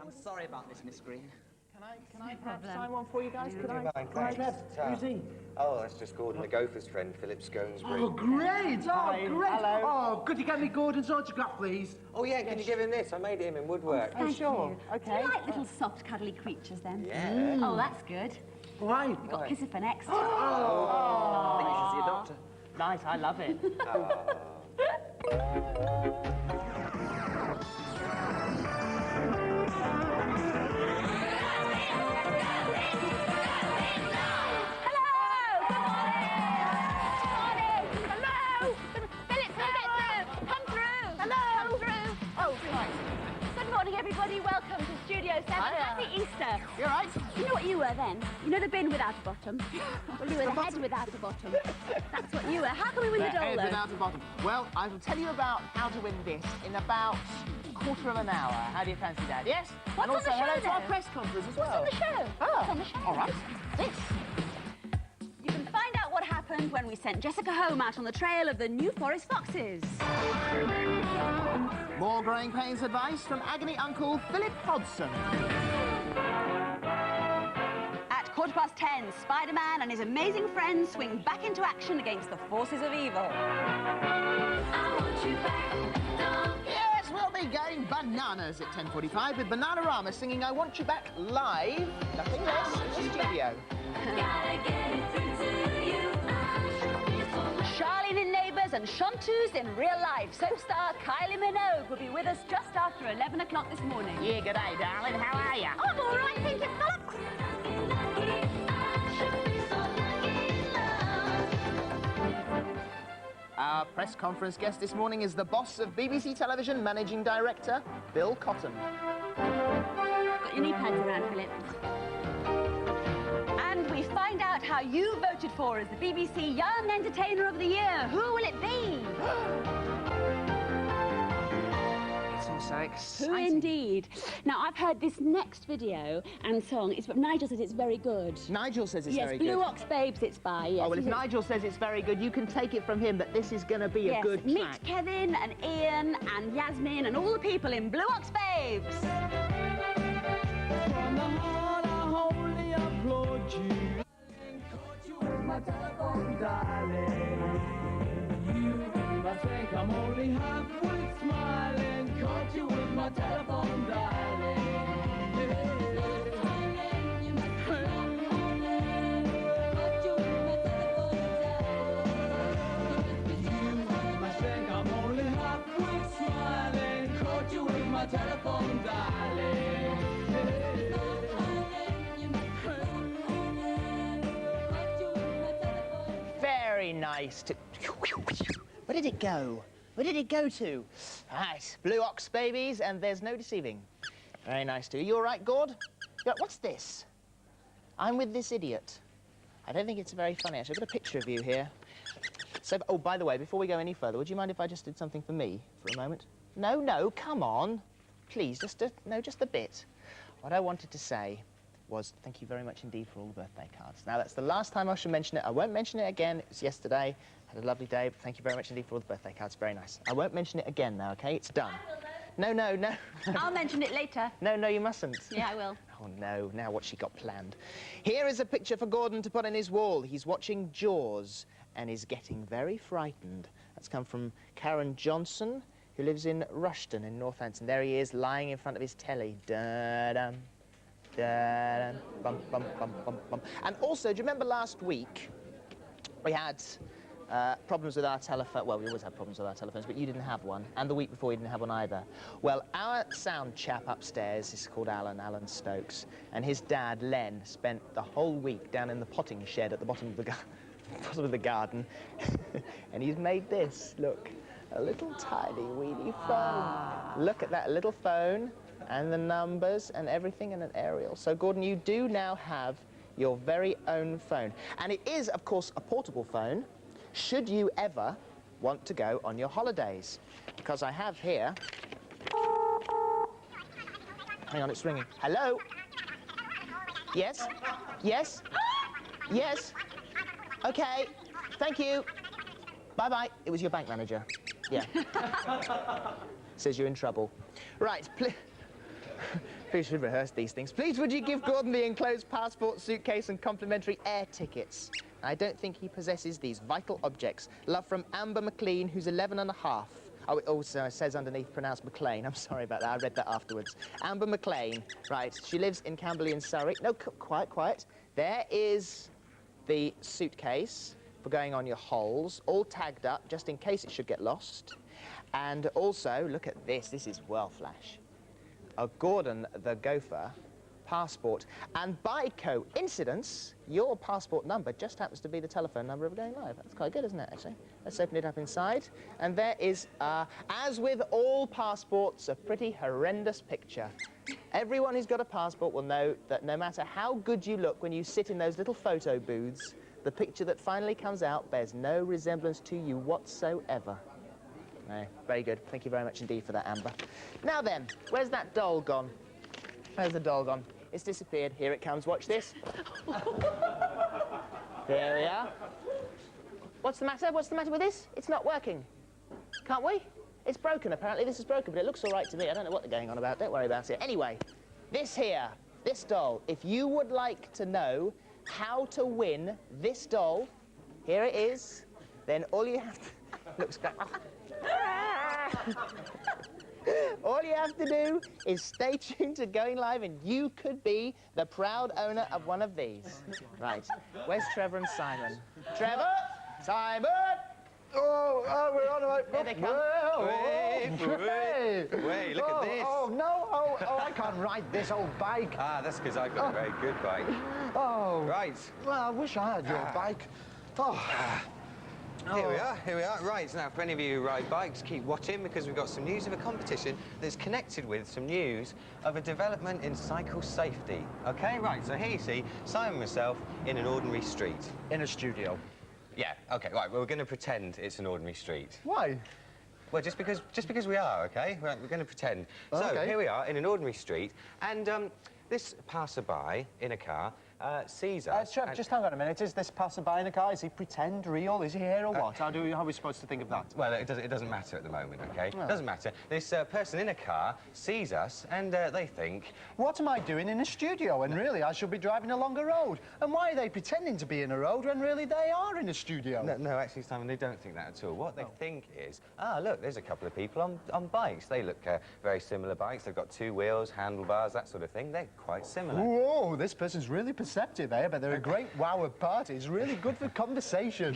I'm sorry about this, Miss Green. Can I perhaps sign one for you guys? Would you mind? Thanks. Who's he? Oh, that's just Gordon the Gopher's friend, Philip Sconesbury. Oh, great! Oh, Hi. great! Hello. Oh, could you get me Gordon's autograph, please? Oh, yeah, can you give him this? I made him in woodwork. Oh, sure. Okay. Do you like little soft, cuddly creatures, then? Yeah. Oh, that's good. Why? We've got Kisser for next. I think you should see a doctor. Nice, I love it. Everybody, welcome to Studio 7. Happy Easter. You all right? You know what you were then? You know the bin without a bottom? Well, you were the head without a bottom. That's what you were. How can we win the doll, Head though? without a bottom. Well, I will tell you about how to win this in about a quarter of an hour. How do you fancy that? Yes? What's and also on the show, hello to our though? press conference as well. What's on the show? Oh, What's on the show? all right. This. You can find out what happened when we sent Jessica home out on the trail of the New Forest foxes. More growing pains advice from agony uncle Philip Hodson. At 10:15, Spider-Man and his amazing friends swing back into action against the forces of evil. Yes, we'll be going bananas at 10:45 with Bananarama singing I Want You Back live, nothing less, in the studio. Charlene in Neighbours and Chanteuse in real life. Soap star Kylie Minogue will be with us just after 11 o'clock this morning. Yeah, g'day, darling. How are you? I'm all right, thank you, Philip. Our press conference guest this morning is the boss of BBC Television, Managing Director, Bill Cotton. Got your knee pads around, Philip. And we find out how you voted for as the BBC Young Entertainer of the Year. Who will it be? It's all so exciting. Who indeed? Now, I've heard this next video and song. Nigel says it's very good. Nigel says it's Yes, very Blue good. Ox Babes it's by. Yes, Oh, well, if he says- Nigel says it's very good, you can take it from him that this is going to be yes, a good meet track. Kevin and Ian and Yasmin and all the people in Blue Ox Babes. From the heart, I wholly applaud you. Caught you with my telephone, darling. You must think I'm only halfway smiling. Caught you with my telephone, darling. Telephone, darling. Very nice. Where did it go? Where did it go to? Right, Blue Ox Babies, and there's no deceiving. Very nice too. You all right, Gord? Yeah, what's this? I'm with this idiot. I don't think it's very funny. Actually, I've got a picture of you here. So, oh, by the way, before we go any further, would you mind if I just did something for me for a moment? No, no, come on. Please, just a bit. What I wanted to say was thank you very much indeed for all the birthday cards. Now, that's the last time I should mention it. I won't mention it again. It was yesterday. Had a lovely day, but thank you very much indeed for all the birthday cards. Very nice. I won't mention it again now, OK? It's done. No, no, no. I'll mention it later. No, no, you mustn't. Yeah, I will. Oh, no. Now what's she got planned? Here is a picture for Gordon to put on his wall. He's watching Jaws and is getting very frightened. That's come from Karen Johnson, who lives in Rushton in Northampton. There he is, lying in front of his telly. Da-dum, da-dum, bum, bum, bum, bum, bum. And also, do you remember last week we had problems with our telephone? Well, we always have problems with our telephones, but you didn't have one. And the week before, you didn't have one either. Well, our sound chap upstairs is called Alan Stokes, and his dad, Len, spent the whole week down in the potting shed at the bottom of the garden, and he's made this, look. A little tiny weeny phone. Look at that little phone and the numbers and everything and an aerial. So, Gordon, you do now have your very own phone. And it is, of course, a portable phone, should you ever want to go on your holidays. Because I have here... Hang on, it's ringing. Hello? Yes? Yes? Yes? OK, thank you. Bye-bye. It was your bank manager. Yeah. Says you're in trouble. Right, We should rehearse these things. Please, would you give Gordon the enclosed passport, suitcase and complimentary air tickets? I don't think he possesses these vital objects. Love from Amber McLean, who's 11 and a half. Oh, it also says underneath pronounced McLean. I'm sorry about that. I read that afterwards. Amber McLean. Right. She lives in Camberley in Surrey. No, quiet. There is the suitcase for going on your holes, all tagged up just in case it should get lost. And also, look at this. This is well flash. A Gordon the Gopher passport. And by coincidence, your passport number just happens to be the telephone number of Going Live. That's quite good, isn't it, actually? Let's open it up inside. And there is, as with all passports, a pretty horrendous picture. Everyone who's got a passport will know that no matter how good you look when you sit in those little photo booths, the picture that finally comes out bears no resemblance to you whatsoever. No, very good. Thank you very much indeed for that, Amber. Now then, where's that doll gone? Where's the doll gone? It's disappeared. Here it comes. Watch this. There we are. What's the matter? What's the matter with this? It's not working. Can't we? It's broken, apparently. This is broken, but it looks all right to me. I don't know what they're going on about. Don't worry about it. Anyway, this here, this doll, if you would like to know how to win this doll, here it is, then all you have to... looks great. All you have to do is stay tuned to Going Live and you could be the proud owner of one of these. Right. Where's Trevor and Simon? Trevor! Simon! Oh, we're on the way. There they come. Wait, look at this. Oh, no. Oh, I can't ride this old bike. Ah, that's because I've got a very good bike. Oh. Right. Well, I wish I had your bike. Oh. Here we are. Right, now, for any of you who ride bikes, keep watching because we've got some news of a competition that's connected with some news of a development in cycle safety. OK, right, so here you see Simon and myself in an ordinary street. In a studio. Yeah, OK, right, well, we're going to pretend it's an ordinary street. Why? Well, just because we are, OK? Right, we're going to pretend. So, Okay. here we are in an ordinary street, and this passerby in a car sees us... Trev, just hang on a minute. Is this passerby in a car? Is he pretend real? Is he here or what? How are we supposed to think of that? Well, it doesn't matter at the moment, OK? Oh. It doesn't matter. This person in a car sees us, and they think... What am I doing in a studio? And really, I should be driving along a road. And why are they pretending to be in a road when really they are in a studio? No, actually, Simon, they don't think that at all. What they think is, look, there's a couple of people on bikes. They look very similar bikes. They've got two wheels, handlebars, that sort of thing. They're quite similar. Whoa, this person's really perceptive, eh? But they're a great wow at parties. Really good for conversation.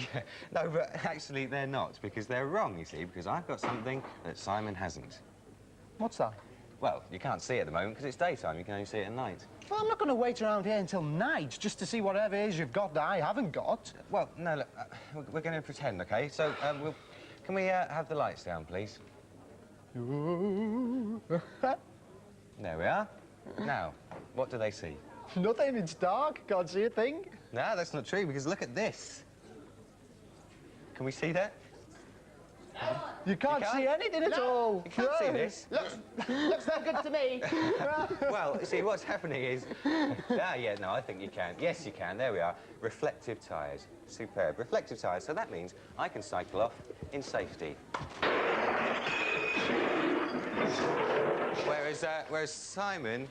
No, but actually, they're not, because they're wrong, you see, because I've got something that Simon hasn't. What's that? Well, you can't see it at the moment because it's daytime. You can only see it at night. Well, I'm not going to wait around here until night just to see whatever it is you've got that I haven't got. Well, no, look, we're going to pretend, OK? So, can we have the lights down, please? There we are. Now, what do they see? Nothing, it's dark. Can't see a thing. No, that's not true, because look at this. Can we see that? You can't see anything at all. You can't see this. Looks no good to me. Well, see, what's happening is... yeah, no, I think you can. Yes, you can. There we are. Reflective tyres. Superb. Reflective tyres. So that means I can cycle off in safety. Whereas Simon,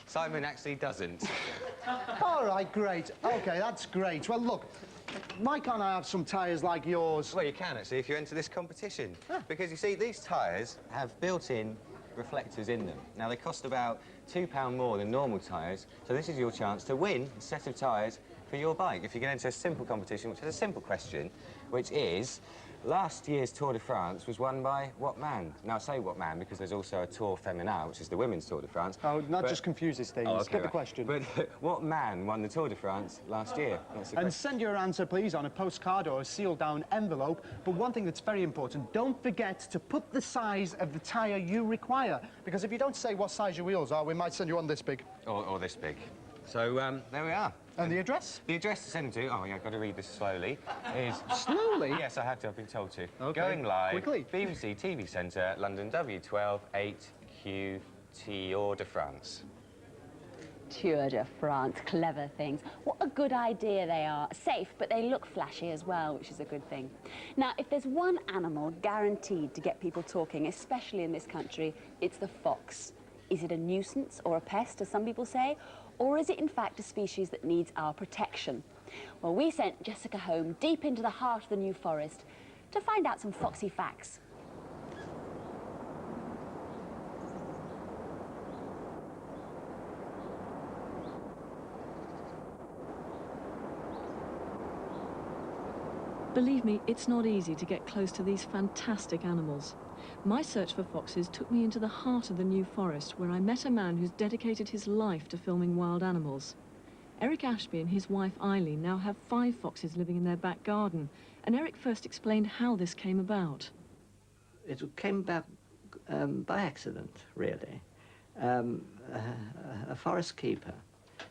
Simon actually doesn't. All right, great. OK, that's great. Well, look, why can't I have some tyres like yours? Well, you can, actually, if you enter this competition. Because, you see, these tyres have built-in reflectors in them. Now, they cost about £2 more than normal tyres, so this is your chance to win a set of tyres for your bike. If you get into a simple competition, which has a simple question, which is... Last year's Tour de France was won by what man? Now, I say what man because there's also a Tour Féminin, which is the women's Tour de France. Oh, just confuses things. Oh, okay, Get the question. But what man won the Tour de France last year? That's the question. And send your answer, please, on a postcard or a sealed-down envelope. But one thing that's very important, don't forget to put the size of the tyre you require. Because if you don't say what size your wheels are, we might send you one this big. Or this big. So, there we are. And the address? The address to send to, oh, yeah, I've got to read this slowly, is... Slowly? Yes, I have to, I've been told to. OK. Going live, Quickly. BBC TV Centre, London W12 8QT Tour de France. Tour de France, clever things. What a good idea they are. Safe, but they look flashy as well, which is a good thing. Now, if there's one animal guaranteed to get people talking, especially in this country, it's the fox. Is it a nuisance or a pest, as some people say? Or is it in fact a species that needs our protection? Well, we sent Jessica home deep into the heart of the New Forest to find out some foxy facts. Believe me, it's not easy to get close to these fantastic animals. My search for foxes took me into the heart of the New Forest, where I met a man who's dedicated his life to filming wild animals. Eric Ashby and his wife Eileen now have 5 foxes living in their back garden, and Eric first explained how this came about. It came about by accident, really. A forest keeper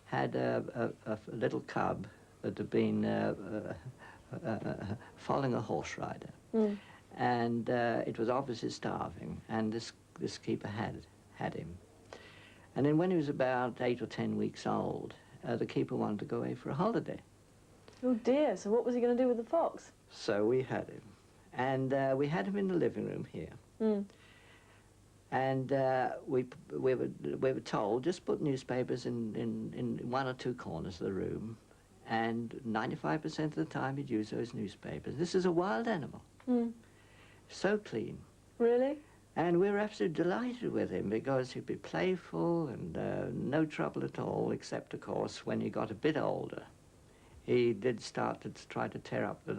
had a little cub that had been following a horse rider, and it was obviously starving, and this keeper had him. And then when he was about 8 or 10 weeks old, the keeper wanted to go away for a holiday. Oh dear, so what was he going to do with the fox? So we had him, and we had him in the living room here. And we were told, just put newspapers in 1 or 2 corners of the room, and 95% of the time he'd use those newspapers. This is a wild animal. So clean. Really? And we were absolutely delighted with him because he'd be playful and no trouble at all, except, of course, when he got a bit older. He did start to try to tear up the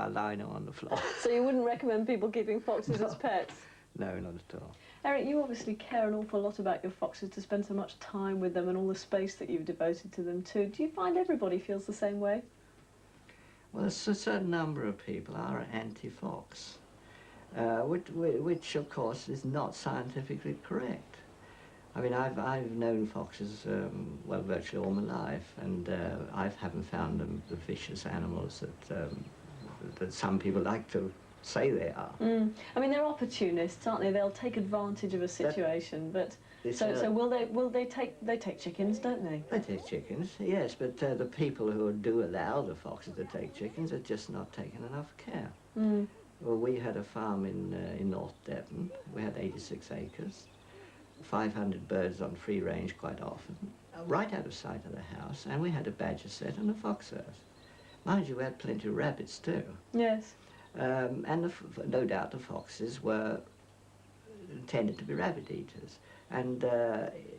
lino on the floor. So you wouldn't recommend people keeping foxes as pets? No, not at all. Eric, you obviously care an awful lot about your foxes, to spend so much time with them and all the space that you've devoted to them too. Do you find everybody feels the same way? Well, a certain number of people are anti-fox, which of course is not scientifically correct. I mean, I've known foxes, well, virtually all my life, and I haven't found them the vicious animals that some people like to say they are. I mean, they're opportunists, aren't they? They'll take advantage of a situation, but so will they take chickens, don't they? They take chickens, yes, but the people who do allow the foxes to take chickens are just not taking enough care. Well, we had a farm in North Devon. We had 86 acres, 500 birds on free range quite often, right out of sight of the house, and we had a badger set and a fox herd. Mind you, we had plenty of rabbits too. Yes. And no doubt the foxes tended to be rabbit eaters. And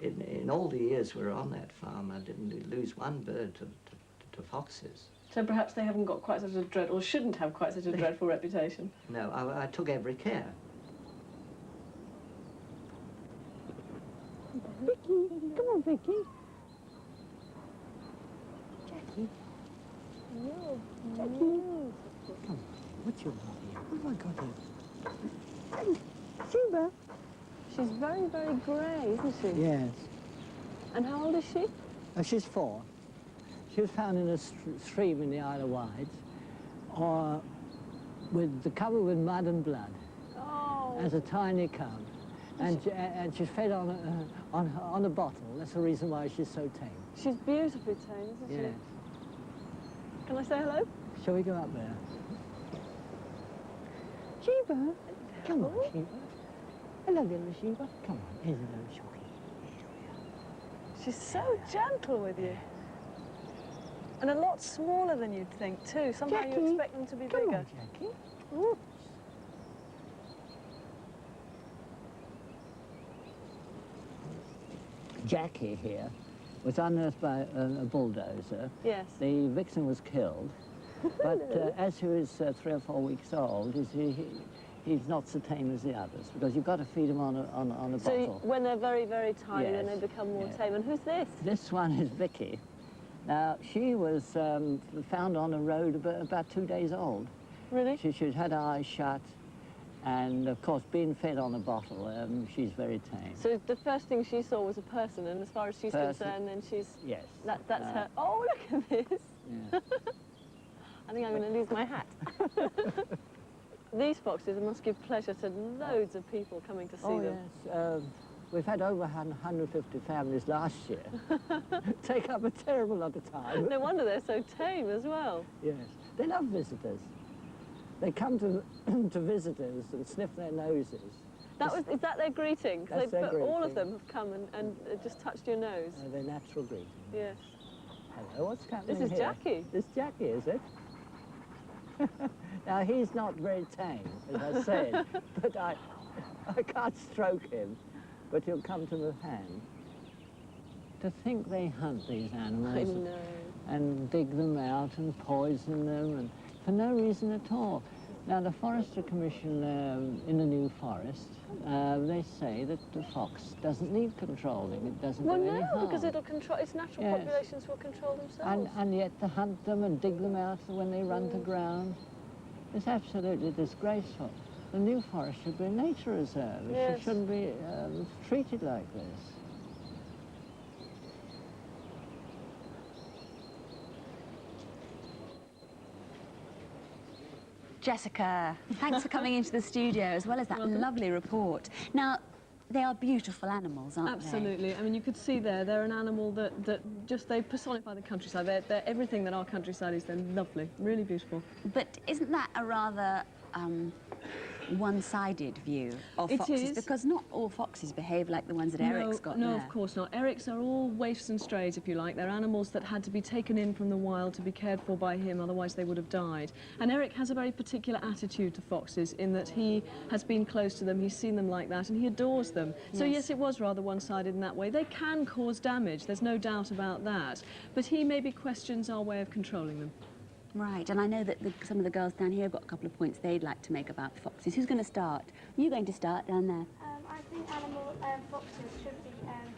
in all the years we were on that farm, I didn't lose one bird to foxes. So perhaps they haven't got quite such a or shouldn't have quite such a dreadful reputation. No, I took every care. Vicky, come on, Vicky. Jackie. No. Jackie. Come on, what's your hobby? Oh my God. Sheba. She's very, very grey, isn't she? Yes. And how old is she? She's 4. She was found in a stream in the Isle of Wight, covered with mud and blood, as a tiny cub. And she's fed on a bottle. That's the reason why she's so tame. She's beautifully tame, isn't she? Yes. Can I say hello? Shall we go up there? Sheba, come on, Sheba. Hello, little Sheba. Come on, here's a little shocky. She's so gentle with you. And a lot smaller than you'd think, too. Somehow Jackie, you expect them to be come bigger. on, Jackie. Oops. Jackie here was unearthed by a bulldozer. Yes. The vixen was killed, but as he was 3 or 4 weeks old, he's not so tame as the others, because you've got to feed him on a So bottle. when they're very, very tiny, then Yes. they become more Yes. tame. And who's this? This one is Vicky. Now, she was found on a road about 2 days old. Really? She'd had her eyes shut, and of course, being fed on a bottle, she's very tame. So the first thing she saw was a person, and as far as she's concerned, then she's... Yes. That's her... Oh, look at this! Yeah. I think I'm going to lose my hat. These foxes must give pleasure to loads of people coming to see them. Yes. We've had over 150 families last year. Take up a terrible lot of time. No wonder they're so tame as well. Yes. They love visitors. They come to visitors and sniff their noses Is that their greeting? That's their But all of greeting. them have come and just touched your nose. Their natural greeting. Yes. Hello, what's happening This is here? Jackie. This is Jackie, is it? Now, he's not very tame, as I said, but I can't stroke him, but he'll come to the hand. To think they hunt these animals I know. and dig them out and poison them, and for no reason at all. Now, the Forestry Commission in the New Forest, they say that the fox doesn't need controlling. It doesn't Well, do any no, harm. because it'll control, its natural Yes. populations will control themselves. And yet to hunt them and dig them out when they run to ground is absolutely disgraceful. The New Forest should be a nature reserve. Yes. It shouldn't be treated like this. Jessica, thanks for coming into the studio, as well as that lovely report. Now, they are beautiful animals, aren't they? Absolutely. I mean, you could see there, they're an animal that just, they personify the countryside. They're everything that our countryside is. They're lovely, really beautiful. But isn't that a rather one-sided view of It foxes? is. Because not all foxes behave like the ones that Eric's got No, there. of course not. Eric's are all waifs and strays, if you like. They're animals that had to be taken in from the wild to be cared for by him, otherwise they would have died. And Eric has a very particular attitude to foxes in that he has been close to them, he's seen them like that, and he adores them. So yes, it was rather one-sided in that way. They can cause damage, there's no doubt about that. But he maybe questions our way of controlling them. Right, and I know that some of the girls down here have got a couple of points they'd like to make about foxes. Who's going to start? Are you going to start down there? I think foxes should be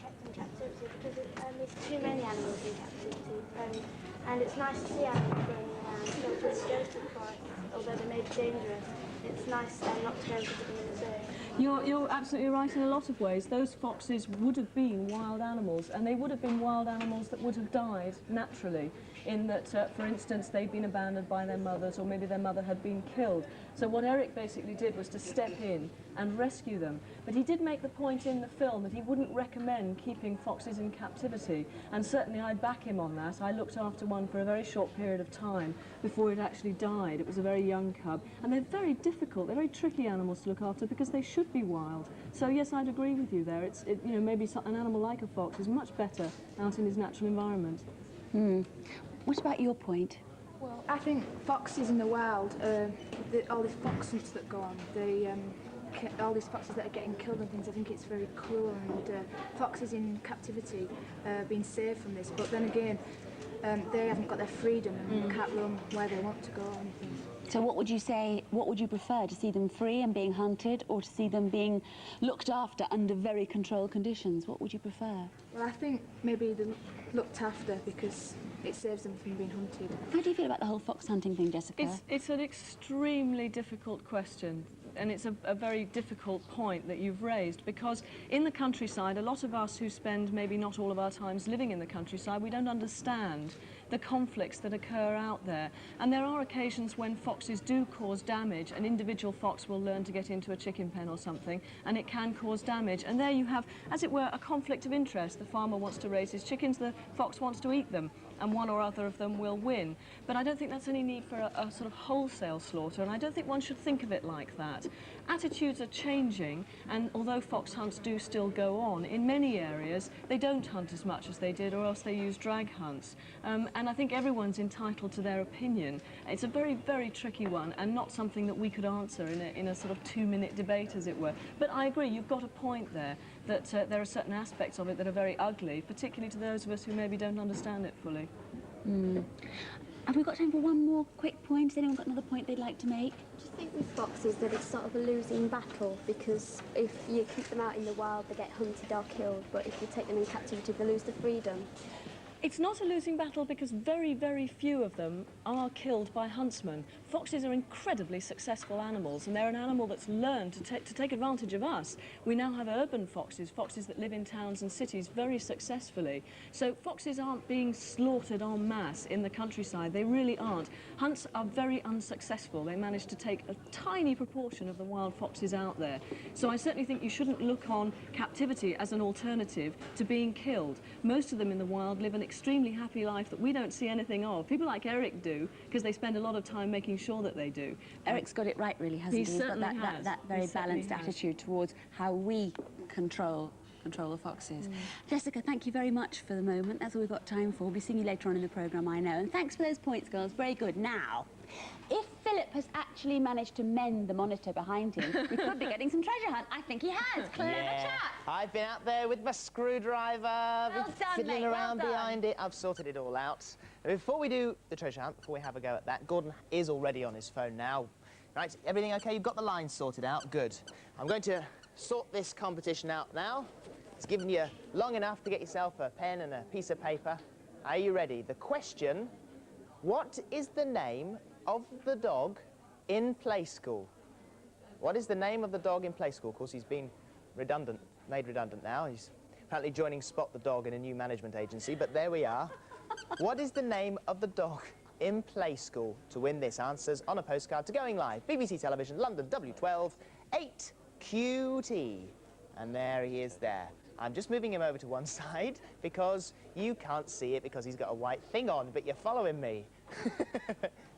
kept in captivity because there's too many animals in captivity. And it's nice to see animals roaming around. Don't just go to the forest, although they may be dangerous. It's nice not to go and visit them in the zoo. You're absolutely right in a lot of ways. Those foxes would have been wild animals, and they would have been wild animals that would have died naturally, in that, for instance, they'd been abandoned by their mothers, or maybe their mother had been killed. So what Eric basically did was to step in and rescue them. But he did make the point in the film that he wouldn't recommend keeping foxes in captivity, and certainly I back him on that. I looked after one for a very short period of time before it actually died. It was a very young cub, and they're very difficult, they're very tricky animals to look after because they should be wild. So yes, I'd agree with you there. You know, maybe an animal like a fox is much better out in his natural environment. What about your point? Well, I think foxes in the wild, all these fox hunts that go on, all these foxes that are getting killed and things, I think it's very cruel, and foxes in captivity being saved from this. But then again, they haven't got their freedom and they can't roam where they want to go or anything. So what would you say, what would you prefer, to see them free and being hunted, or to see them being looked after under very controlled conditions? What would you prefer? Well, I think maybe they're looked after because it saves them from being hunted. How do you feel about the whole fox hunting thing, Jessica? It's an extremely difficult question, and it's a very difficult point that you've raised, because in the countryside, a lot of us who spend maybe not all of our times living in the countryside, we don't understand the conflicts that occur out there. And there are occasions when foxes do cause damage. An individual fox will learn to get into a chicken pen or something, and it can cause damage. And there you have, as it were, a conflict of interest. The farmer wants to raise his chickens, the fox wants to eat them, and one or other of them will win. But I don't think that's any need for a sort of wholesale slaughter, and I don't think one should think of it like that. Attitudes are changing, and although fox hunts do still go on, in many areas they don't hunt as much as they did, or else they use drag hunts. And I think everyone's entitled to their opinion. It's a very, very tricky one, and not something that we could answer in a sort of 2-minute debate, as it were. But I agree, you've got a point there, that there are certain aspects of it that are very ugly, particularly to those of us who maybe don't understand it fully. Have we got time for one more quick point? Has anyone got another point they'd like to make? Do you think with foxes that it's sort of a losing battle, because if you keep them out in the wild they get hunted or killed, but if you take them in captivity they lose the freedom? It's not a losing battle because very, very few of them are killed by huntsmen. Foxes are incredibly successful animals, and they're an animal that's learned to take advantage of us. We now have urban foxes, foxes that live in towns and cities very successfully. So foxes aren't being slaughtered en masse in the countryside. They really aren't. Hunts are very unsuccessful. They manage to take a tiny proportion of the wild foxes out there. So I certainly think you shouldn't look on captivity as an alternative to being killed. Most of them in the wild live an extremely happy life that we don't see anything of. People like Eric do, because they spend a lot of time making sure that they do. Eric's got it right, really, hasn't he? He He's got certainly that, has. that very He certainly balanced has. attitude towards how we control the foxes. Jessica, thank you very much for the moment. That's all we've got time for. We'll be seeing you later on in the programme, I know. And thanks for those points, girls. Very good. Now, if Philip has actually managed to mend the monitor behind him, we could be getting some treasure hunt. I think he has. Clever chap. I've been out there with my screwdriver, Well done, fiddling mate, well around done. behind it. I've sorted it all out. Before we do the treasure hunt, before we have a go at that, Gordon is already on his phone now. Right, everything okay? You've got the lines sorted out? Good. I'm going to sort this competition out now. It's given you long enough to get yourself a pen and a piece of paper. Are you ready? The question, what is the name of the dog in play school? What is the name of the dog in play school? Of course, he's been made redundant now. He's apparently joining Spot the Dog in a new management agency, but there we are. What is the name of the dog in play school? To win this, answers on a postcard to Going Live, BBC Television, London, W12, 8QT. And there he is there. I'm just moving him over to one side because you can't see it because he's got a white thing on, but you're following me.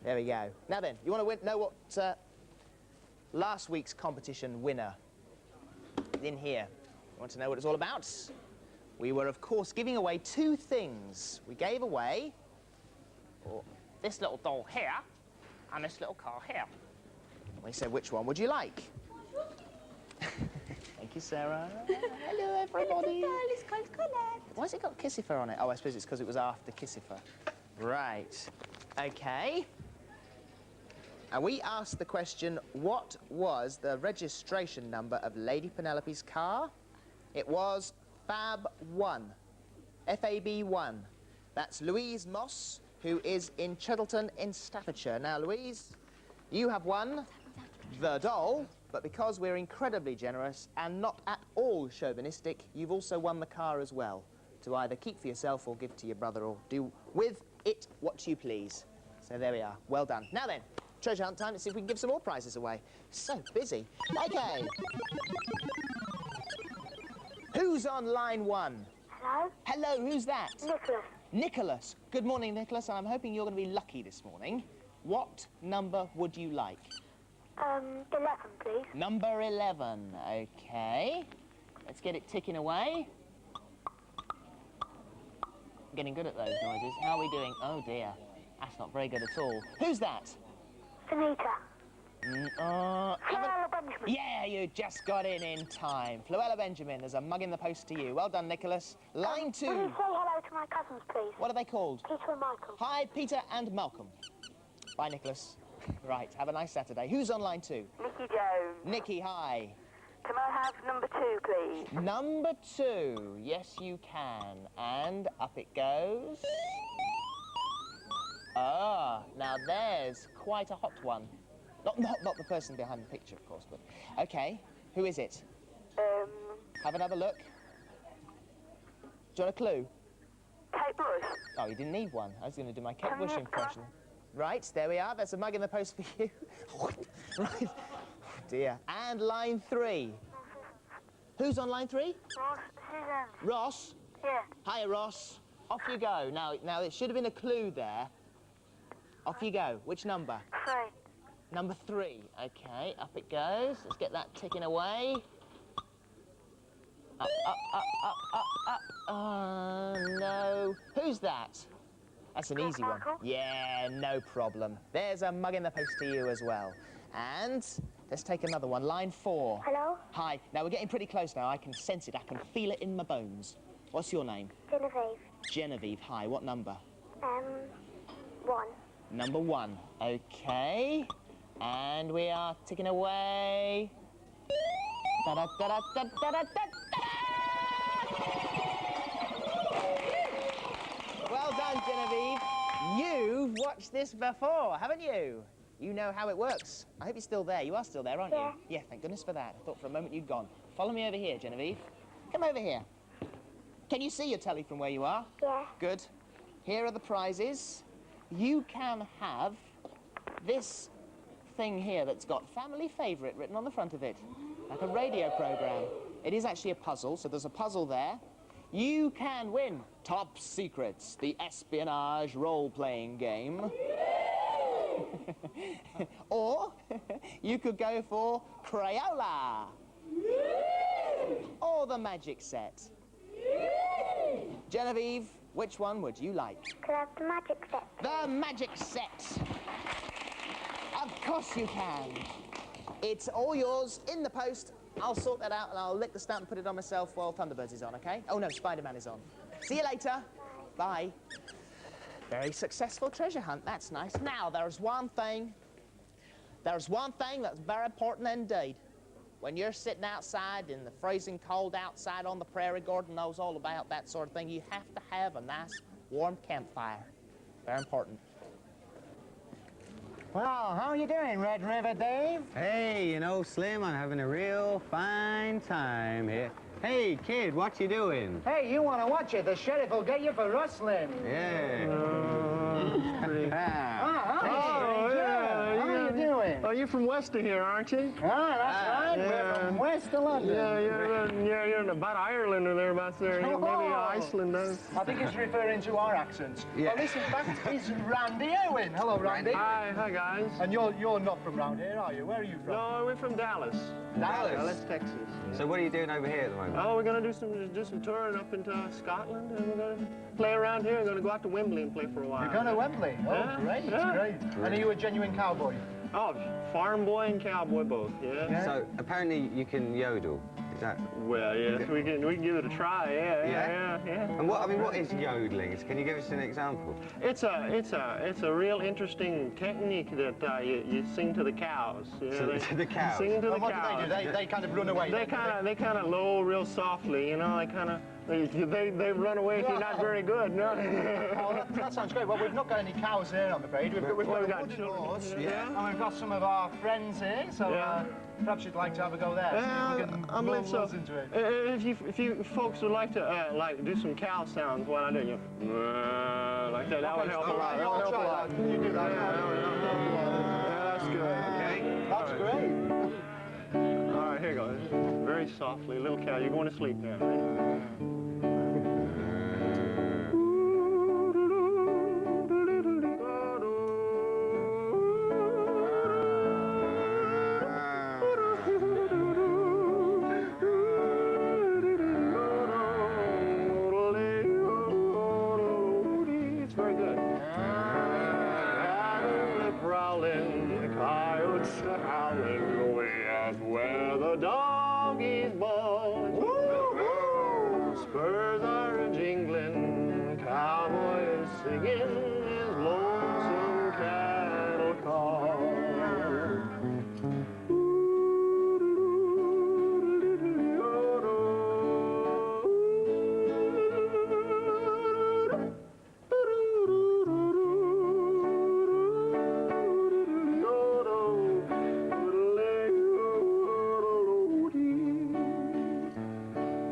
There we go. Now then, you want to know what last week's competition winner is in here? You want to know what it's all about? We were, of course, giving away two things. We gave away this little doll here and this little car here. We said, which one would you like? Thank you, Sarah. Hello, everybody. Why has it got Kissifer on it? Oh, I suppose it's because it was after Kissifer. Right. OK. And we asked the question, what was the registration number of Lady Penelope's car? It was Fab1. FAB1. That's Louise Moss, who is in Cheddleton in Staffordshire. Now, Louise, you have won the doll. But because we're incredibly generous and not at all chauvinistic, you've also won the car as well, to either keep for yourself or give to your brother or do with it what you please. So there we are. Well done. Now then, treasure hunt time. Let's see if we can give some more prizes away. So busy. OK. Who's on line one? Hello? Hello, who's that? Nicholas. Nicholas. Good morning, Nicholas, and I'm hoping you're going to be lucky this morning. What number would you like? 11, please. Number 11, OK. Let's get it ticking away. I'm getting good at those noises. How are we doing? Oh, dear. That's not very good at all. Who's that? Anita. Fluella Benjamin. Yeah, you just got in time. Fluella Benjamin, there's a mug in the post to you. Well done, Nicholas. Line 2. Will you say hello to my cousins, please? What are they called? Peter and Michael. Hi, Peter and Malcolm. Bye, Nicholas. Right, have a nice Saturday. Who's on line 2? Nikki Jones. Nikki, hi. Can I have number 2, please? Number 2. Yes, you can. And up it goes. Ah, now there's quite a hot one. Not the person behind the picture, of course, but... OK, who is it? Have another look. Do you want a clue? Kate Bush. Oh, you didn't need one. I was going to do my Kate Bush impression. Right, there we are. There's a mug in the post for you. Right. Oh, dear. And line 3. Who's on line 3? Ross. Susan. Ross? Yeah. Hiya, Ross. Off you go. Now, it should have been a clue there. Off you go. Which number? 3. Number 3. OK, up it goes. Let's get that ticking away. Up, up, up, up, up, up. Oh, no. Who's that? That's an easy one. Yeah, no problem. There's a mug in the post to you as well. And let's take another one. Line 4. Hello? Hi. Now, we're getting pretty close now. I can sense it. I can feel it in my bones. What's your name? Genevieve. Genevieve. Hi. What number? 1. Number 1. OK. And we are ticking away. Da-da-da-da-da-da-da-da-da! Well done, Genevieve. You've watched this before, haven't you? You know how it works. I hope you're still there. You are still there, aren't you? Yeah, thank goodness for that. I thought for a moment you'd gone. Follow me over here, Genevieve. Come over here. Can you see your telly from where you are? Yeah. Good. Here are the prizes. You can have this thing here that's got family favourite written on the front of it, like a radio programme. It is actually a puzzle, so there's a puzzle there. you can win Top Secrets, the espionage role-playing game. Or you could go for Crayola. Or the magic set. Genevieve, which one would you like? Could I have the magic set? The magic set. Of course you can. It's all yours in the post. I'll sort that out and I'll lick the stamp and put it on myself while Thunderbirds is on, okay? Oh no, Spider-Man is on. See you later. Bye. Very successful treasure hunt, that's nice. Now, there's one thing that's very important indeed. When you're sitting outside in the freezing cold outside on the prairie, Gordon knows all about that sort of thing, you have to have a nice warm campfire. Very important. Well, how are you doing, Red River Dave? Hey, you know, Slim, I'm having a real fine time here. Hey, kid, what you doing? Hey, you want to watch it? The sheriff will get you for rustling. Yeah. How are you doing? Oh, you're from west of here, aren't you? Ah, that's right. We're from west of London. Yeah, you're in about Ireland or thereabouts there. Maybe Iceland. I think he's referring to our accents. Yeah. Well, this, in fact, is Randy Owen. Hello, Randy. Hi, guys. And you're not from round here, are you? Where are you from? No, we're from Dallas. Dallas, Texas. So what are you doing over here at the moment? Oh, we're gonna do some touring up into Scotland, and we're gonna play around here. We're gonna go out to Wembley and play for a while. You're going to Wembley? Oh, Yeah, great, yeah. great. And are you a genuine cowboy? Oh, farm boy and cowboy both. Yeah. So apparently you can yodel. Is that? Well, yes, we can give it a try. Yeah. And what is yodeling? Can you give us an example? It's a real interesting technique that you sing to the cows. Yeah, To the cows. Sing to the What cows. do they do? They kind of run away. They kind of low real softly. You know, they run away if you're not very good. No. Oh, that sounds great. Well, we've not got any cows here, I'm afraid. We've got a wooden horse, and we've got some of our friends here, so perhaps you'd like to have a go there. See if we can believe so. into it. If you folks would like to do some cow sounds while I do, like that, that would help a lot. That would help a lot. Can you do that? Yeah, that's good. Okay. That's great. All right, here goes. Very softly, little cow. You're going to sleep now, right? It's very good. Prowling, coyotes howling, way out where the doggies bark. Spurs are jingling, cowboy is singing his lonesome cattle call.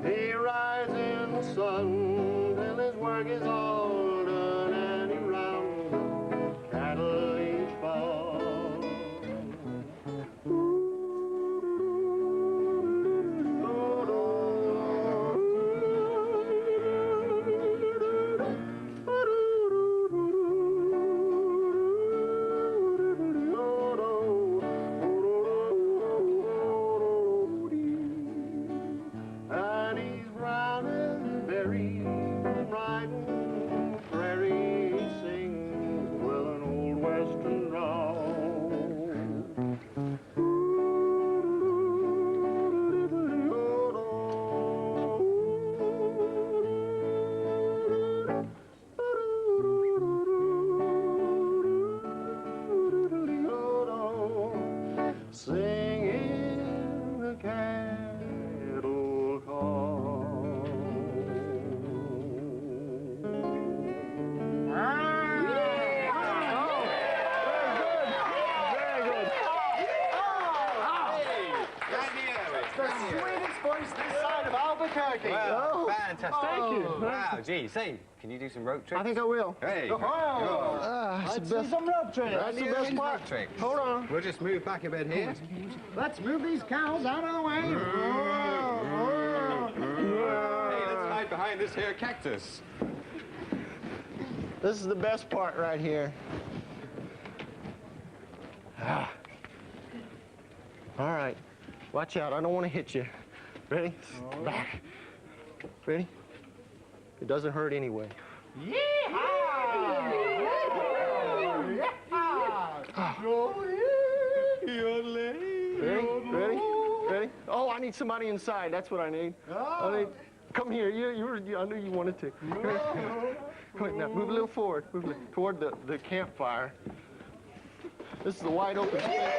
He rides in the sun till his work is all done, and he rounds up cattle each fall. And he's rounding berries and riding prairie, sings with an old western drawl. Singing the cattle call. The sweetest voice this side of Albuquerque. Wow, fantastic. Thank you. Wow, gee, say, can you do some rope tricks? I think I will. Hey. Let's see some rope tricks. That's the best part. Tricks. Hold on. We'll just move back a bit here. Let's move these cows out of the way. Hey, let's hide behind find us here, Cactus? This is the best part right here. Ah. All right. Watch out. I don't want to hit you. Ready? Back. Ready? It doesn't hurt anyway. Ready? Ready? Oh, I need somebody inside. That's what I need. Come here. I knew you wanted to. Come on, now, move a little forward. Move a little toward the campfire. This is the wide open space.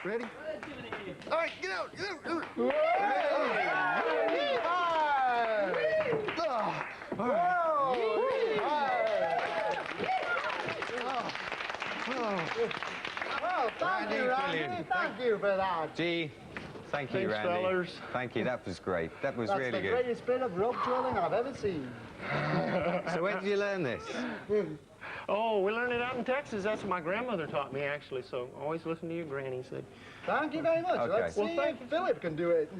Ready? All right, get out. Well, thank you, Randy. Thank you for that. Gee, thank you, Thanks, Randy. fellas. Thank you. That was great. That was That's really the good. greatest bit of rope drilling I've ever seen. So where did you learn this? Oh, we learned it out in Texas. That's what my grandmother taught me, actually. So always listen to your granny. Said. Thank you very much. Okay. Let's see if Philip can do it.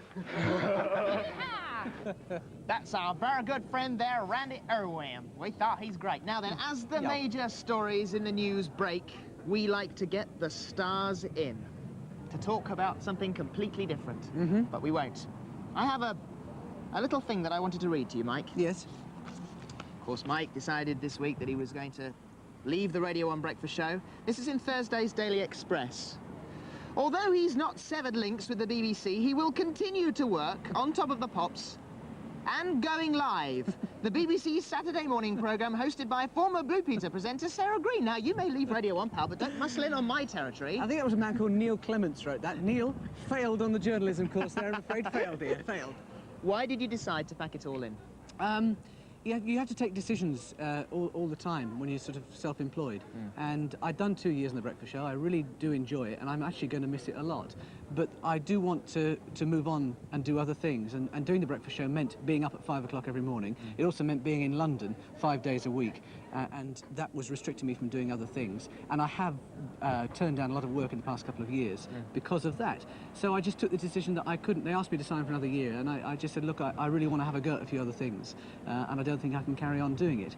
That's our very good friend there, Randy Irwin. We thought he's great. Now then, as the major stories in the news break, we like to get the stars in to talk about something completely different. But we won't. I have a little thing that I wanted to read to you, Mike. Yes. Of course, Mike decided this week that he was going to leave the Radio 1 breakfast show. This is in Thursday's Daily Express. Although he's not severed links with the BBC, he will continue to work on top of the pops and going live. The BBC's Saturday morning programme hosted by former Blue Peter presenter Sarah Green. Now, you may leave Radio 1, pal, but don't muscle in on my territory. I think that was a man called Neil Clements wrote that. Neil failed on the journalism course there, I'm afraid. Failed, dear, failed. Why did you decide to pack it all in? You have to take decisions all the time when you're sort of self-employed. And I'd done 2 years in the breakfast show. I really do enjoy it, and I'm actually going to miss it a lot. But I do want to move on and do other things. And doing the breakfast show meant being up at 5 o'clock every morning. It also meant being in London 5 days a week. And that was restricting me from doing other things. And I have turned down a lot of work in the past couple of years because of that. So I just took the decision that I couldn't. They asked me to sign for another year, and I just said, look, I really want to have a go at a few other things, and I don't think I can carry on doing it.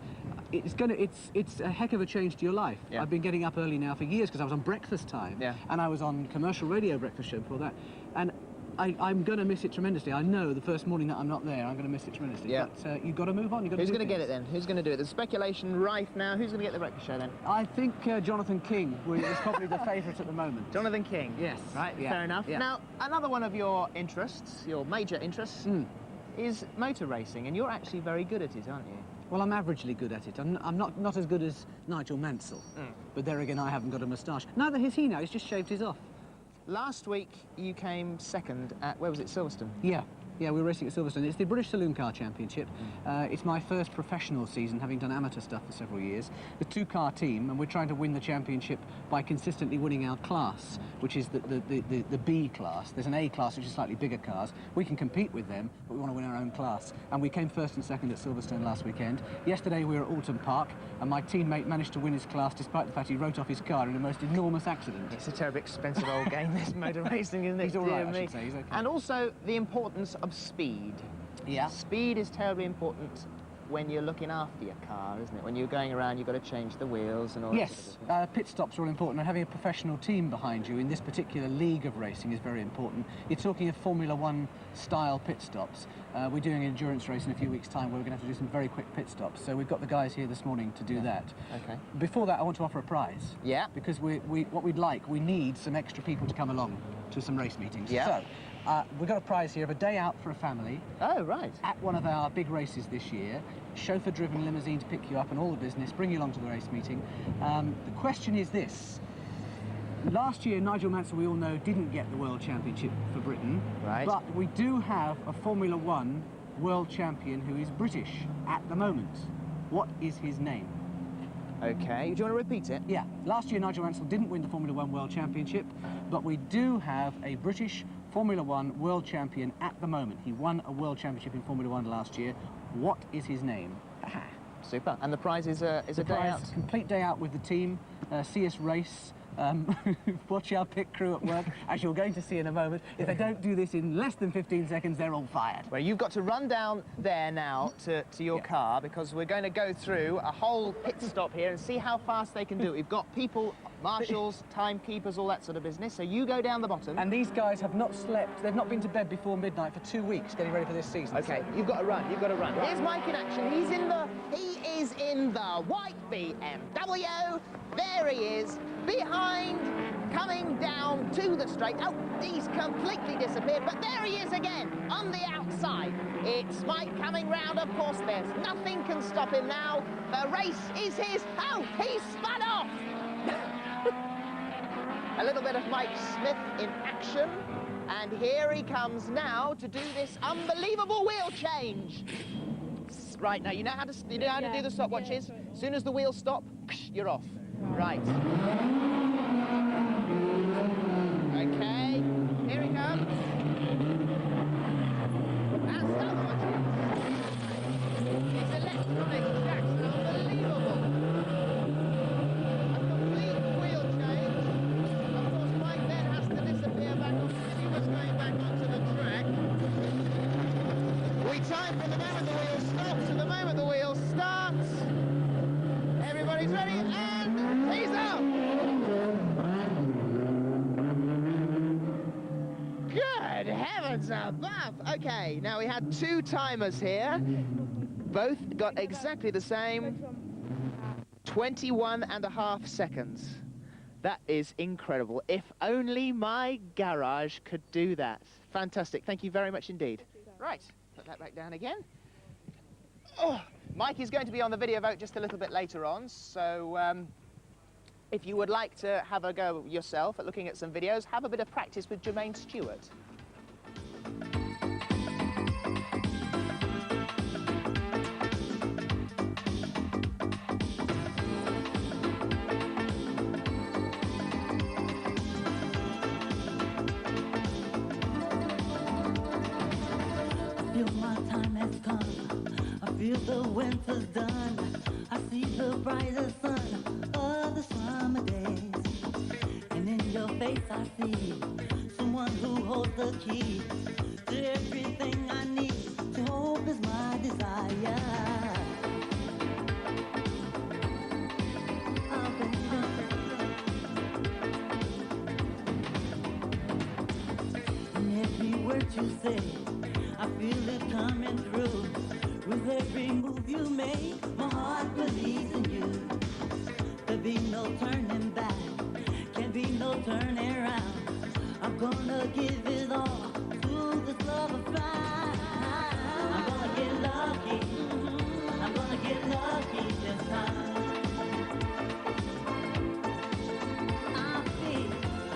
It's a heck of a change to your life. I've been getting up early now for years because I was on breakfast time, and I was on commercial radio breakfast show before that, and I'm going to miss it tremendously. I know the first morning that I'm not there, I'm going to miss it tremendously. But you've got to move on. Who's going to get it then? Who's going to do it? There's speculation rife now. Who's going to get the breakfast show then? I think Jonathan King is probably the favourite at the moment. Jonathan King? Yes. Right, fair enough. Now, another one of your interests, your major interests, is motor racing, and you're actually very good at it, aren't you? Well, I'm averagely good at it. I'm not as good as Nigel Mansell, but there again, I haven't got a moustache. Neither has he now. He's just shaved his off. Last week, you came second at, where was it, Silverstone? Yeah, we were racing at Silverstone. It's the British Saloon Car Championship. It's my first professional season, having done amateur stuff for several years. The two-car team, and we're trying to win the championship by consistently winning our class, which is the B class. There's an A class, which is slightly bigger cars. We can compete with them, but we want to win our own class. And we came first and second at Silverstone last weekend. Yesterday, we were at Alton Park, and my teammate managed to win his class despite the fact he wrote off his car in a most enormous accident. It's a terribly expensive old game, this motor racing, isn't it? He's all right, I should say. He's okay. And also, the importance of speed. Yeah. Speed is terribly important when you're looking after your car, isn't it? When you're going around, you've got to change the wheels and all that Yes, sort of thing. pit stops are all important, and having a professional team behind you in this particular league of racing is very important. You're talking of Formula 1 style pit stops. We're doing an endurance race in a few weeks' time where we're going to have to do some very quick pit stops, so we've got the guys here this morning to do that. Okay. Before that, I want to offer a prize. Yeah. Because we need some extra people to come along to some race meetings. Yeah. So, we've got a prize here of a day out for a family. Oh, right. At one of our big races this year. Chauffeur-driven limousine to pick you up and all the business, bring you along to the race meeting. The question is this. Last year, Nigel Mansell, we all know, didn't get the World Championship for Britain. Right. But we do have a Formula 1 World Champion who is British at the moment. What is his name? Okay. Do you want to repeat it? Yeah. Last year, Nigel Mansell didn't win the Formula 1 World Championship, but we do have a British Formula 1 World Champion at the moment. He won a World Championship in Formula 1 last year. What is his name? Super. And the prize is a day out? Complete day out with the team, see us race, watch our pit crew at work, as you're going to see in a moment. If they don't do this in less than 15 seconds, they're all fired. Well, you've got to run down there now to your car, because we're going to go through a whole pit stop here and see how fast they can do it. We've got people, marshals, timekeepers, all that sort of business. So you go down the bottom. And these guys have not slept. They've not been to bed before midnight for 2 weeks getting ready for this season. Okay, you've got to run. You've got to run. Here's Mike in action. He is in the white BMW. There he is, behind, coming down to the straight. Oh, he's completely disappeared, but there he is again, on the outside. It's Mike coming round. Of course, there's nothing can stop him now. The race is his. Oh, he's spun off. A little bit of Mike Smith in action. And here he comes now to do this unbelievable wheel change. Right, now you know how to do the stopwatches. As soon as the wheels stop, you're off. Right. Okay, here he comes. That's stopwatches. It's electronic, Jackson, unbelievable. A complete wheel change. Of course, Mike then has to disappear back onto the was going back onto the track. We time from the moment the wheel stops to the moment the wheel starts. Everybody's ready, and he's out! Good heavens above! Okay, now we had 2 timers here. Both got exactly the same. 21.5 seconds. That is incredible. If only my garage could do that. Fantastic. Thank you very much indeed. Right, put that back down again. Oh, Mike is going to be on the video vote just a little bit later on, so if you would like to have a go yourself at looking at some videos, have a bit of practice with Jermaine Stewart. Feel the winter's done. I see the brighter sun of the summer days. And in your face I see someone who holds the key to everything I need. To hope is my desire. And every word you say, I feel it coming through. With every move you make, my heart believes in you. There'll be no turning back, can't be no turning around. I'm gonna give it all to this love affair. I'm gonna get lucky, I'm gonna get lucky this time. I feel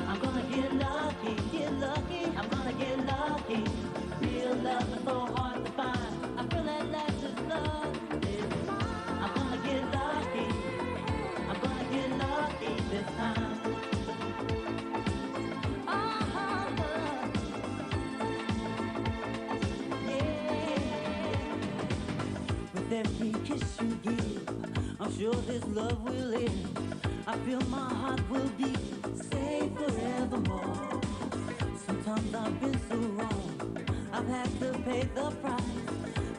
I'm gonna get lucky, I'm gonna get lucky. Real love is so hard to find. I feel that last is love. I'm gonna get lucky. I'm gonna get lucky this time. Yeah. With every kiss you give, I'm sure this love will end. I feel my heart will be safe forevermore. Sometimes I've been so wrong. I've had to pay the price,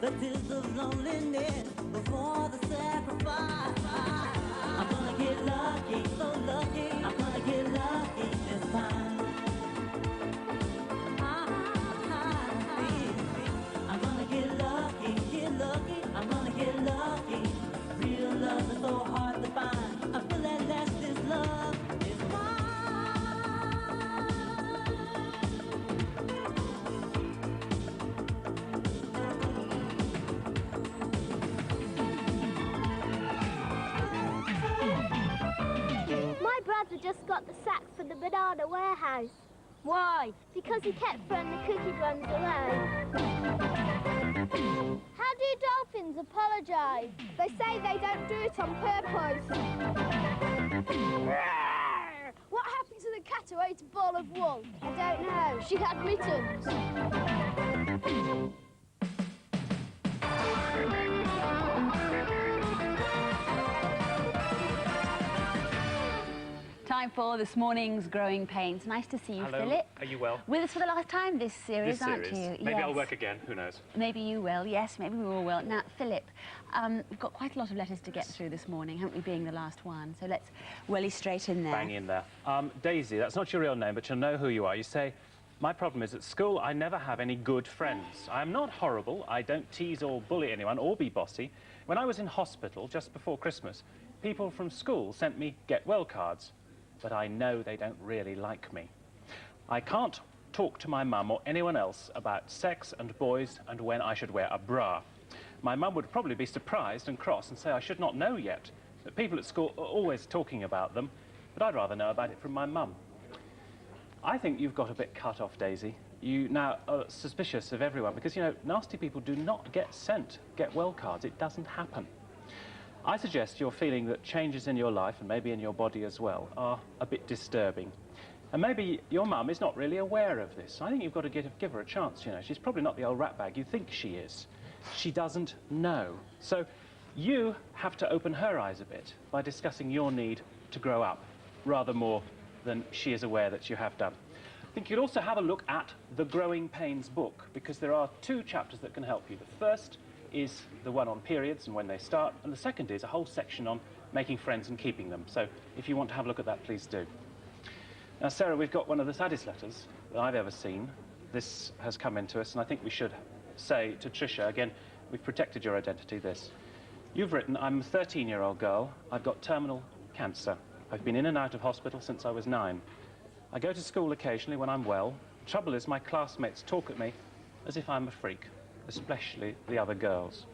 the tears of loneliness before the sacrifice. I'm gonna get lucky, so lucky. I'm gonna get lucky this time. I'm gonna get lucky, I'm gonna get lucky. Real love is so hard to find. I feel that last is love. It's My brother just got the sack for the banana warehouse. Why? Because he kept throwing the cookie crumbs away. How do dolphins apologise? They say they don't do it on purpose. What happened to the cat who ate a ball of wool? I don't know. She had mittens. time for this morning's Growing Pains. Nice to see you, Hello. Philip. Are you well? With us for the last time this series, aren't you? Maybe yes. I'll work again, who knows? Maybe you will, yes, maybe we all will. Now, Philip, we've got quite a lot of letters to get through this morning, haven't we, being the last one? So let's welly straight in there. Bang in there. Daisy, that's not your real name, but you'll know who you are. You say, my problem is at school I never have any good friends. I'm not horrible, I don't tease or bully anyone or be bossy. When I was in hospital just before Christmas, people from school sent me get well cards, but I know they don't really like me. I can't talk to my mum or anyone else about sex and boys and when I should wear a bra. My mum would probably be surprised and cross and say I should not know yet, that people at school are always talking about them, but I'd rather know about it from my mum. I think you've got a bit cut off, Daisy. You now are suspicious of everyone because, you know, nasty people do not get sent get well cards. It doesn't happen. I suggest you're feeling that changes in your life, and maybe in your body as well, are a bit disturbing. And maybe your mum is not really aware of this. I think you've got to give her a chance, you know. She's probably not the old ratbag you think she is. She doesn't know. So you have to open her eyes a bit by discussing your need to grow up, rather more than she is aware that you have done. I think you'd also have a look at the Growing Pains book, because there are 2 chapters that can help you. The first is the one on periods and when they start, and the second is a whole section on making friends and keeping them. So if you want to have a look at that, please do. Now, Sarah, we've got one of the saddest letters that I've ever seen. This has come into us, and I think we should say to Tricia, again, we've protected your identity, this. You've written, I'm a 13-year-old girl. I've got terminal cancer. I've been in and out of hospital since I was 9. I go to school occasionally when I'm well. Trouble is, my classmates talk at me as if I'm a freak, especially the other girls.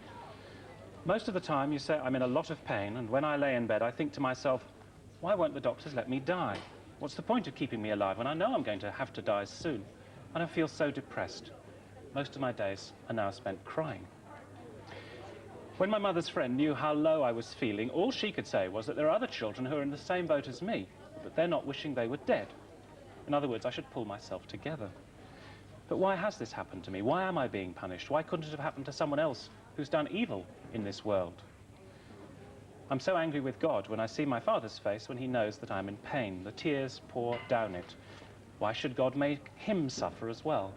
Most of the time, you say I'm in a lot of pain, and when I lay in bed, I think to myself, why won't the doctors let me die? What's the point of keeping me alive when I know I'm going to have to die soon? And I feel so depressed. Most of my days are now spent crying. When my mother's friend knew how low I was feeling, all she could say was that there are other children who are in the same boat as me, but they're not wishing they were dead. In other words, I should pull myself together. But why has this happened to me? Why am I being punished? Why couldn't it have happened to someone else who's done evil in this world? I'm so angry with God when I see my father's face when he knows that I'm in pain. The tears pour down it. Why should God make him suffer as well?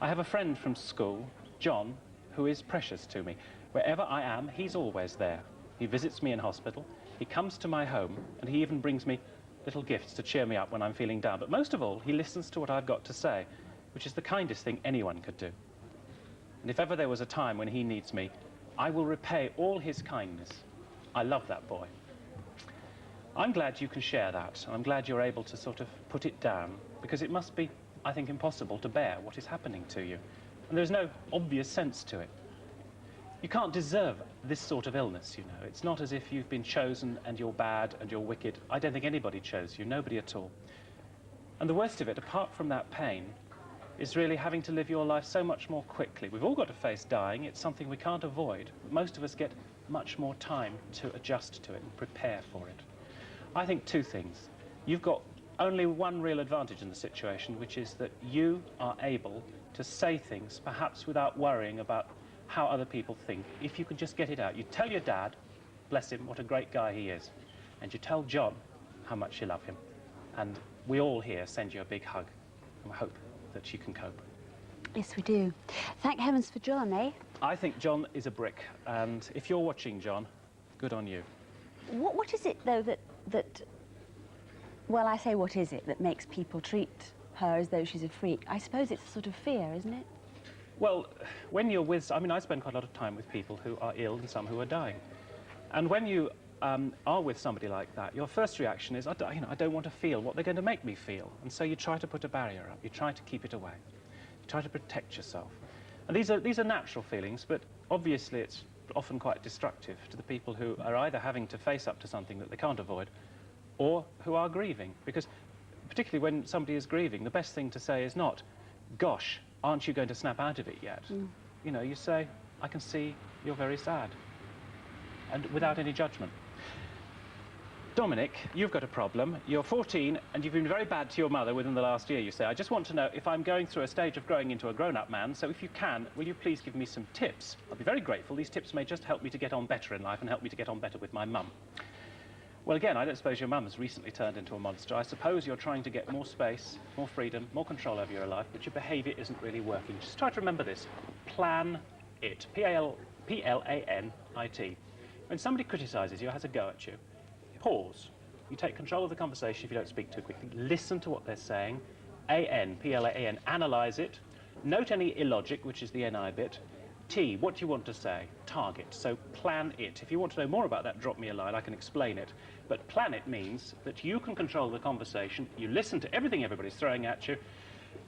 I have a friend from school, John, who is precious to me. Wherever I am, he's always there. He visits me in hospital, he comes to my home, and he even brings me little gifts to cheer me up when I'm feeling down. But most of all, he listens to what I've got to say, which is the kindest thing anyone could do. And if ever there was a time when he needs me, I will repay all his kindness. I love that boy. I'm glad you can share that, and I'm glad you're able to sort of put it down, because it must be, I think, impossible to bear what is happening to you. And there's no obvious sense to it. You can't deserve this sort of illness, you know. It's not as if you've been chosen and you're bad and you're wicked. I don't think anybody chose you, nobody at all. And the worst of it, apart from that pain, is really having to live your life so much more quickly. We've all got to face dying. It's something we can't avoid. But most of us get much more time to adjust to it and prepare for it. I think 2 things. You've got only one real advantage in the situation, which is that you are able to say things, perhaps without worrying about how other people think. If you can just get it out. You tell your dad, bless him, what a great guy he is, and you tell John how much you love him. And we all here send you a big hug, and we hope that you can cope. Yes, we do. Thank heavens for John, eh? I think John is a brick, and if you're watching, John, good on you. What is it, though, that... Well, I say what is it that makes people treat her as though she's a freak? I suppose it's a sort of fear, isn't it? Well, when you're with... I mean, I spend quite a lot of time with people who are ill and some who are dying. And when you are with somebody like that, your first reaction is, I don't want to feel what they're going to make me feel. And so you try to put a barrier up. You try to keep it away. You try to protect yourself. And these are natural feelings, but obviously it's often quite destructive to the people who are either having to face up to something that they can't avoid or who are grieving. Because particularly when somebody is grieving, the best thing to say is not, gosh, aren't you going to snap out of it yet? You know, you say, I can see you're very sad, and without any judgment. Dominic, you've got a problem. You're 14, and you've been very bad to your mother within the last year, you say. I just want to know if I'm going through a stage of growing into a grown-up man, so if you can, will you please give me some tips? I'll be very grateful. These tips may just help me to get on better in life and help me to get on better with my mum. Well, again, I don't suppose your mum has recently turned into a monster. I suppose you're trying to get more space, more freedom, more control over your life, but your behaviour isn't really working. Just try to remember this. Plan it. P-L-A-N-I-T. When somebody criticises you, has a go at you, pause. You take control of the conversation if you don't speak too quickly. Listen to what they're saying. A-N, P-L-A-N, analyse it. Note any illogic, which is the N-I bit. T, what do you want to say? Target. So plan it. If you want to know more about that, drop me a line. I can explain it. But plan it means that you can control the conversation. You listen to everything everybody's throwing at you.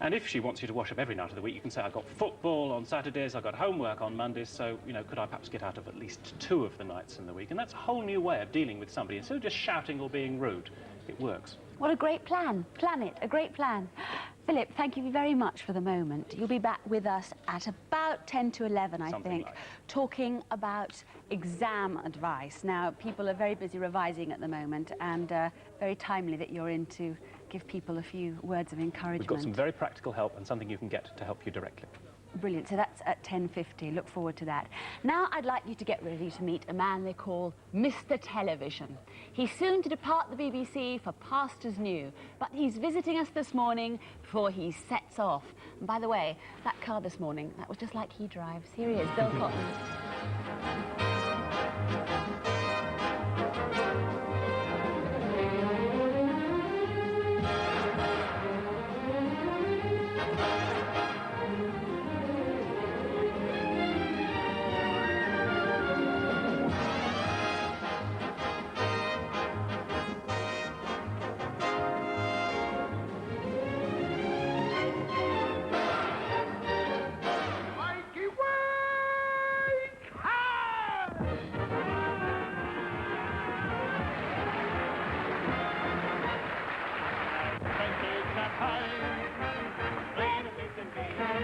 And if she wants you to wash up every night of the week, you can say, I've got football on Saturdays, I've got homework on Mondays, so, you know, could I perhaps get out of at least 2 of the nights in the week? And that's a whole new way of dealing with somebody. Instead of just shouting or being rude, it works. What a great plan. Plan it. A great plan. Philip, thank you very much for the moment. You'll be back with us at about 10 to 11, I think, talking about exam advice. Now, people are very busy revising at the moment, and very timely that you're in to give people a few words of encouragement. We've got some very practical help and something you can get to help you directly. Brilliant. So that's at 10:50. Look forward to that. Now I'd like you to get ready to meet a man they call Mr. Television. He's soon to depart the BBC for pastures new, but he's visiting us this morning before he sets off. And by the way, that car this morning, that was just like he drives. Here he is, Bill Cotton.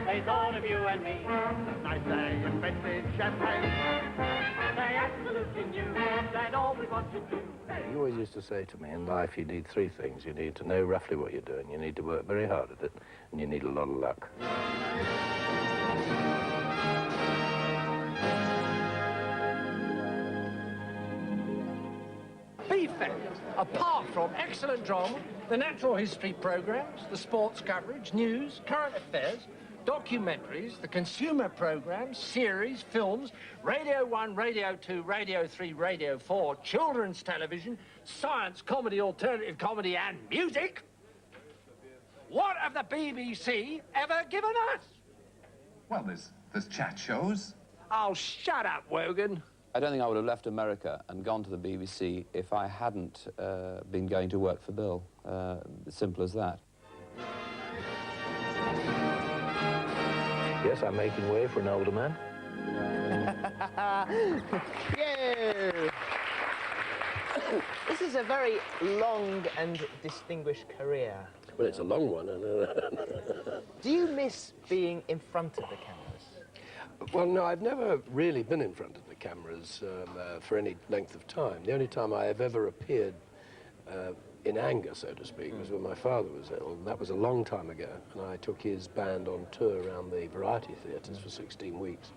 They thought of you and me. Nice day invented champagne. They absolutely knew that all we want to do. You always used to say to me, in life you need 3 things. You need to know roughly what you're doing, you need to work very hard at it, and you need a lot of luck. Be fair. Apart from excellent drama, the natural history programmes, the sports coverage, news, current affairs, documentaries, the consumer programmes, series, films, Radio 1, Radio 2, Radio 3, Radio 4, children's television, science, comedy, alternative comedy and music. What have the BBC ever given us? Well, there's chat shows. Oh, shut up, Wogan. I don't think I would have left America and gone to the BBC if I hadn't been going to work for Bill. Simple as that. Yes, I'm making way for an older man. Yay! This is a very long and distinguished career. Well, it's a long one. Do you miss being in front of the cameras? Well, no, I've never really been in front of the cameras for any length of time. The only time I have ever appeared in anger, so to speak, was when my father was ill. And that was a long time ago, and I took his band on tour around the variety theatres for 16 weeks.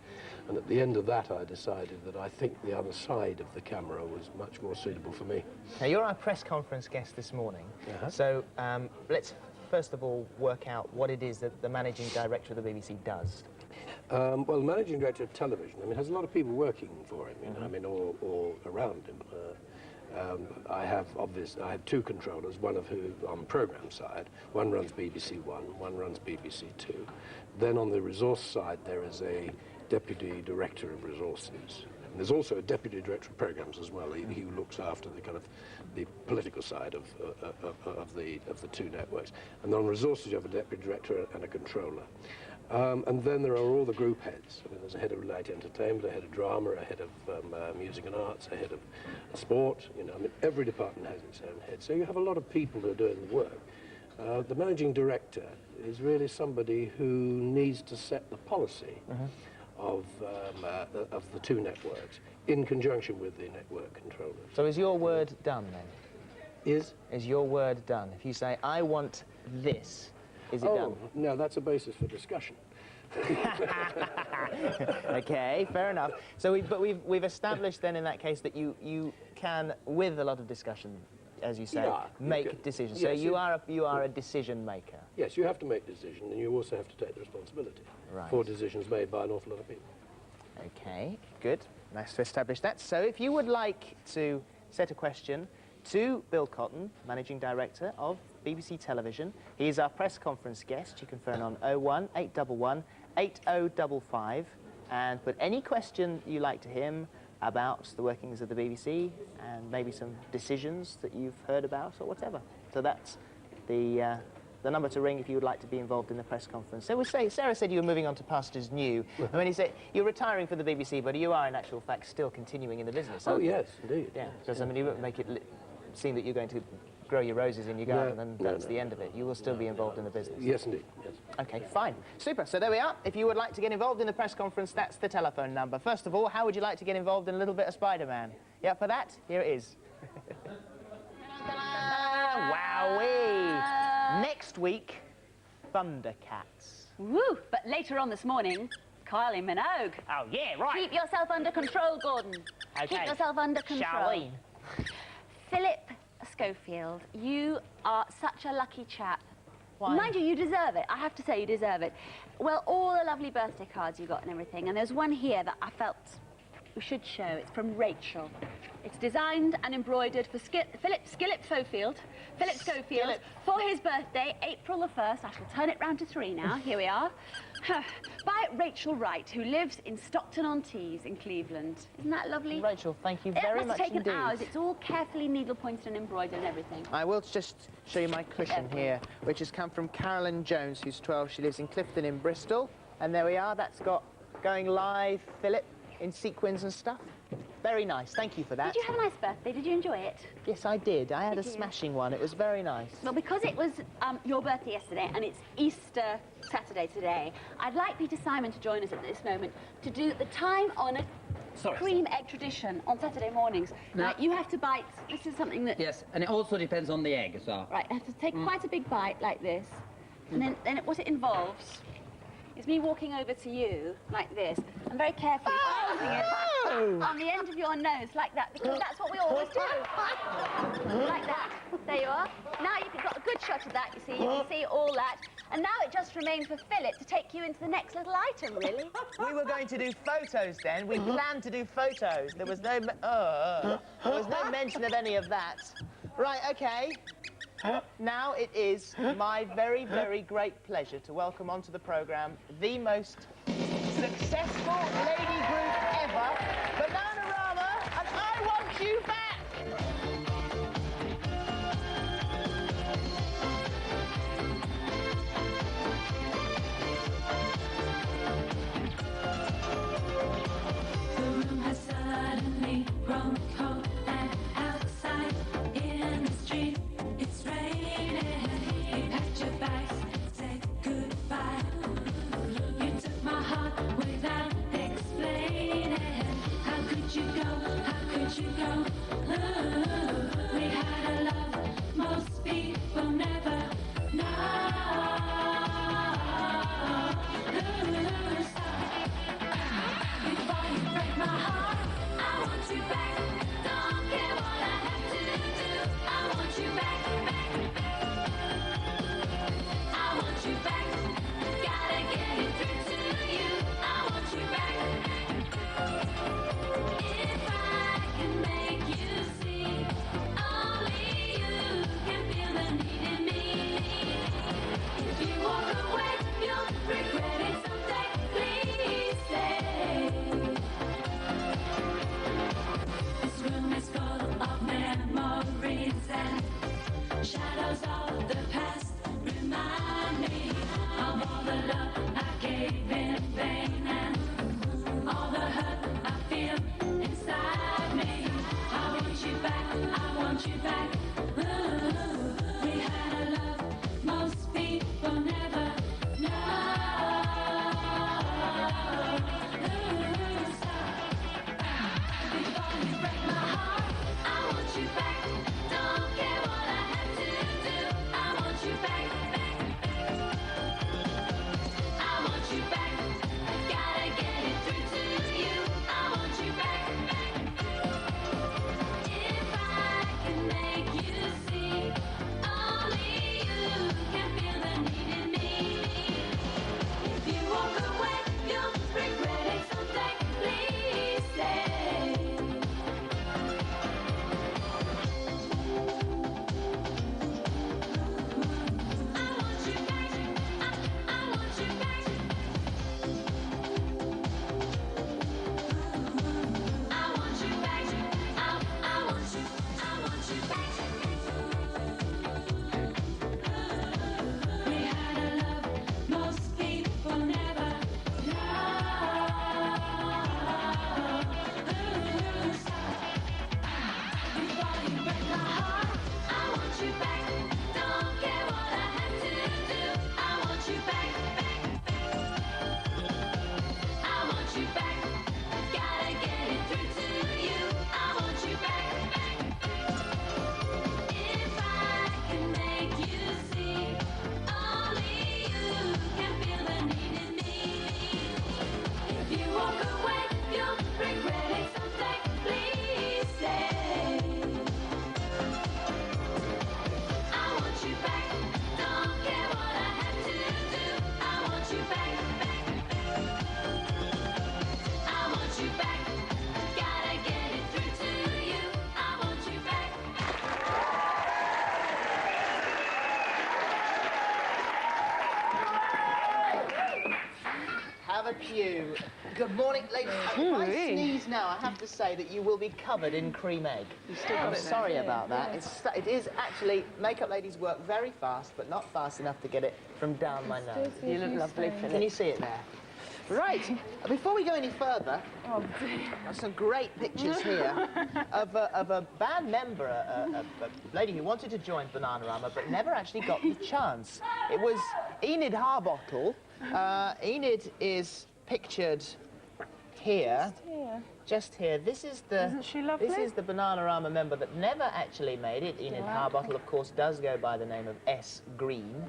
And at the end of that, I decided that I think the other side of the camera was much more suitable for me. Now, you're our press conference guest this morning, so let's first of all work out what it is that the managing director of the BBC does. Well, the managing director of television, I mean, has a lot of people working for him, you know, I mean, all around him. I have 2 controllers, one of who on the programme side. One runs BBC1, one runs BBC2. Then on the resource side, there is a deputy director of resources. And there's also a deputy director of programmes as well. He looks after the kind of the political side of the 2 networks. And then on resources, you have a deputy director and a controller. And then there are all the group heads. I mean, there's a head of light entertainment, a head of drama, a head of music and arts, a head of sport. You know, I mean, every department has its own head. So you have a lot of people who are doing the work. The managing director is really somebody who needs to set the policy of the 2 networks in conjunction with the network controllers. So is your word done then? Is your word done? If you say, I want this, is it done? No, that's a basis for discussion. Okay, fair enough. So, we've established then in that case that you can, with a lot of discussion, as you say, make decisions. Yes, so you are a decision maker. Yes, you have to make decisions, and you also have to take the responsibility for decisions made by an awful lot of people. Okay, good. Nice to establish that. So if you would like to set a question to Bill Cotton, Managing Director of BBC Television, he is our press conference guest. You can phone on 01 811 8055 and put any question you like to him about the workings of the BBC and maybe some decisions that you've heard about or whatever. So that's the number to ring if you would like to be involved in the press conference. So Sarah said you were moving on to pastures new. I mean, you say you're retiring from the BBC, but you are in actual fact still continuing in the business. Oh, yes, indeed. Yeah, because I mean, you won't make it seem that you're going to grow your roses in your garden and that's the end of it. You will still be involved in the business. Yes, indeed. Yes. Okay, fine. Super. So there we are. If you would like to get involved in the press conference, that's the telephone number. First of all, how would you like to get involved in a little bit of Spider-Man? Yeah, for that, here it is. Wowee! Next week, Thundercats. Woo! But later on this morning, Kylie Minogue. Oh, yeah, right. Keep yourself under control, Gordon. Okay. Keep yourself under control. Shall we? Philip Schofield, you are such a lucky chap. Why? Mind you, you deserve it. I have to say, you deserve it. Well, all the lovely birthday cards you got and everything, and there's one here that I felt we should show. It's from Rachel. It's designed and embroidered for Philip Schofield for his birthday, April the 1st. I shall turn it round to 3 now. Here we are. By Rachel Wright, who lives in Stockton-on-Tees in Cleveland. Isn't that lovely? Rachel, thank you very much indeed. It must have taken indeed. hours. It's all carefully needle-pointed and embroidered and everything. I will just show you my cushion here, which has come from Carolyn Jones, who's 12. She lives in Clifton in Bristol. And there we are. That's got going live, Philip, in sequins and stuff. Very nice. Thank you for that. Did you have a nice birthday? Did you enjoy it? Yes, I did. I had a smashing one. It was very nice. Well, because it was your birthday yesterday and it's Easter Saturday today, I'd like Peter Simon to join us at this moment to do the time-honoured cream egg tradition on Saturday mornings. Now, you have to bite. This is something that... Yes, and it also depends on the egg as well. Right, I have to take quite a big bite like this. And then what it involves is me walking over to you like this and very carefully holding it on the end of your nose like that, because that's what we always do. Like that. There you are. Now you've got a good shot of that, you see. You can see all that. And now it just remains for Philip to take you into the next little item, really. We were going to do photos then. We planned to do photos. There was no mention of any of that. Right, okay. Now it is my very, very great pleasure to welcome onto the programme the most successful lady group ever, Bananarama, and I Want You Back! The room has suddenly grown cold and outside in the street it's raining. You packed your bags, said goodbye. You took my heart without explaining. How could you go? How could you go? you. Good morning, ladies. If I sneeze now, I have to say that you will be covered in cream egg. I'm sorry about that. It is actually, makeup ladies work very fast, but not fast enough to get it from down my nose. You look lovely, Philip. Can you see it there? Right, before we go any further, there's some great pictures here of a band member, a lady who wanted to join Bananarama but never actually got the chance. It was Enid Harbottle. Enid is pictured here. Just here. This is the Isn't she lovely? This is the Bananarama member that never actually made it. Enid Harbottle, of course, does go by the name of S. Green.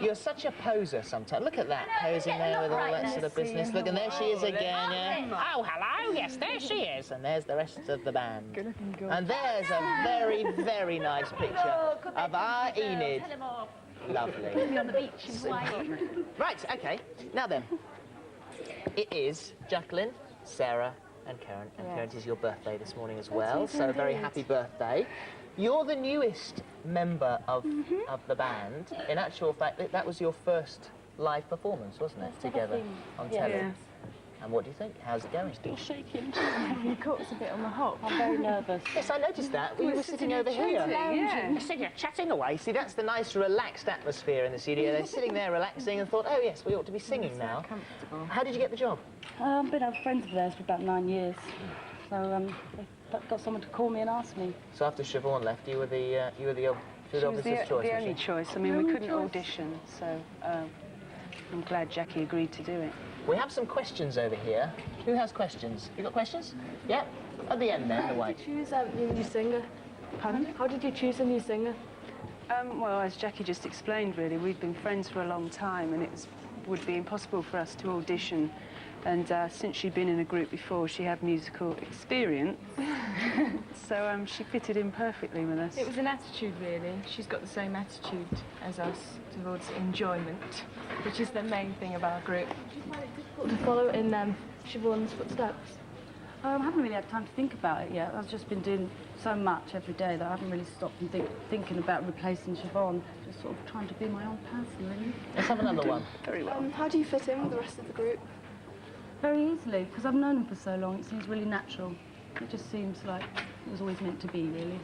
You're such a poser sometimes. Look at that, posing there with all that sort of business. Look, and there she is again, yeah. Oh, hello, yes, there she is. And there's the rest of the band. And there's a very, very nice picture of our Enid. Lovely. On the beach in Hawaii. Right, okay. Now then, it is Jacqueline, Sarah, and Karen. And Karen, it is your birthday this morning as well, so very happy birthday. You're the newest member of the band. In actual fact, that was your first live performance, wasn't it, together on telly? Yeah. And what do you think? How's it going? Still shaking. You caught us a bit on the hop. I'm very nervous. Yes, I noticed that. We were sitting over here. Yeah. Sitting here chatting away. See, that's the nice, relaxed atmosphere in the studio. They're sitting there relaxing and thought, oh, yes, we ought to be singing now. How did you get the job? I've been friends of theirs for about 9 years. So they got someone to call me and ask me. So after Siobhan left, you were the She was the only choice. I mean, we couldn't audition, so I'm glad Jackie agreed to do it. We have some questions over here. Who has questions? You got questions? Yeah? At the end there, the white. How did you choose a new singer? Pardon? How did you choose a new singer? Well, as Jackie just explained, really, we've been friends for a long time, and it would be impossible for us to audition. And since she'd been in a group before, she had musical experience. So she fitted in perfectly with us. It was an attitude, really. She's got the same attitude as us towards enjoyment, which is the main thing of our group. Did you find it difficult to follow in Siobhan's footsteps? I haven't really had time to think about it yet. I've just been doing so much every day that I haven't really stopped and thinking about replacing Siobhan. Just sort of trying to be my own person, really. Let's have another one. Very well. How do you fit in with the rest of the group? Very easily, because I've known him for so long. It seems really natural. It just seems like it was always meant to be, really.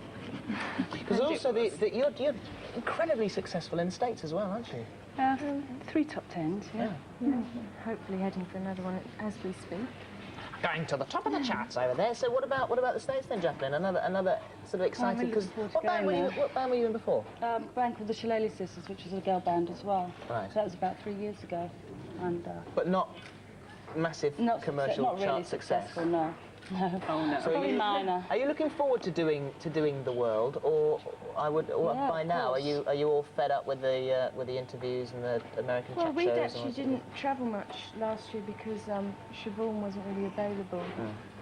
Because also, you're incredibly successful in the States as well, aren't you? 3 top 10s, yeah. Hopefully heading for another one as we speak. Going to the top of the charts over there. So what about the States then, Jacqueline? Another sort of exciting. Because what band were you in before? A band called the Shillelagh Sisters, which is a girl band as well. Right. So that was about 3 years ago, and. But not massive commercial not really chart success. Successful, no. No. Oh no. So Very minor. Are you looking forward to doing the world, or by now are you all fed up with the interviews and the American chat shows? Well, we actually didn't travel much last year because Siobhan wasn't really available,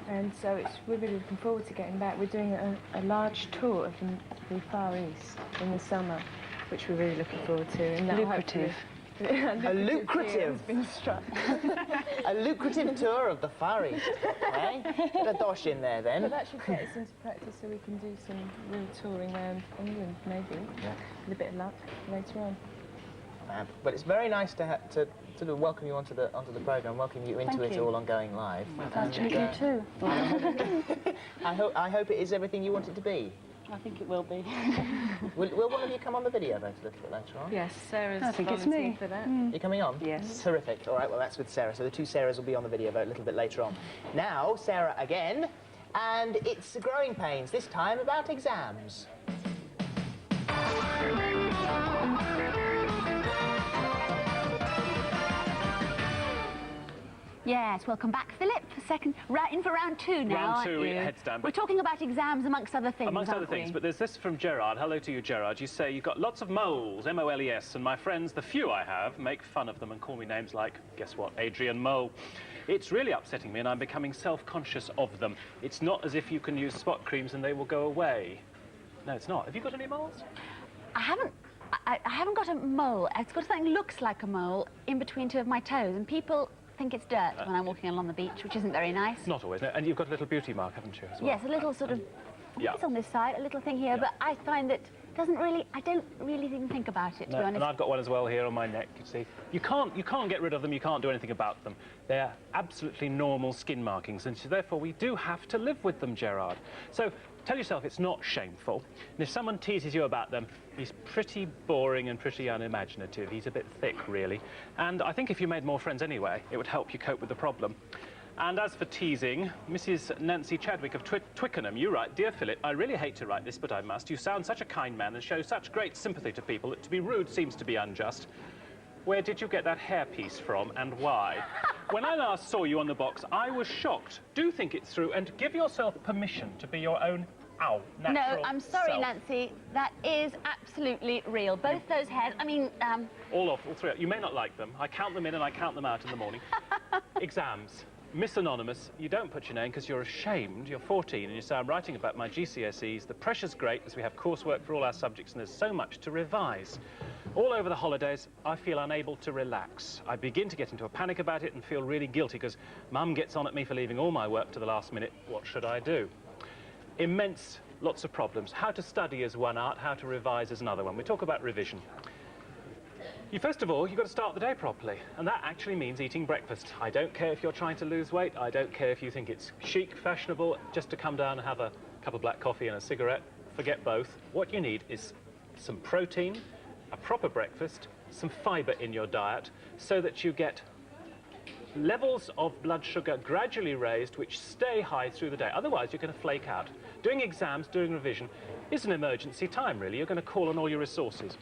and so we're really looking forward to getting back. We're doing a large tour of the Far East in the summer, which we're really looking forward to. And Lucrative. A lucrative. Has been struck. A lucrative tour of the Far East. Eh? Get a dosh in there then. But that should get us into practice so we can do some real touring around England, maybe, with a bit of luck later on. But it's very nice to welcome you onto the programme, welcome you into it all on Going Live. Thank you too. I hope it is everything you want it to be. I think it will be. Will one of you come on the video vote a little bit later on? Yes, Sarah's I think it's me. for that. You're coming on? Yes. Terrific. All right, well, that's with Sarah. So the 2 Sarahs will be on the video vote a little bit later on. Now, Sarah again, and it's Growing Pains, this time about exams. Yes, welcome back, Philip. In for round 2 now, Round 2, aren't you? heads down. We're talking about exams amongst other things, Amongst other aren't things, we? but there's this from Gerard. Hello to you, Gerard. You say you've got lots of moles, M-O-L-E-S, and my friends, the few I have, make fun of them and call me names like, guess what, Adrian Mole. It's really upsetting me, and I'm becoming self-conscious of them. It's not as if you can use spot creams and they will go away. No, it's not. Have you got any moles? I haven't got a mole. It's got something that looks like a mole in between 2 of my toes, and people think it's dirt when I'm walking along the beach, which isn't very nice. Not always. No. And you've got a little beauty mark, haven't you, as well? Yes, a little sort of... It's on this side, a little thing here, but I find that doesn't really, I don't really even think about it, to be honest. And I've got one as well here on my neck, you see. You can't get rid of them, you can't do anything about them. They're absolutely normal skin markings, and so therefore we do have to live with them, Gerard. So tell yourself it's not shameful. And if someone teases you about them, he's pretty boring and pretty unimaginative. He's a bit thick, really. And I think if you made more friends anyway, it would help you cope with the problem. And as for teasing, Mrs. Nancy Chadwick of Twickenham, you write, "Dear Philip, I really hate to write this, but I must. You sound such a kind man and show such great sympathy to people that to be rude seems to be unjust. Where did you get that hairpiece from and why? When I last saw you on the box, I was shocked. Do think it through and give yourself permission to be your own, natural No, I'm sorry, self." Nancy. That is absolutely real. Both those hairs, I mean, All three. You may not like them. I count them in and I count them out in the morning. Exams. Miss Anonymous, you don't put your name because you're ashamed. You're 14 and you say, "I'm writing about my GCSEs. The pressure's great as we have coursework for all our subjects and there's so much to revise. All over the holidays, I feel unable to relax. I begin to get into a panic about it and feel really guilty because Mum gets on at me for leaving all my work to the last minute. What should I do?" Lots of problems. How to study is one art, how to revise is another one. We talk about revision. First of all, you've got to start the day properly, and that actually means eating breakfast. I don't care if you're trying to lose weight, I don't care if you think it's chic, fashionable, just to come down and have a cup of black coffee and a cigarette. Forget both. What you need is some protein, a proper breakfast, some fibre in your diet, so that you get levels of blood sugar gradually raised which stay high through the day. Otherwise, you're going to flake out. Doing exams, doing revision is an emergency time, really. You're going to call on all your resources.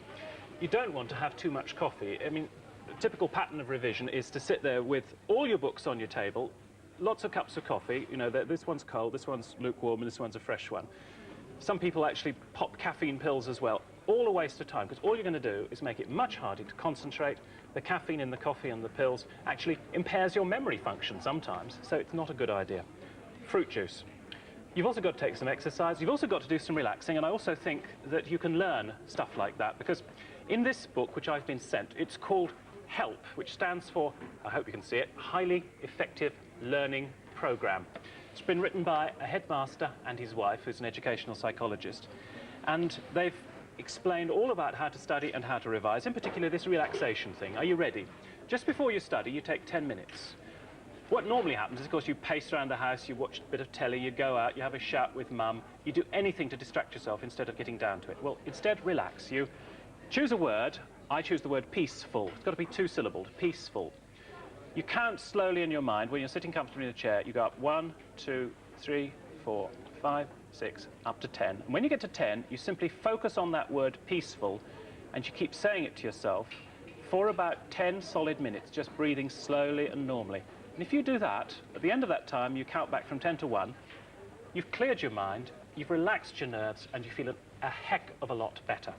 You don't want to have too much coffee. I mean, the typical pattern of revision is to sit there with all your books on your table, lots of cups of coffee. You know, this one's cold, this one's lukewarm, and this one's a fresh one. Some people actually pop caffeine pills as well. All a waste of time, because all you're going to do is make it much harder to concentrate. The caffeine in the coffee and the pills actually impairs your memory function sometimes, so it's not a good idea. Fruit juice. You've also got to take some exercise. You've also got to do some relaxing, and I also think that you can learn stuff like that, because in this book, which I've been sent, it's called HELP, which stands for, I hope you can see it, Highly Effective Learning Programme. It's been written by a headmaster and his wife, who's an educational psychologist, and they've explained all about how to study and how to revise, in particular this relaxation thing. Are you ready? Just before you study, you take 10 minutes. What normally happens is, of course, you pace around the house, you watch a bit of telly, you go out, you have a chat with Mum, you do anything to distract yourself instead of getting down to it. Well, instead, relax. You choose a word. I choose the word peaceful. It's got to be two-syllabled, peaceful. You count slowly in your mind. When you're sitting comfortably in a chair, you go up 1, 2, 3, 4, 5, 6, up to 10. And when you get to 10, you simply focus on that word peaceful, and you keep saying it to yourself for about 10 solid minutes, just breathing slowly and normally. And if you do that, at the end of that time, you count back from 10 to 1, you've cleared your mind, you've relaxed your nerves, and you feel a heck of a lot better.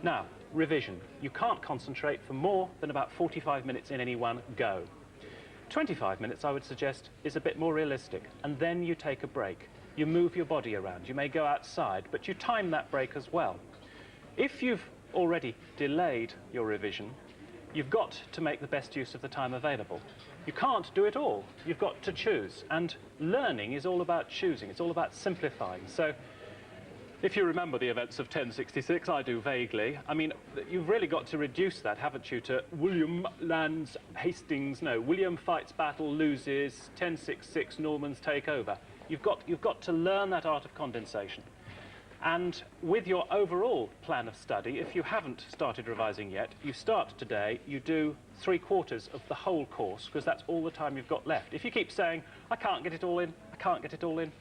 Now, revision. You can't concentrate for more than about 45 minutes in any one go. 25 minutes, I would suggest, is a bit more realistic. And then you take a break. You move your body around. You may go outside, but you time that break as well. If you've already delayed your revision, you've got to make the best use of the time available. You can't do it all. You've got to choose. And learning is all about choosing. It's all about simplifying. So if you remember the events of 1066, I do vaguely, I mean, you've really got to reduce that, haven't you, to William lands Hastings, no, William fights battle, loses, 1066, Normans take over. You've got to learn that art of condensation. And with your overall plan of study, if you haven't started revising yet, you start today, you do 3/4 of the whole course, because that's all the time you've got left. If you keep saying, I can't get it all in, I can't get it all in,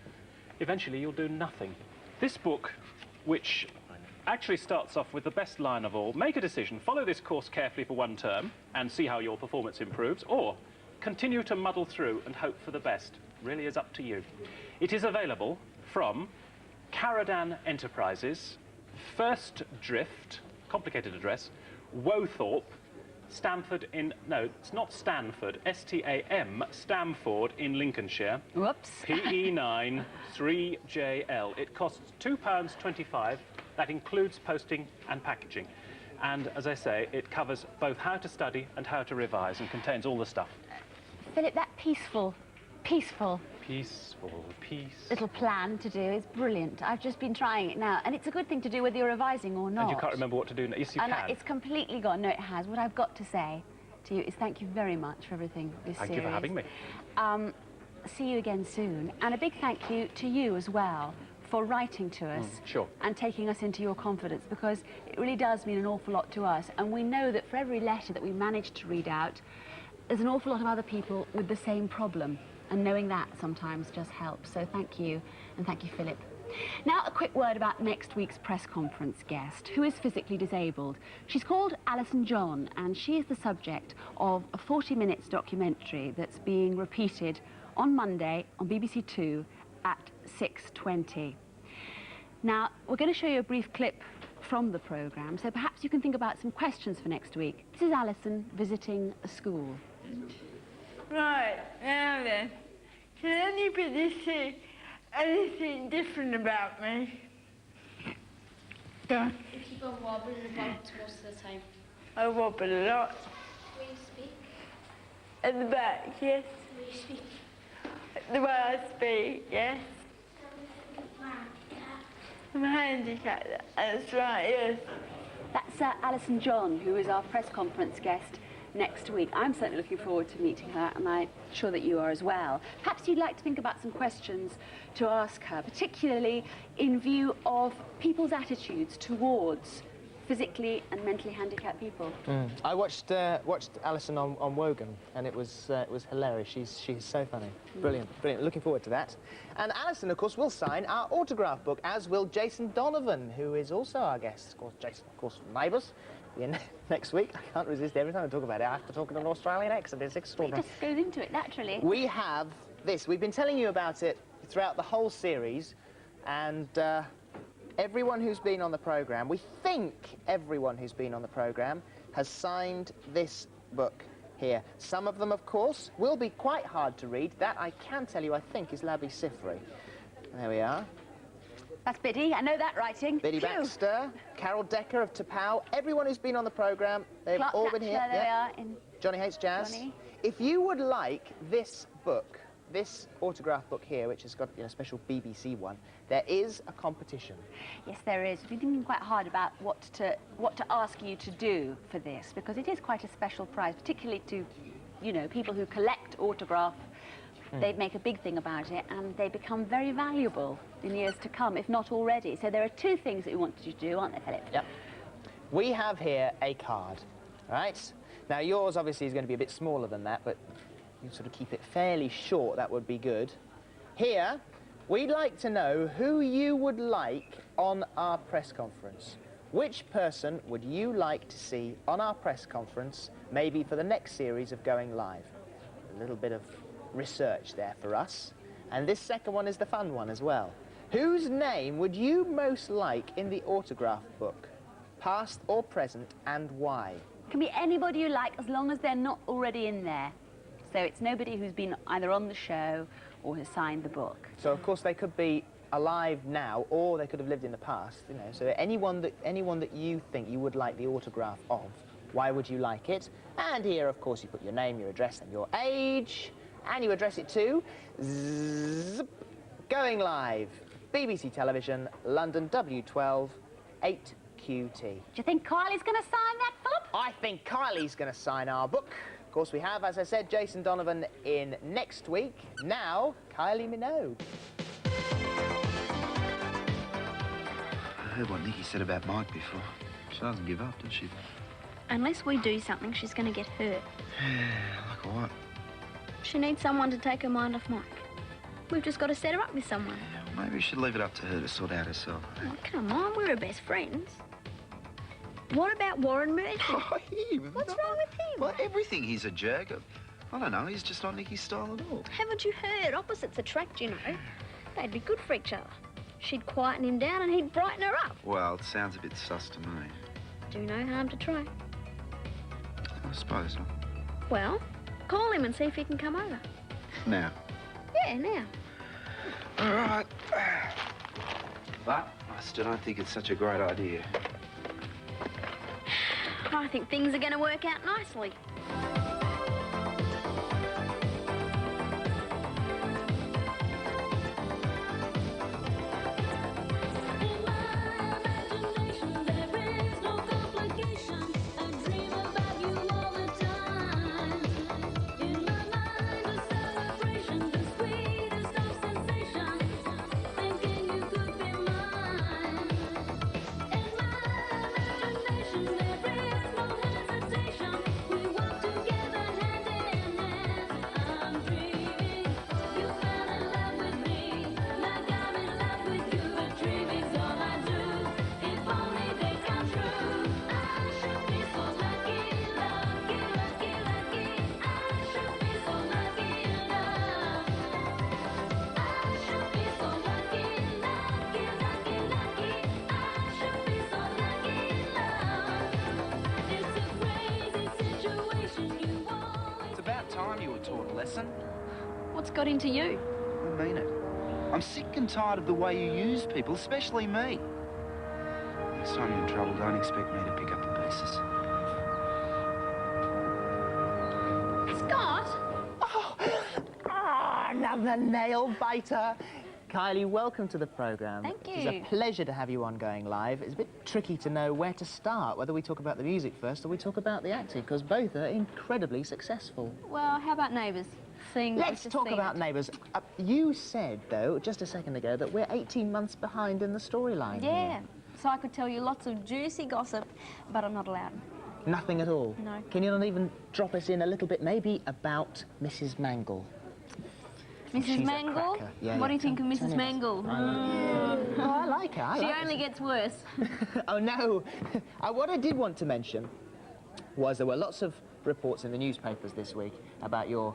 eventually you'll do nothing. This book, which actually starts off with the best line of all, make a decision, follow this course carefully for 1 term and see how your performance improves, or continue to muddle through and hope for the best. Really is up to you. It is available from Caradan Enterprises, First Drift, complicated address, Wothorpe, Stamford in, no, it's not Stanford, S-T-A-M, Stamford in Lincolnshire. Whoops. PE9 3JL. It costs £2.25. That includes posting and packaging. And as I say, it covers both how to study and how to revise and contains all the stuff. Philip, that peaceful, peaceful peace. little plan to do is brilliant. I've just been trying it now, and it's a good thing to do whether you're revising or not. And you can't remember what to do. Yes, you and can. It's completely gone. No, it has. What I've got to say to you is thank you very much for everything this series. Thank you for having me. See you again soon, and a big thank you to you as well for writing to us sure. and taking us into your confidence, because it really does mean an awful lot to us, and we know that for every letter that we manage to read out, there's an awful lot of other people with the same problem, and knowing that sometimes just helps. So thank you, and thank you, Philip. Now, a quick word about next week's press conference guest, who is physically disabled. She's called Alison John, and she is the subject of a 40 minutes documentary that's being repeated on Monday on BBC2 at 6:20. Now, we're going to show you a brief clip from the programme, so perhaps you can think about some questions for next week. This is Alison visiting a school. Right, now then, can anybody see anything different about me? Go on. If you go wobbling about most of the time. I wobble a lot. Will you speak? At the back, yes. Will you speak? The way I speak, yes. I'm handicapped, that's right, yes. That's Alison John, who is our press conference guest next week. I'm certainly looking forward to meeting her, and I'm sure that you are as well. Perhaps you'd like to think about some questions to ask her, particularly in view of people's attitudes towards physically and mentally handicapped people. I watched Alison on Wogan, and it was hilarious. She's so funny. Brilliant, brilliant. Looking forward to that. And Alison, of course, will sign our autograph book, as will Jason Donovan, who is also our guest. Of course, Jason, of course, from Neighbours. In next week. I can't resist. Every time I talk about it, I have to talk in an Australian accent. It's extraordinary. It just goes into it naturally. We have this. We've been telling you about it throughout the whole series, and everyone who's been on the programme, we think everyone who's been on the programme, has signed this book here. Some of them, of course, will be quite hard to read. That, I can tell you, I think is Labi Sifri. There we are. That's Biddy. I know that writing. Biddy Baxter, Carol Decker of Tapau, everyone who's been on the programme, they've Clark all been here. There they are. In Johnny Hates Jazz. Johnny. If you would like this book, this autograph book here, which has got a special BBC1, there is a competition. Yes, there is. We've been thinking quite hard about what to ask you to do for this, because it is quite a special prize, particularly to, you know, people who collect autograph. They make a big thing about it, and they become very valuable in years to come, if not already. So there are two things that we want you to do, aren't there, Philip? Yep. We have here a card, right? Now, yours obviously is going to be a bit smaller than that, but you sort of keep it fairly short, that would be good. Here, we'd like to know who you would like on our press conference. Which person would you like to see on our press conference, maybe for the next series of Going Live? A little bit of research there for us. And this second one is the fun one as well. Whose name would you most like in the autograph book? Past or present, and why? Can be anybody you like, as long as they're not already in there. So it's nobody who's been either on the show or has signed the book. So of course they could be alive now, or they could have lived in the past, you know. So anyone that you think you would like the autograph of, why would you like it? And here, of course, you put your name, your address, and your age, and you address it to Going Live, BBC Television, London W12 8QT. Do you think Kylie's going to sign that, Philip? I think Kylie's going to sign our book. Of course, we have, as I said, Jason Donovan in next week. Now, Kylie Minogue. I heard what Nikki said about Mike before. She doesn't give up, does she? Unless we do something, she's going to get hurt. Like what? She needs someone to take her mind off Mike. We've just got to set her up with someone. Maybe we should leave it up to her to sort out herself. Oh, come on, we're her best friends. What about Warren Murphy? Oh, him? What's wrong with him? Well, everything. He's a jerk. I don't know. He's just not Nikki's style at all. Haven't you heard? Opposites attract, you know. They'd be good for each other. She'd quieten him down and he'd brighten her up. Well, it sounds a bit sus to me. Do no harm to try. I suppose not. Well, call him and see if he can come over. Now. Yeah, now. All right. But I still don't think it's such a great idea. I think things are going to work out nicely. Alison. What's got into you? I mean it. I'm sick and tired of the way you use people, especially me. Next time you're in trouble, don't expect me to pick up the pieces. Scott? Another nail biter. Kylie, welcome to the programme. Thank you. It's a pleasure to have you on Going Live. It's a bit tricky to know where to start, whether we talk about the music first or we talk about the acting, because both are incredibly successful. Well, how about Neighbours? Let's talk about Neighbours. You said, though, just a second ago, that we're 18 months behind in the storyline. Yeah, so I could tell you lots of juicy gossip, but I'm not allowed. Nothing at all? No. Can you not even drop us in a little bit, maybe, about Mrs. Mangle? Mrs. Mangle? Yeah, what do you think of Mrs. Mangle? Oh, I like her. She only gets worse. Oh, no. What I did want to mention was there were lots of reports in the newspapers this week about your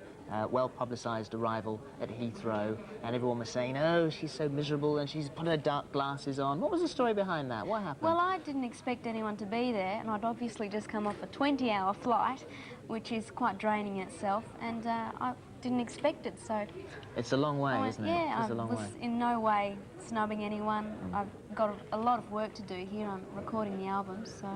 well-publicised arrival at Heathrow, and everyone was saying, oh, she's so miserable and she's put her dark glasses on. What was the story behind that? What happened? Well, I didn't expect anyone to be there, and I'd obviously just come off a 20-hour flight, which is quite draining in itself, and I didn't expect it, so... It's a long way, isn't it? Yeah, It's a long way. I was in no way snubbing anyone. I've got a lot of work to do here. I'm recording the album, so...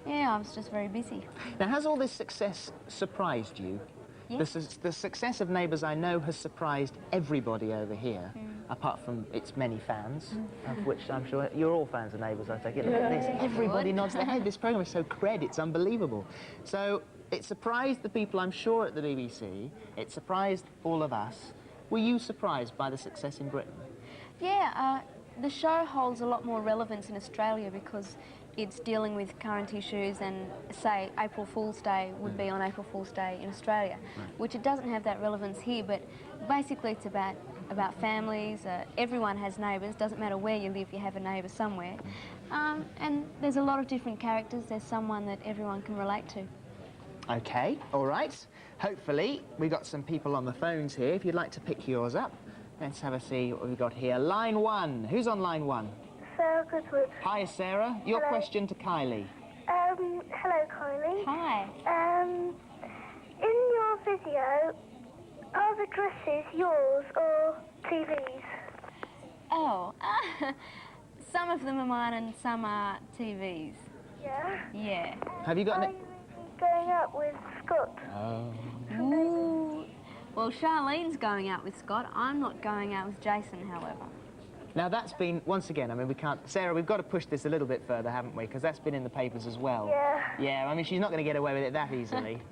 Yeah, I was just very busy. Now, has all this success surprised you? Yes. The success of Neighbours, I know, has surprised everybody over here, apart from its many fans, of which I'm sure you're all fans of Neighbours, I take it. Look at this. Everybody nods their head. This programme is so cred, it's unbelievable. So it surprised the people, I'm sure, at the BBC. It surprised all of us. Were you surprised by the success in Britain? Yeah, the show holds a lot more relevance in Australia because it's dealing with current issues, and say April Fool's Day would be on April Fool's Day in Australia, which it doesn't have that relevance here, but basically it's about families. Everyone has neighbours, doesn't matter where you live, you have a neighbour somewhere. And there's a lot of different characters. There's someone that everyone can relate to. OK, all right. Hopefully we've got some people on the phones here. If you'd like to pick yours up, let's have a see what we've got here. Line 1. Who's on line 1? Sarah Goodwood. Hi, Sarah. Your Hello. question to Kylie. Hello, Kylie. Hi. In your video, are the dresses yours or TV's? Oh, some of them are mine and some are TV's. Yeah? Yeah. Have you got Are you going out with Scott? Oh. Ooh. Well, Charlene's going out with Scott. I'm not going out with Jason, however. Now, that's been, once again, I mean, we can't... Sarah, we've got to push this a little bit further, haven't we? Because that's been in the papers as well. Yeah. Yeah, I mean, she's not going to get away with it that easily.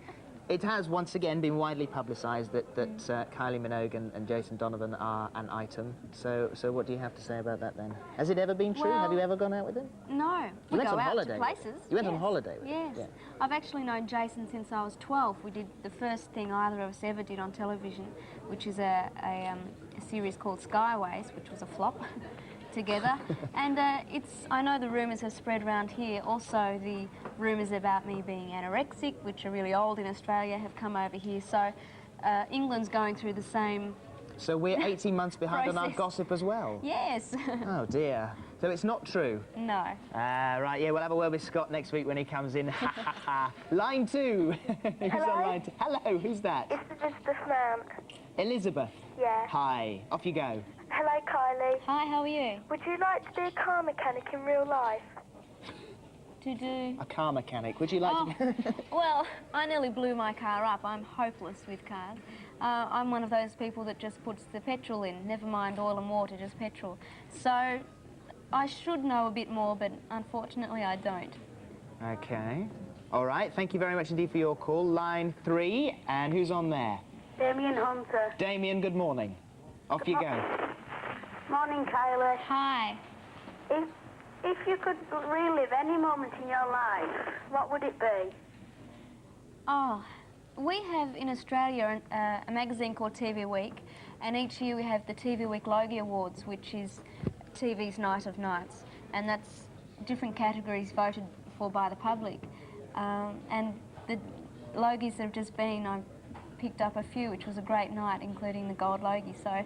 It has, once again, been widely publicised that Kylie Minogue and Jason Donovan are an item. So what do you have to say about that, then? Has it ever been true? Well, have you ever gone out with him? No. You We went go on out holiday to with him. places. You went on holiday with him? Yes. Yeah. I've actually known Jason since I was 12. We did the first thing either of us ever did on television, which is a series called Skyways, which was a flop. Together, and I know the rumours have spread around here. Also, the rumours about me being anorexic, which are really old in Australia, have come over here. So England's going through the same. So we're 18 months behind on our gossip as well? Yes. Oh, dear. So it's not true? No. Right, yeah, we'll have a word with Scott next week when he comes in. Ha, ha, ha. Line 2. Who's on line 2? Hello, who's that? It's Elizabeth Mount. Elizabeth? Yeah. Hi. Off you go. Hello, Kylie. Hi, how are you? Would you like to be a car mechanic in real life? To do... A car mechanic. Would you like to... Well, I nearly blew my car up. I'm hopeless with cars. I'm one of those people that just puts the petrol in, never mind oil and water, just petrol. So I should know a bit more, but unfortunately I don't. OK. All right, thank you very much indeed for your call. Line 3, and who's on there? Damien Hunter. Damien, good morning. Off you go. Morning, Kylie. Hi. If you could relive any moment in your life, what would it be? Oh, we have in Australia a magazine called TV Week, and each year we have the TV Week Logie Awards, which is TV's Night of Nights, and that's different categories voted for by the public. And the Logies that have just been, I picked up a few, which was a great night, including the Gold Logie, so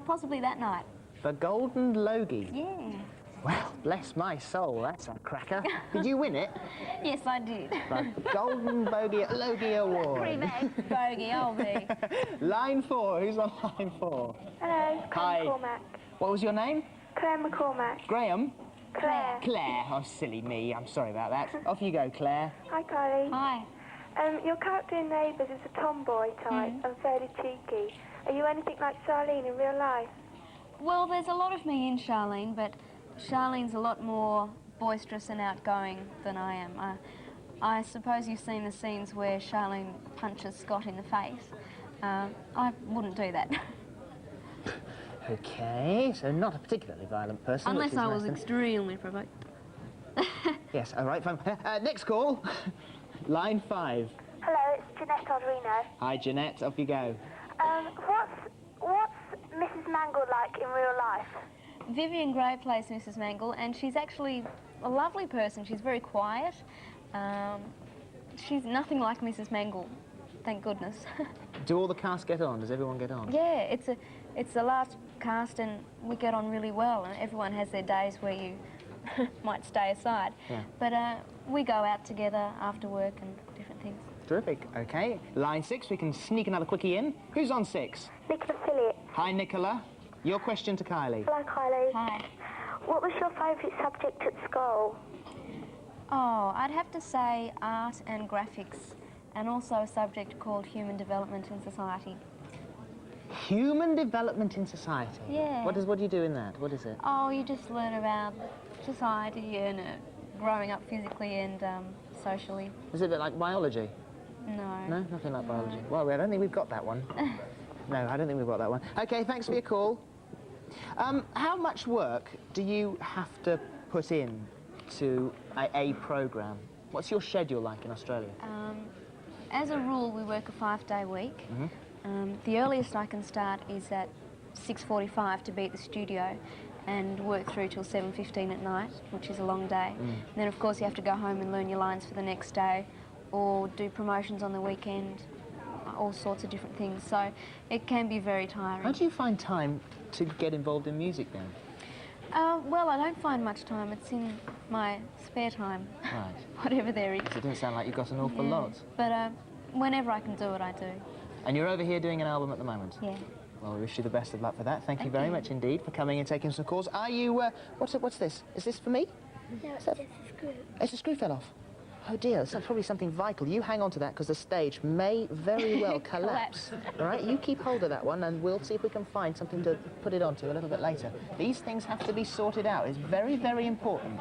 possibly that night. The Golden Logie? Yeah. Well, bless my soul, that's a cracker. Did you win it? Yes, I did. The Golden Logie Award. Pre-mag bogey, I'll be. Line 4, who's on line 4? Hello, Hi. Claire McCormack. What was your name? Claire McCormack. Graham? Claire. Claire. Oh, silly me. I'm sorry about that. Off you go, Claire. Hi, Kylie. Hi. Your character in Neighbours is a tomboy type and fairly cheeky. Are you anything like Charlene in real life? Well, there's a lot of me in Charlene, but Charlene's a lot more boisterous and outgoing than I am. I suppose you've seen the scenes where Charlene punches Scott in the face. I wouldn't do that. Okay, so not a particularly violent person. Unless I was extremely provoked. Yes, all right, fine. Next call. Line 5. Hello, it's Jeanette on Rhino. Hi, Jeanette. Off you go. What's Mrs. Mangle like in real life? Vivian Gray plays Mrs. Mangle, and she's actually a lovely person. She's very quiet. She's nothing like Mrs. Mangle, thank goodness. Do all the cast get on? Does everyone get on? Yeah, it's a large cast, and we get on really well, and everyone has their days where you might stay aside. Yeah. But we go out together after work and different things. Terrific. Okay. Line 6, we can sneak another quickie in. Who's on 6? Nicola Phillips. Hi, Nicola. Your question to Kylie. Hello, Kylie. Hi. What was your favourite subject at school? Oh, I'd have to say art and graphics, and also a subject called human development in society. Human development in society? Yeah. What do you do in that? What is it? Oh, you just learn about society and growing up physically and socially. Is it a bit like biology? No. No, nothing like biology. Well, I don't think we've got that one. No, I don't think we've got that one. Okay, thanks for your call. How much work do you have to put in to a programme? What's your schedule like in Australia? As a rule, we work a 5-day week. The earliest I can start is at 6:45 to be at the studio and work through till 7:15 at night, which is a long day. And then, of course, you have to go home and learn your lines for the next day or do promotions on the weekend, all sorts of different things. So it can be very tiring. How do you find time to get involved in music then? Well, I don't find much time. It's in my spare time, Right. whatever there is. It doesn't sound like you've got an awful lot. But whenever I can do it, I do. And you're over here doing an album at the moment? Yeah. Well, we wish you the best of luck for that. Thank you very much indeed for coming and taking some calls. Are you, what's this? Is this for me? No, it's just a screw. It's a screw fell off. Oh dear, that's probably something vital. You hang on to that because the stage may very well collapse. All right, you keep hold of that one and we'll see if we can find something to put it onto a little bit later. These things have to be sorted out. It's very, very important.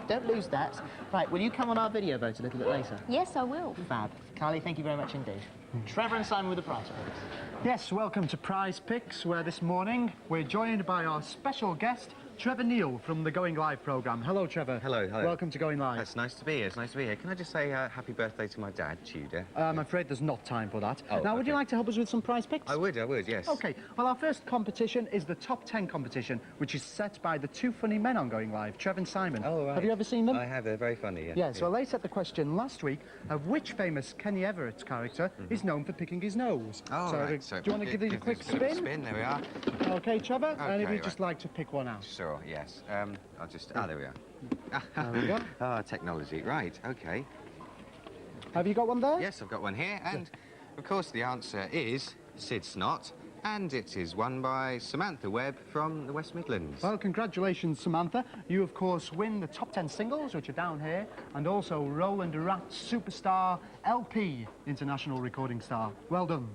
Don't lose that. Right, will you come on our video vote a little bit later? Yes, I will. Fab. Kylie, thank you very much indeed. Trevor and Simon with the prize picks. Yes, welcome to Prize Picks, where this morning we're joined by our special guest, Trevor Neal from the Going Live programme. Hello, Trevor. Hello, hello. Welcome to Going Live. It's nice to be here. It's nice to be here. Can I just say happy birthday to my dad, Tudor? I'm afraid there's not time for that. Oh, now, would you okay. like to help us with some prize picks? I would, yes. OK, well, our first competition is the Top 10 competition, which is set by the two funny men on Going Live, Trevor and Simon. Oh, right. Have you ever seen them? I have. They're very funny, yeah. Yes, well, they set the question last week of which famous Kenny Everett character is known for picking his nose. Oh, so, right. So do you want to give these a quick this a bit of a spin? There we are. OK, Trevor, and if Okay, you'd just like to pick one out. Sure, yes. I'll just... there we are. There we go. Ah, technology. Right, OK. Have you got one there? Yes, I've got one here. And, of course, the answer is Sid Snot. And it is won by Samantha Webb from the West Midlands. Well, congratulations, Samantha. You, of course, win the top 10 singles, which are down here, and also Roland Rat's Superstar LP International Recording Star. Well done.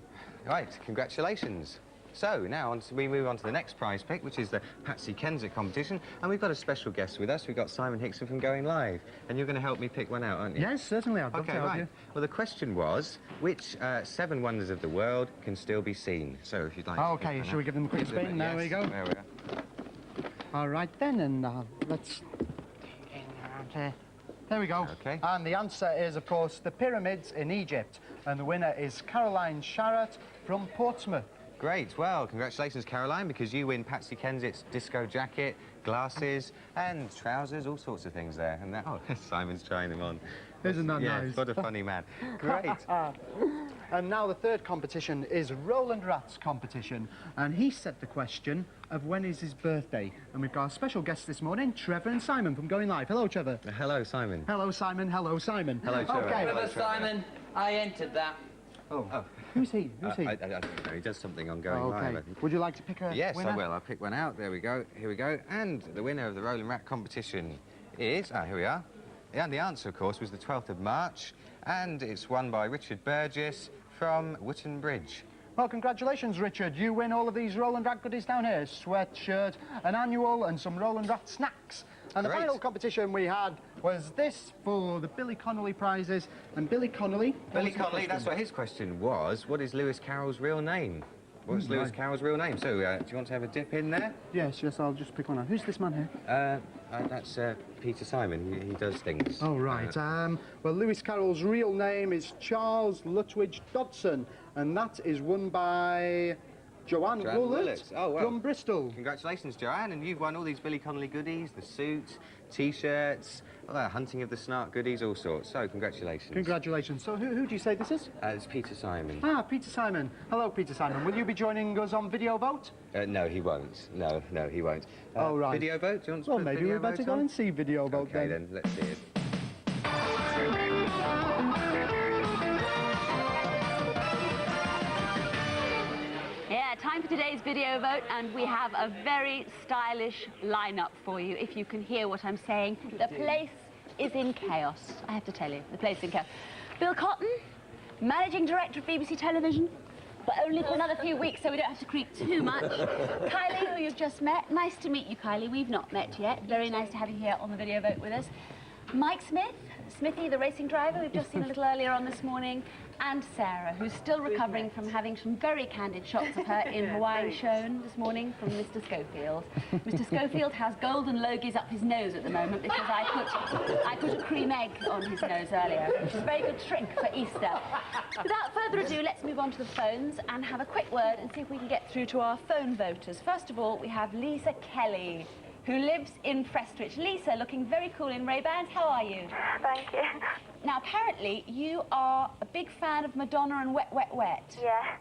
Right, congratulations. So, now we move on to the next prize pick, which is the Patsy Kensit competition, and we've got a special guest with us. We've got Simon Hickson from Going Live, and you're going to help me pick one out, aren't you? Yes, certainly, I'd love to help you. Well, the question was, which 7 wonders of the world can still be seen? So, if you'd like to OK, pick shall we give them a quick spin? There we go. There we are. All right, then, and let's... There we go. OK. And the answer is, of course, the pyramids in Egypt, and the winner is Caroline Sharratt from Portsmouth. Great. Well, congratulations, Caroline, because you win Patsy Kensit's disco jacket, glasses and trousers, all sorts of things there. And that, oh, Simon's trying them on. Isn't that yeah, nice? What a funny man. Great. And now the third competition is Roland Rat's competition. And he set the question of when is his birthday. And we've got a special guest this morning, Trevor and Simon from Going Live. Hello, Trevor. Hello, Simon. Hello, Simon. Hello, Simon. Hello, Trevor. Okay. Hello, Simon. I entered that. Oh. Who's he? Who's he? I don't know. He does something on Going okay. Live, I think. Would you like to pick a Yes, winner? I will. I'll pick one out. There we go. Here we go. And the winner of the Roland Rat competition is... here we are. And the answer, of course, was the 12th of March. And it's won by Richard Burgess from Wootton Bridge. Well, congratulations, Richard. You win all of these Roland Rat goodies down here. Sweatshirt, an annual, and some Roland Rat snacks. And the final competition we had was this for the Billy Connolly prizes. And Billy Connolly... Billy Connolly, that's what his question was. What is Lewis Carroll's real name? What's Lewis Carroll's real name? So, do you want to have a dip in there? Yes, I'll just pick one out. Who's this man here? That's Peter Simon. He does things. Oh, right. Well, Lewis Carroll's real name is Charles Lutwidge Dodson, and that is won by Joanne Willett from Bristol. Congratulations, Joanne, and you've won all these Billy Connolly goodies, the suit, T-shirts, Hunting of the Snark goodies, all sorts. So, congratulations. Congratulations. So, who do you say this is? It's Peter Simon. Ah, Peter Simon. Hello, Peter Simon. Will you be joining us on Video Vote? No, he won't. No, he won't. Oh, right. Video Vote? Do you want to well, put maybe video we better vote go on? and see Video Vote Okay, then. Let's see it. Yeah, time for today's video vote, and we have a very stylish lineup for you, if you can hear what I'm saying. The place is in chaos, I have to tell you. The place is in chaos. Bill Cotton, Managing Director of BBC Television, but only for another few weeks, so we don't have to creep too much. Kylie, who you've just met. Nice to meet you, Kylie. We've not met yet. Very nice to have you here on the video vote with us. Mike Smith, Smithy, the racing driver, we've just seen a little earlier on this morning, and Sarah, who's still recovering from having some very candid shots of her in Hawaii shown this morning from Mr. Schofield. Mr. Schofield has golden logies up his nose at the moment because I put a cream egg on his nose earlier, which is a very good trick for Easter. Without further ado, let's move on to the phones and have a quick word and see if we can get through to our phone voters. First of all, we have Lisa Kelly, who lives in Prestwich. Lisa, looking very cool in Ray-Bans. How are you? Thank you. Now, apparently, you are a big fan of Madonna and Wet, Wet, Wet. Yeah.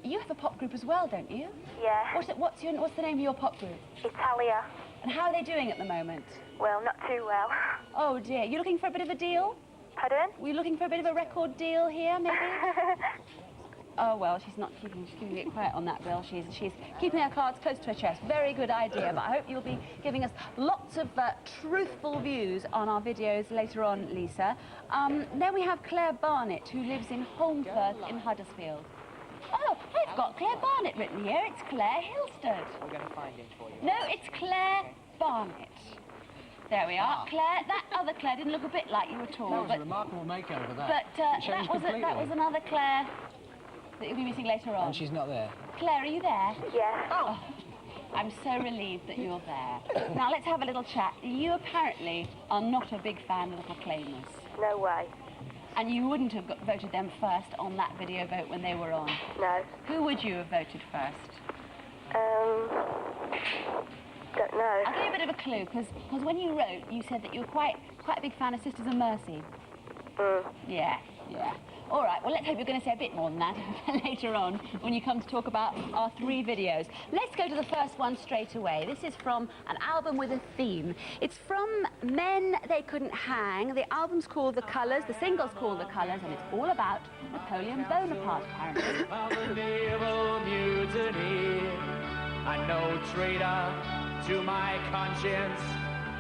You have a pop group as well, don't you? Yeah. What's the name of your pop group? Italia. And how are they doing at the moment? Well, not too well. Oh, dear. You looking for a bit of a deal? Pardon? Were you looking for a bit of a record deal here, maybe? Oh, well, she's keeping it quiet on that, Bill. She's keeping her cards close to her chest. Very good idea, but I hope you'll be giving us lots of truthful views on our videos later on, Lisa. Then we have Claire Barnett, who lives in Holmfirth in Huddersfield. Oh, I've got Claire Barnett written here. It's Claire Hilsted. We're going to find him for you. No, it's Claire Barnett. There we are. Claire, that other Claire didn't look a bit like you at all. That was a remarkable makeover, that. But that was another Claire that you'll be meeting later on. And she's not there. Claire, are you there? Yeah. Oh, I'm so relieved that you're there. Now, let's have a little chat. You apparently are not a big fan of the Proclaimers. No way. And you wouldn't have voted them first on that video vote when they were on? No. Who would you have voted first? Don't know. I'll give you a bit of a clue, because when you wrote, you said that you were quite a big fan of Sisters of Mercy. Yeah. All right, well, let's hope you're going to say a bit more than that later on when you come to talk about our 3 videos. Let's go to the first one straight away. This is from an album with a theme. It's from Men They Couldn't Hang. The album's called The Colours, the single's called The Colours, and it's all about Napoleon Bonaparte, apparently. About the naval mutiny, I know traitor to my conscience,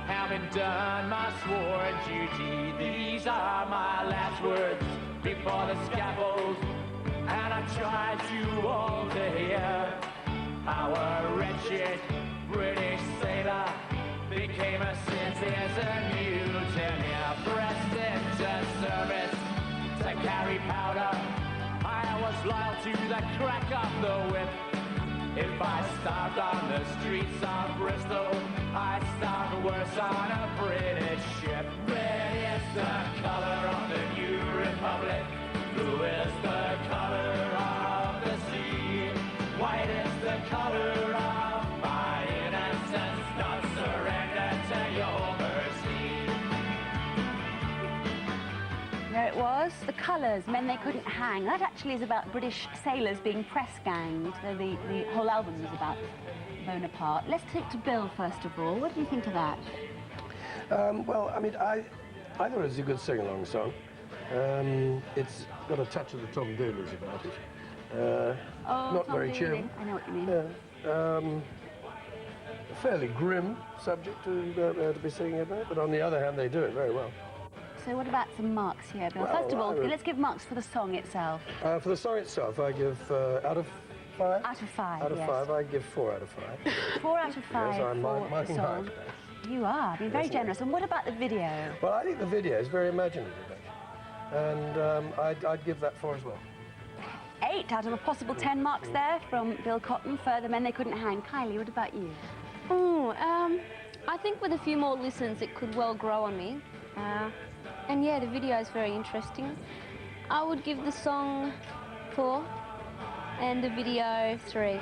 having done my sworn duty. These are my last words before the scaffold, and I try you all to hear how a wretched British sailor became a citizen mutineer, pressed into service to carry powder. I was loyal to the crack of the whip. If I starved on the streets of Bristol, I starved worse on a British ship. Red is the color of the new republic. Blue is the color of the sea. White is the color of my innocence. Not There it was. The colours, Men They Couldn't Hang. That actually is about British sailors being press-ganged. So the whole album was about Bonaparte. Let's take to Bill, first of all. What do you think of that? Well, I mean, I thought it was a good sing-along song. It's got a touch of the Tom Dooley's about it. Not Tom very Dooley. cheerful. I know what you mean. Yeah. A fairly grim subject to be singing about, but on the other hand, they do it very well. So what about some marks here, Bill? Well, First of all, let's give marks for the song itself. For the song itself, I give out of 5. Out of 5, Out of yes. 5, I give 4 out of 5. 4 out of 5 Yes, I'm for the marking high song. today. You are being very Yes, generous. And what about the video? Well, I think the video is very imaginative, actually. And I'd give that 4 as well. 8 out of a possible 10 marks there from Bill Cotton for The Men They Couldn't Hang. Kylie, what about you? I think with a few more listens, it could well grow on me. And yeah, the video is very interesting. I would give the song 4 and the video 3.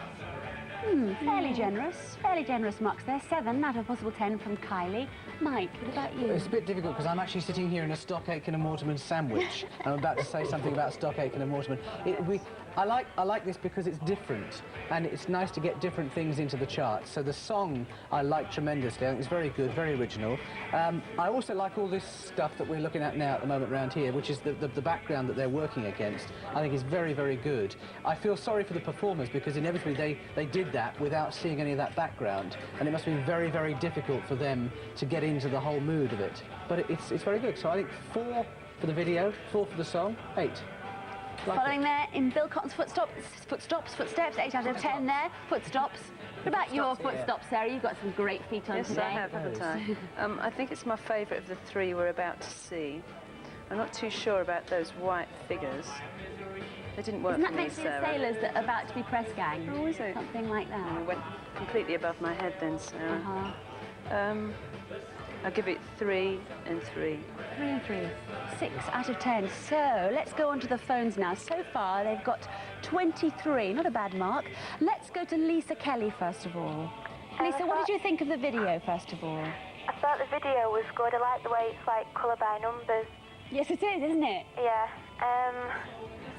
Fairly generous marks there. 7 out of a possible 10 from Kylie. Mike, what about you? It's a bit difficult because I'm actually sitting here in a stock Aitken and Mortimer sandwich. And I'm about to say something about stock Aitken and Mortimer. I like this because it's different, and it's nice to get different things into the charts. So the song I like tremendously. I think it's very good, very original. I also like all this stuff that we're looking at now at the moment around here, which is the background that they're working against. I think is very, very good. I feel sorry for the performers because inevitably they did that without seeing any of that background, and it must have been very, very difficult for them to get into the whole mood of it. But it's very good. So I think 4 for the video, 4 for the song, 8. Following there in Bill Cotton's footsteps, 8 out of 10 there. Footstops. What about your footstops, Sarah? You've got some great feet on today. Yes, I have, haven't I? I think it's my favourite of the 3 we're about to see. I'm not too sure about those white figures. They didn't work Isn't for that me, meant to be Sarah. sailors that are about to be press ganged? Oh, is it? Something like that. It went completely above my head then, Sarah. I'll give it 3 and 3. 3 and 3. 6 out of 10. So let's go on to the phones now. So far they've got 23. Not a bad mark. Let's go to Lisa Kelly first of all. Lisa, what did you think of the video first of all? I thought the video was good. I like the way it's like colour by numbers. Yes, it is, isn't it? Yeah.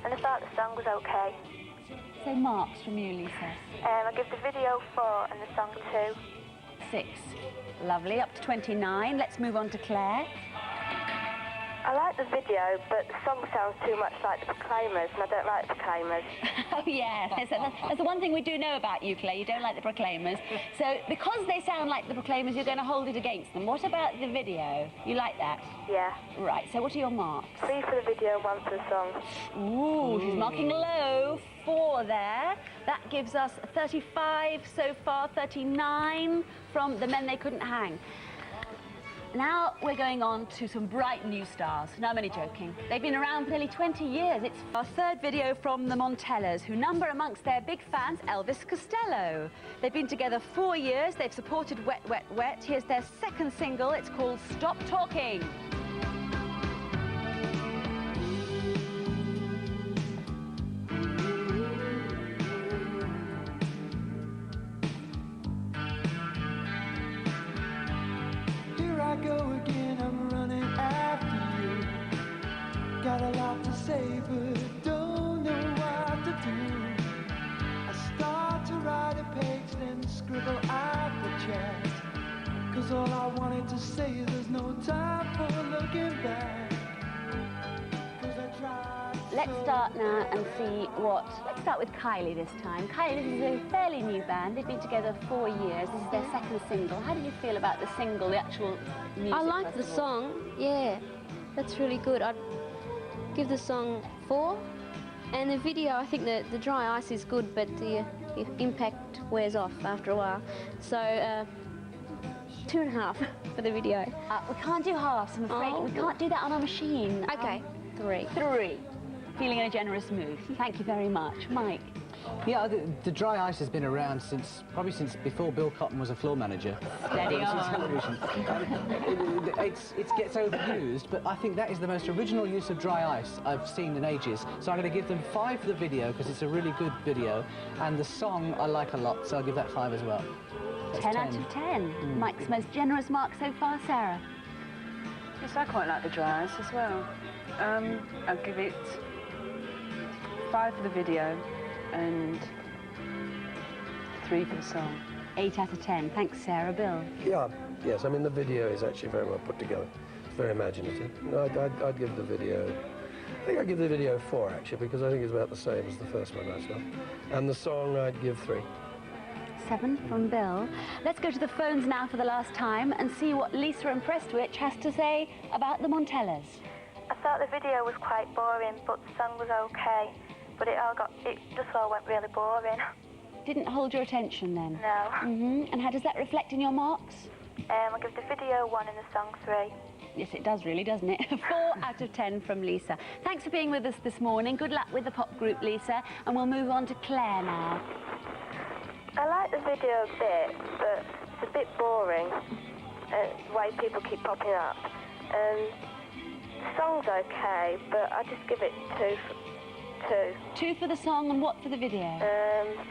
And I thought the song was okay. So marks from you, Lisa. I give the video 4 and the song 2. 6. Lovely, up to 29. Let's move on to Claire. I like the video, but the song sounds too much like the Proclaimers, and I don't like the Proclaimers. Oh, yeah. That's the one thing we do know about you, Claire. You don't like the Proclaimers. So, because they sound like the Proclaimers, you're going to hold it against them. What about the video? You like that? Yeah. Right, so what are your marks? 3 for the video, 1 for the song. Ooh, she's marking low. 4 there. That gives us 35 so far, 39 from The Men They Couldn't Hang. Now we're going on to some bright new stars. No, I'm only joking. They've been around for nearly 20 years. It's our 3rd video from the Montellas, who number amongst their big fans Elvis Costello. They've been together 4 years. They've supported Wet, Wet, Wet. Here's their 2nd single. It's called Stop Talking. I go again, I'm running after you. Got a lot to say, but don't know what to do. I start to write a page, then scribble out the chat. 'Cause all I wanted to say is there's no time for looking back. 'Cause I tried. Let's start now and see what... Let's start with Kylie this time. Kylie, this is a fairly new band. They've been together 4 years. This is their 2nd single. How did you feel about the single, the actual music? I like the song, yeah. That's really good. I'd give the song 4. And the video, I think the dry ice is good, but the impact wears off after a while. So, 2.5 for the video. We can't do halves, I'm afraid. Oh. We can't do that on our machine. Okay, 3. 3. Feeling in a generous mood. Thank you very much. Mike? Yeah, the dry ice has been around probably since before Bill Cotton was a floor manager. Steady on. It gets overused, but I think that is the most original use of dry ice I've seen in ages. So I'm going to give them 5 for the video, because it's a really good video, and the song I like a lot, so I'll give that 5 as well. That's 10 out of 10. Mike's most generous mark so far, Sarah? Yes, I quite like the dryers as well. I'll give it 5 for the video and 3 for the song. 8 out of 10. Thanks, Sarah. Bill? Yeah, yes, I mean, the video is actually very well put together. It's very imaginative. No, I'd give the video... I think I'd give the video 4, actually, because I think it's about the same as the first one I saw. And the song, I'd give 3. 7 from Bill. Let's go to the phones now for the last time and see what Lisa and Prestwich has to say about the Montellas. I thought the video was quite boring, but the song was okay. But it just all went really boring. Didn't hold your attention then? No. And how does that reflect in your marks? I'll give the video 1 and the song 3. Yes, it does really, doesn't it? 4 out of 10 from Lisa. Thanks for being with us this morning. Good luck with the pop group, Lisa. And we'll move on to Claire now. I like the video a bit, but it's a bit boring. The way people keep popping up. The song's okay, but I just give it 2. 2 for the song, and what for the video?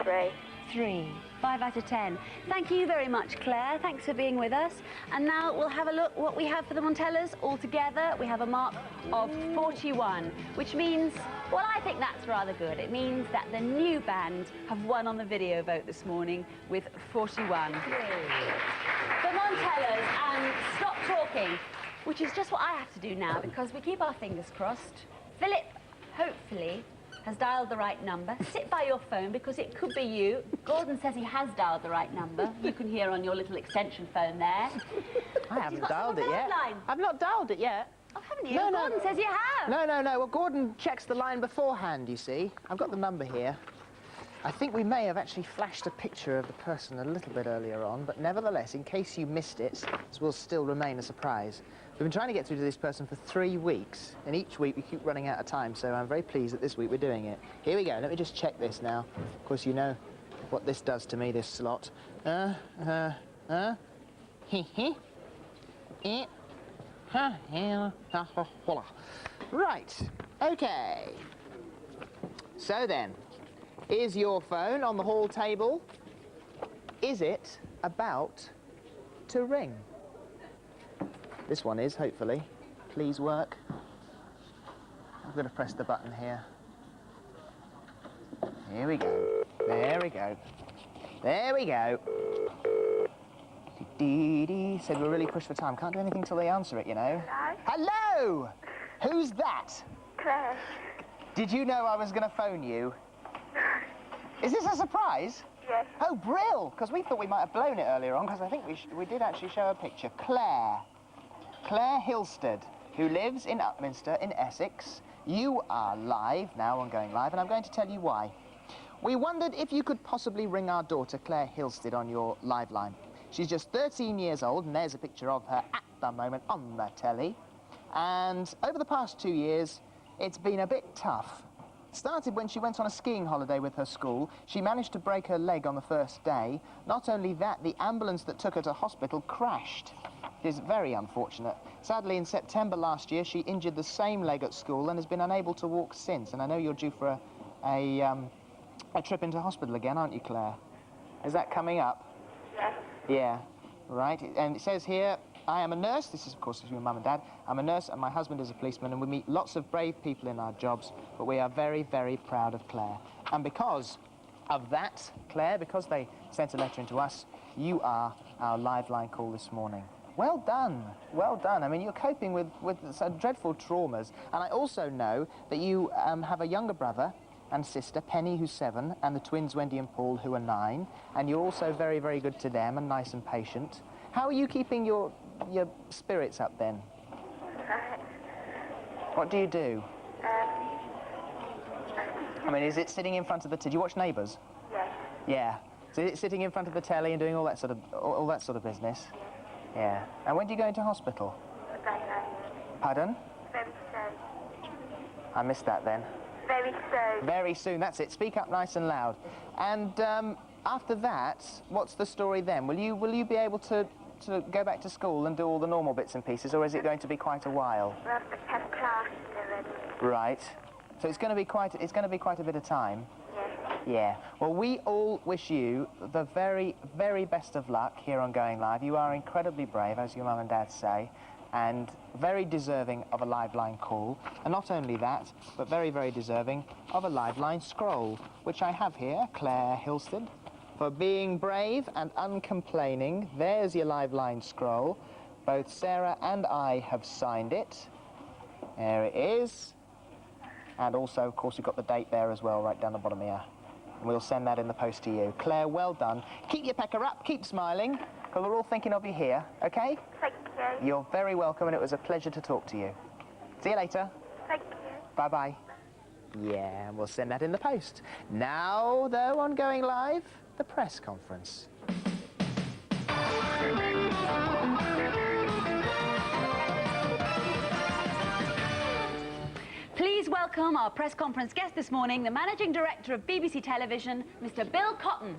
3. 3. 5 out of 10. Thank you very much, Claire. Thanks for being with us. And now we'll have a look what we have for the Montellas. Altogether, we have a mark of 41, which means, well, I think that's rather good. It means that the new band have won on the video vote this morning with 41. Yay. The Montellas, and stop talking, which is just what I have to do now, because we keep our fingers crossed. Philip, hopefully, has dialed the right number. Sit by your phone, because it could be you. Gordon says he has dialed the right number. You can hear on your little extension phone there. I haven't dialed it yet. Line. I've not dialed it yet. Oh, haven't you? No, Gordon says you have. No. Well, Gordon checks the line beforehand, you see. I've got the number here. I think we may have actually flashed a picture of the person a little bit earlier on, but nevertheless, in case you missed it, this will still remain a surprise. We've been trying to get through to this person for 3 weeks, and each week we keep running out of time, so I'm very pleased that this week we're doing it. Here we go. Let me just check this now. Of course, you know what this does to me, this slot. Right. Okay. So then, is your phone on the hall table? Is it about to ring? This one is, hopefully. Please work. I'm going to press the button here. Here we go. There we go. There we go. Dee-dee. Said we're really pushed for time. Can't do anything till they answer it, you know. Hello? Hello! Who's that? Claire. Did you know I was going to phone you? Is this a surprise? Yes. Oh, brill! Because we thought we might have blown it earlier on, because I think we did actually show a picture. Claire Hilstead, who lives in Upminster in Essex. You are live now on Going Live, and I'm going to tell you why. We wondered if you could possibly ring our daughter, Claire Hilstead, on your live line. She's just 13 years old, and there's a picture of her at the moment on the telly. And over the past 2 years, it's been a bit tough. Started when she went on a skiing holiday with her school. She managed to break her leg on the first day. Not only that, the ambulance that took her to hospital crashed. It is very unfortunate. Sadly, in September last year, she injured the same leg at school and has been unable to walk since. And I know you're due for a trip into hospital again, aren't you, Claire? Is that coming up? Yes. Yeah, right. And it says here, I am a nurse. This is, of course, your mum and dad. I'm a nurse and my husband is a policeman, and we meet lots of brave people in our jobs, but we are very, very proud of Claire. And because of that, Claire, because they sent a letter into us, you are our live line call this morning. Well done. Well done. I mean, you're coping with some dreadful traumas. And I also know that you have a younger brother and sister, Penny, who's 7, and the twins, Wendy and Paul, who are 9. And you're also very, very good to them and nice and patient. How are you keeping your spirits up then? What do you do? I mean, is it sitting in front of the... Did you watch Neighbours? Yes. Yeah. So is it sitting in front of the telly and doing all that sort of business? Yeah. And when do you go into hospital? I don't know. Pardon? Very soon. I missed that then. Very soon. Very soon, that's it. Speak up nice and loud. And after that, what's the story then? Will you be able to go back to school and do all the normal bits and pieces, or is it going to be quite a while? We have to have class already. Right. So it's going to be quite a bit of time. Yes. Yeah. Well, we all wish you the very, very best of luck here on Going Live. You are incredibly brave, as your mum and dad say, and very deserving of a live line call. And not only that, but very, very deserving of a live line scroll, which I have here, Claire Hilsted. For being brave and uncomplaining, there's your live line scroll. Both Sarah and I have signed it. There it is. And also, of course, we've got the date there as well, right down the bottom here. And we'll send that in the post to you. Claire, well done. Keep your pecker up, keep smiling, because we're all thinking of you here, OK? Thank you. You're very welcome, and it was a pleasure to talk to you. See you later. Thank you. Bye-bye. Yeah, and we'll send that in the post. Now, though, on Going Live, the press conference. Please welcome our press conference guest this morning, the Managing Director of BBC Television, Mr. Bill Cotton.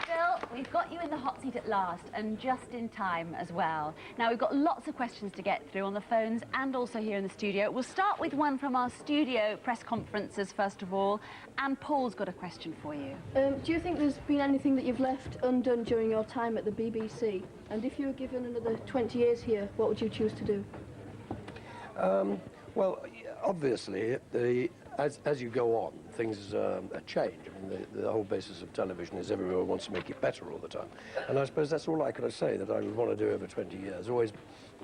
Bill, we've got you in the hot seat at last, and just in time as well. Now, we've got lots of questions to get through on the phones and also here in the studio. We'll start with one from our studio press conferences, first of all, and Paul's got a question for you. Do you think there's been anything that you've left undone during your time at the BBC? And if you were given another 20 years here, what would you choose to do? Well, obviously, as you go on, things change. I mean, the whole basis of television is everyone wants to make it better all the time. And I suppose that's all I could say that I would want to do over 20 years. Always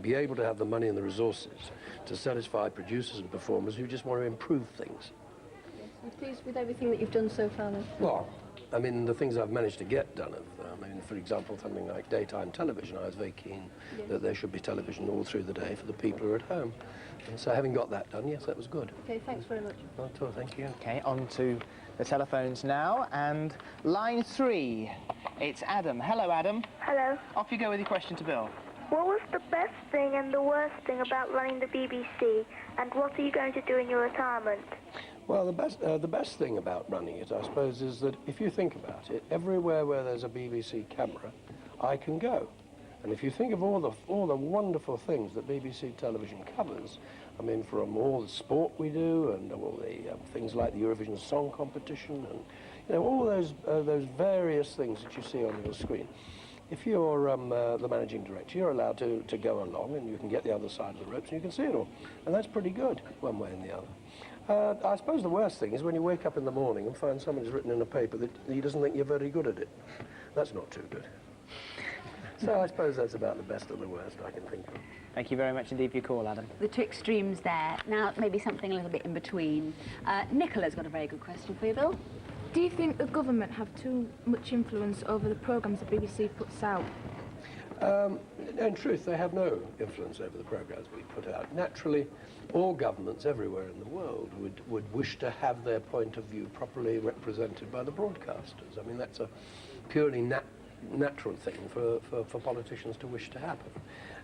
be able to have the money and the resources to satisfy producers and performers who just want to improve things. Yes, and pleased with everything that you've done so far, then? Well, I mean, the things I've managed to get done, I mean, for example, something like daytime television, I was very keen that there should be television all through the day for the people who are at home. And so having got that done, yes, that was good. OK, thanks very much. Not at all, thank you. OK, on to the telephones now, and line 3, it's Adam. Hello, Adam. Hello. Off you go with your question to Bill. What was the best thing and the worst thing about running the BBC, and what are you going to do in your retirement? Well, the best thing about running it, I suppose, is that if you think about it, everywhere where there's a BBC camera, I can go. And if you think of all the wonderful things that BBC television covers, I mean, from all the sport we do, and all the things like the Eurovision Song Competition, and all those various things that you see on your screen. If you're the managing director, you're allowed to go along, and you can get the other side of the ropes, and you can see it all. And that's pretty good, one way and the other. I suppose the worst thing is when you wake up in the morning and find somebody's written in a paper that he doesn't think you're very good at it. That's not too good. So I suppose that's about the best and the worst I can think of. Thank you very much indeed for your call, Adam. The two extremes there. Now, maybe something a little bit in between. Nicola's got a very good question for you, Bill. Do you think the government have too much influence over the programmes the BBC puts out? In truth, they have no influence over the programmes we put out. Naturally, all governments everywhere in the world would wish to have their point of view properly represented by the broadcasters. I mean, that's a purely natural thing for politicians to wish to happen.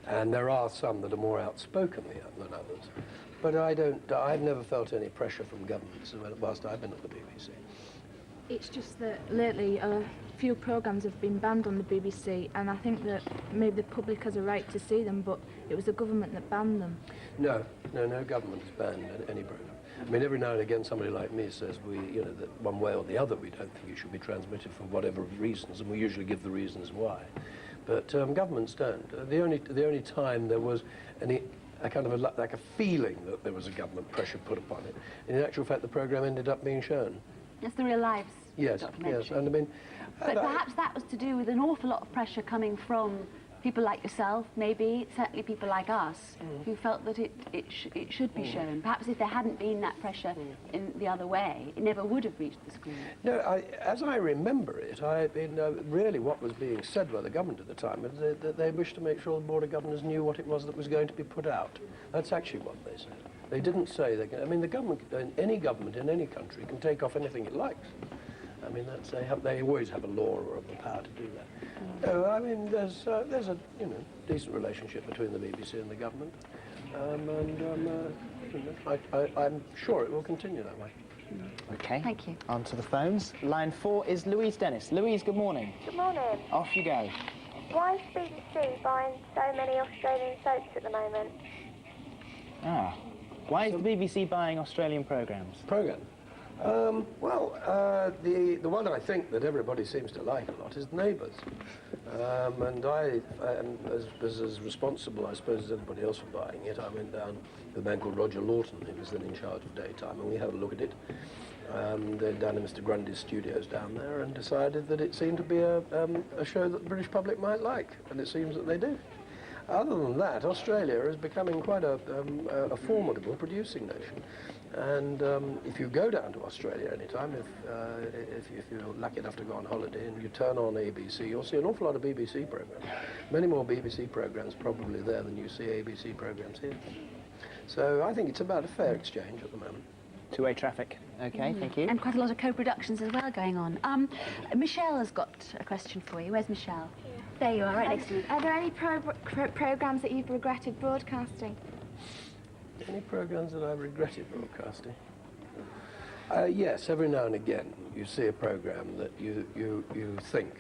And there are some that are more outspoken than others. But I've never felt any pressure from governments whilst I've been at the BBC. It's just that lately a few programmes have been banned on the BBC, and I think that maybe the public has a right to see them, but it was the government that banned them. No government has banned any programme. I mean, every now and again somebody like me says that one way or the other we don't think it should be transmitted for whatever reasons, and we usually give the reasons why. But governments don't. The only time there was a kind of like a feeling that there was a government pressure put upon it, in actual fact the programme ended up being shown. That's the Real Lives documentary. Yes, and I mean... But perhaps that was to do with an awful lot of pressure coming from people like yourself, maybe, certainly people like us, who felt that it should be shown. Perhaps if there hadn't been that pressure in the other way, it never would have reached the screen. No, as I remember it, really what was being said by the government at the time is that they wished to make sure the Board of Governors knew what it was that was going to be put out. That's actually what they said. They didn't say they can... I mean, the government, any government in any country can take off anything it likes. I mean, they always have a law or the power to do that. No, I mean, there's a decent relationship between the BBC and the government, I'm sure it will continue that way. OK. Thank you. On to the phones. Line 4 is Louise Dennis. Louise, good morning. Good morning. Off you go. Why is BBC buying so many Australian soaps at the moment? Why is the BBC buying Australian programmes? Programmes? The one I think that everybody seems to like a lot is Neighbours. And I am as responsible, I suppose, as anybody else for buying it. I went down with a man called Roger Lawton, who was then in charge of daytime, and we had a look at it. They're down in Mr. Grundy's studios down there, and decided that it seemed to be a show that the British public might like, and it seems that they do. Other than that, Australia is becoming quite a formidable producing nation. And if you go down to Australia anytime, if you're lucky enough to go on holiday and you turn on ABC, you'll see an awful lot of BBC programs. Many more BBC programs probably there than you see ABC programs here. So I think it's about a fair exchange at the moment. Two-way traffic. Okay, thank you. And quite a lot of co-productions as well going on. Michelle has got a question for you. Where's Michelle? There you are, right next to me. Are there any programmes that you've regretted broadcasting? Any programs that I've regretted broadcasting? Yes, every now and again you see a program that you think,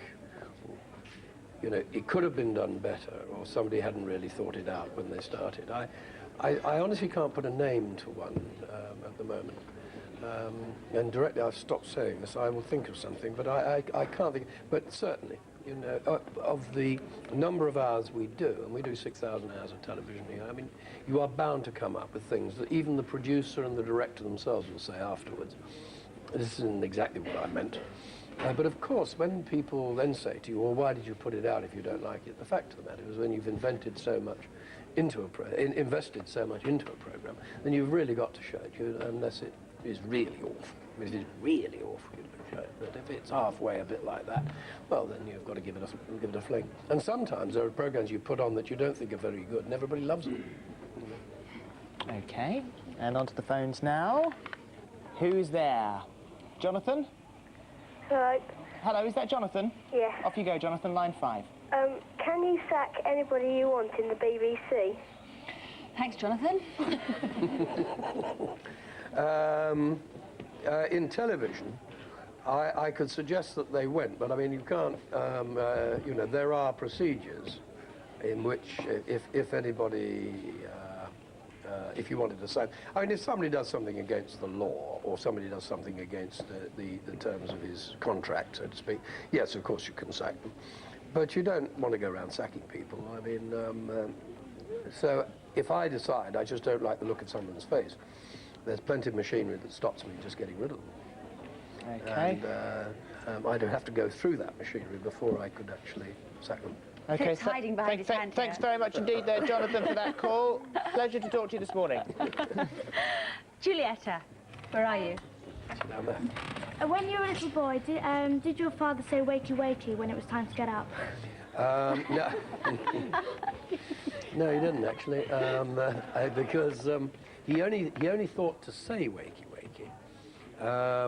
you know, it could have been done better, or somebody hadn't really thought it out when they started. I honestly can't put a name to one at the moment. And directly I've stopped saying this. I will think of something, but I can't think. But certainly, you know, of the number of hours we do, and we do 6,000 hours of television here, I mean, you are bound to come up with things that even the producer and the director themselves will say afterwards, this isn't exactly what I meant. But of course, when people then say to you, well, why did you put it out if you don't like it? The fact of the matter is, when you've invested so much into a program, then you've really got to show it, unless it is really awful. If it is really awful, you don't show it. But if it's halfway, a bit like that, well, then you've got to give it a fling. And sometimes there are programs you put on that you don't think are very good, and everybody loves them. Okay, and onto the phones now. Who's there? Jonathan? Hello. Hello, is that Jonathan? Yeah. Off you go, Jonathan, line 5. Can you sack anybody you want in the BBC? Thanks, Jonathan. In television, I could suggest that they went, but I mean, you can't, you know, there are procedures in which if anybody, if you wanted to sack, I mean, if somebody does something against the law, or somebody does something against the terms of his contract, so to speak, yes, of course you can sack them. But you don't want to go around sacking people. I mean, so if I decide I just don't like the look of someone's face, there's plenty of machinery that stops me just getting rid of them. Okay. And I'd have to go through that machinery before I could actually sack them. Okay, It's hiding behind his hand thanks here. very much indeed there, Jonathan, for that call. Pleasure to talk to you this morning. Julietta, where are you? Down there. When you were a little boy, did your father say wakey wakey when it was time to get up? No. No, he didn't actually, because he only thought to say wakey wakey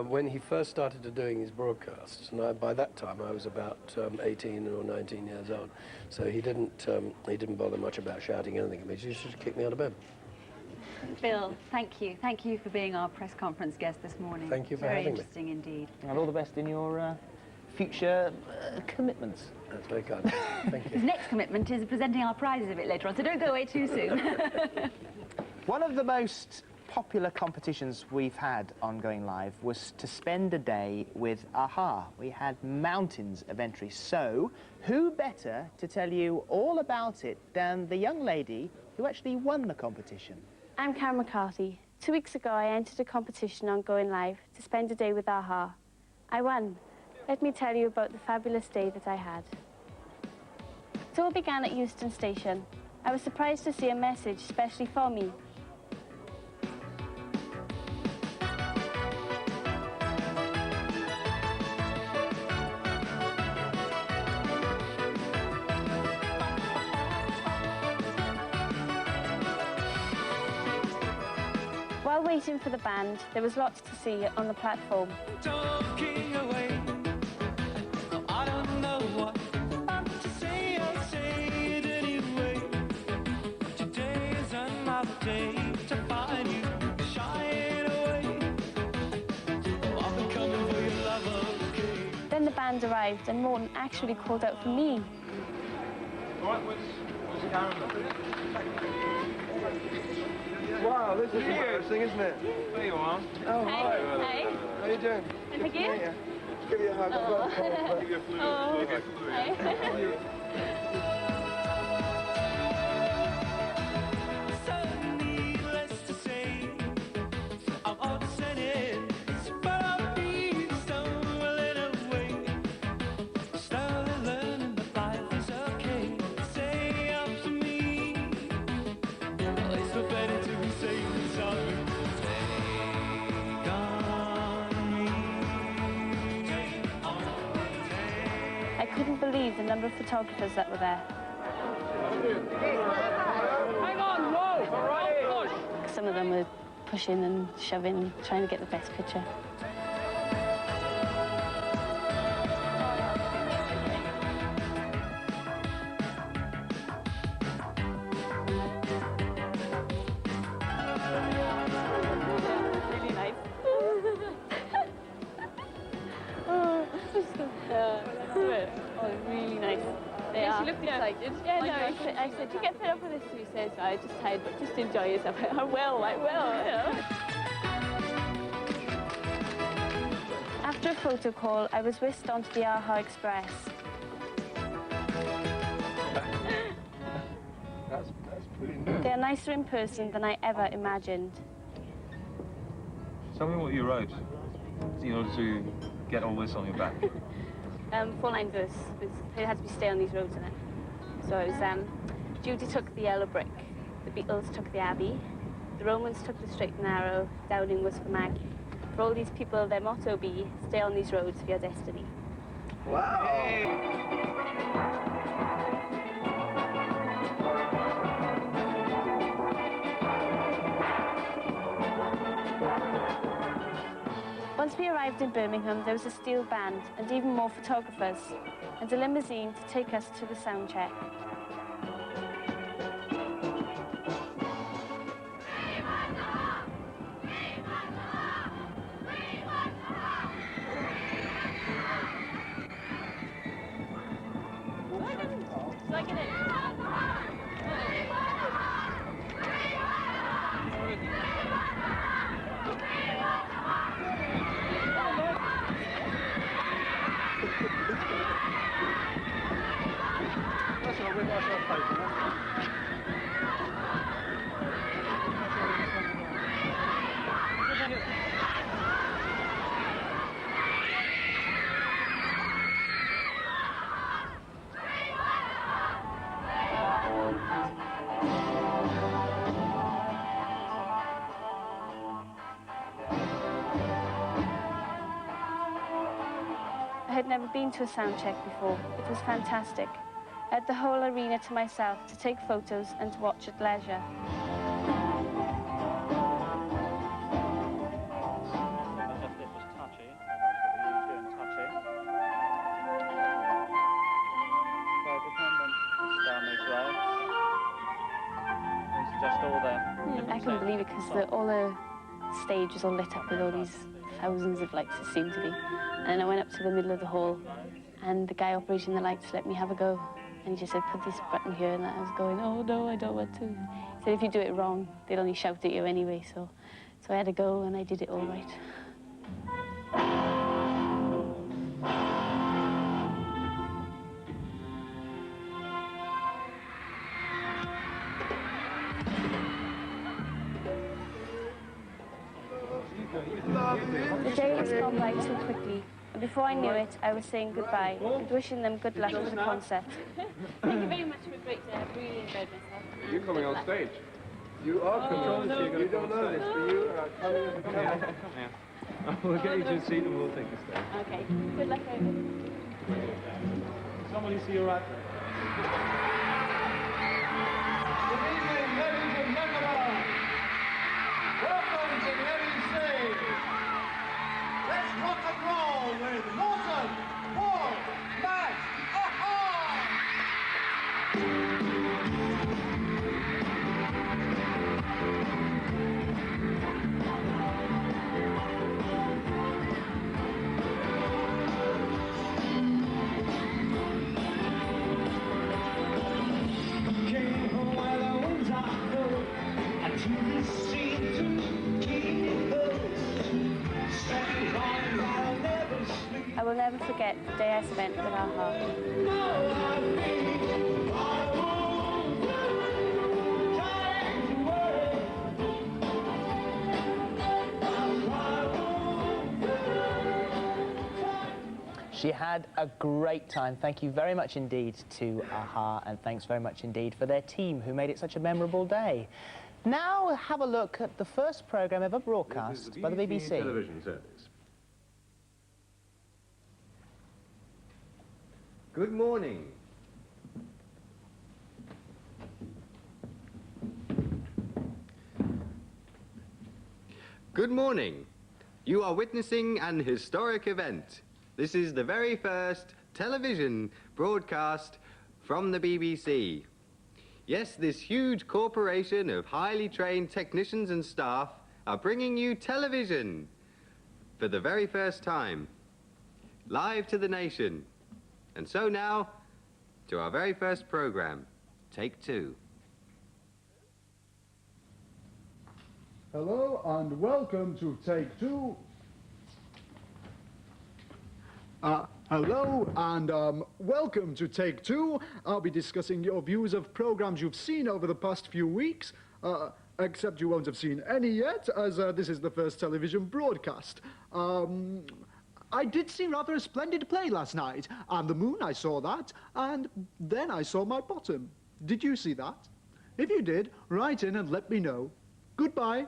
when he first started doing his broadcasts, and by that time I was about 18 or 19 years old, so he didn't bother much about shouting anything at me. He just kicked me out of bed. Bill, thank you. Thank you for being our press conference guest this morning. Thank you for Very having me. interesting indeed. And all the best in your future commitments. That's very kind. Thank you. His next commitment is presenting our prizes a bit later on, so don't go away too soon. One of the most popular competitions we've had on Going Live was to spend a day with AHA. We had mountains of entries. So, who better to tell you all about it than the young lady who actually won the competition? I'm Karen McCarthy. 2 weeks ago, I entered a competition on Going Live to spend a day with AHA. I won. Let me tell you about the fabulous day that I had. It all began at Euston Station. I was surprised to see a message specially for me. While waiting for the band, there was lots to see on the platform. Talking away. I don't know what to say, I'll say it anyway. Today is another day to find you shying away. I've been coming for your love, okay. Then the band arrived and Morton actually called out for me. What was Karen? Wow, this is embarrassing, isn't it? There you are. Oh, hi. Hey. How you doing? Thank you. Give you a hug. Oh. Give you a flu. Oh. Give you a flu. I couldn't believe the number of photographers that were there. Hang on, whoa! Don't push! Some of them were pushing and shoving, trying to get the best picture. Really nice. Oh, really nice. They Yeah, are. she looked excited. Yeah, Like no, that. I said, you get fed up with this? She says, I just tired, but just enjoy yourself. I will, you know. After a photo call, I was whisked onto the AHA Express. That's pretty new. They're nicer in person than I ever imagined. Tell me what you wrote in order to get all this on your back. 4-line verse. It had to be stay on these roads in it. So it was, Judy took the yellow brick, the Beatles took the Abbey, the Romans took the straight and narrow, Downing was for Maggie. For all these people, their motto be, stay on these roads for your destiny. Once we arrived in Birmingham, there was a steel band and even more photographers, and a limousine to take us to the sound check. I had never been to a sound check before. It was fantastic. I had the whole arena to myself to take photos and to watch at leisure. I couldn't believe it because all the stage was all lit up with all these thousands of lights, it seemed to be. And I went up to the middle of the hall, and the guy operating the lights let me have a go. And he just said, put this button here, and I was going, oh no, I don't want to. He said, if you do it wrong, they'll only shout at you anyway, so I had to go, and I did it all right. The day has gone by too quickly, and before I knew it, I was saying goodbye and wishing them good luck with the concert. Thank you very much for a great day. I've really enjoyed myself. You're coming on stage. You are coming on stage. You don't know this, but you are coming on stage. We'll get you to a seat and we'll take the stage. Okay. Good luck, everybody. Somebody see you right there. Good evening, ladies and gentlemen. Welcome to the ABC. Let's rock and roll with Morton, Paul, Matt, never forget the day I spent with AHA. She had a great time. Thank you very much indeed to AHA, and thanks very much indeed for their team who made it such a memorable day. Now have a look at the first programme ever broadcast by the BBC. Television service. Good morning. Good morning. You are witnessing an historic event. This is the very first television broadcast from the BBC. Yes, this huge corporation of highly trained technicians and staff are bringing you television for the very first time, live to the nation. And so now, to our very first programme, Take Two. Hello and welcome to Take Two. Hello and welcome to Take Two. I'll be discussing your views of programs you've seen over the past few weeks, except you won't have seen any yet, as this is the first television broadcast. I did see rather a splendid play last night, and the moon, I saw that, and then I saw my bottom. Did you see that? If you did, write in and let me know. Goodbye.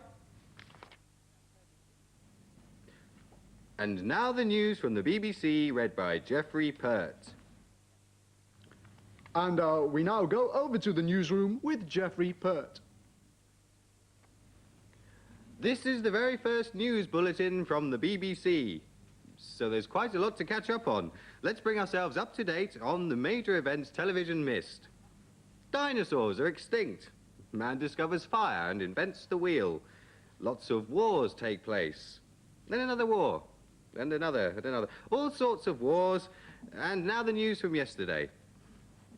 And now the news from the BBC, read by Geoffrey Pert. And we now go over to the newsroom with Geoffrey Pert. This is the very first news bulletin from the BBC. So there's quite a lot to catch up on. Let's bring ourselves up to date on the major events television missed. Dinosaurs are extinct. Man discovers fire and invents the wheel. Lots of wars take place. Then another war. And another, and another. All sorts of wars. And now the news from yesterday.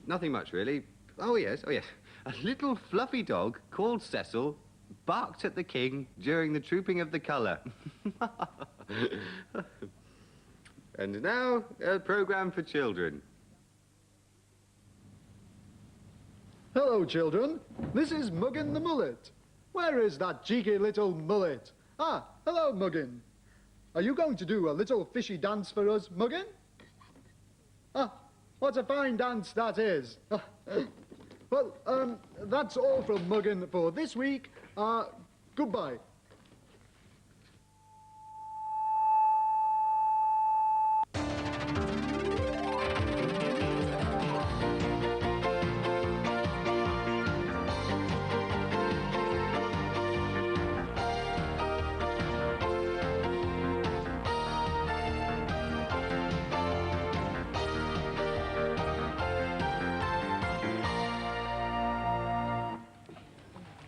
Nothing much, really. Oh, yes, oh, yes. A little fluffy dog called Cecil barked at the king during the trooping of the colour. And now, a programme for children. Hello, children. This is Muggin the Mullet. Where is that cheeky little mullet? Ah, hello, Muggin. Are you going to do a little fishy dance for us, Muggin? Ah, what a fine dance that is. Well, that's all from Muggin for this week. Goodbye.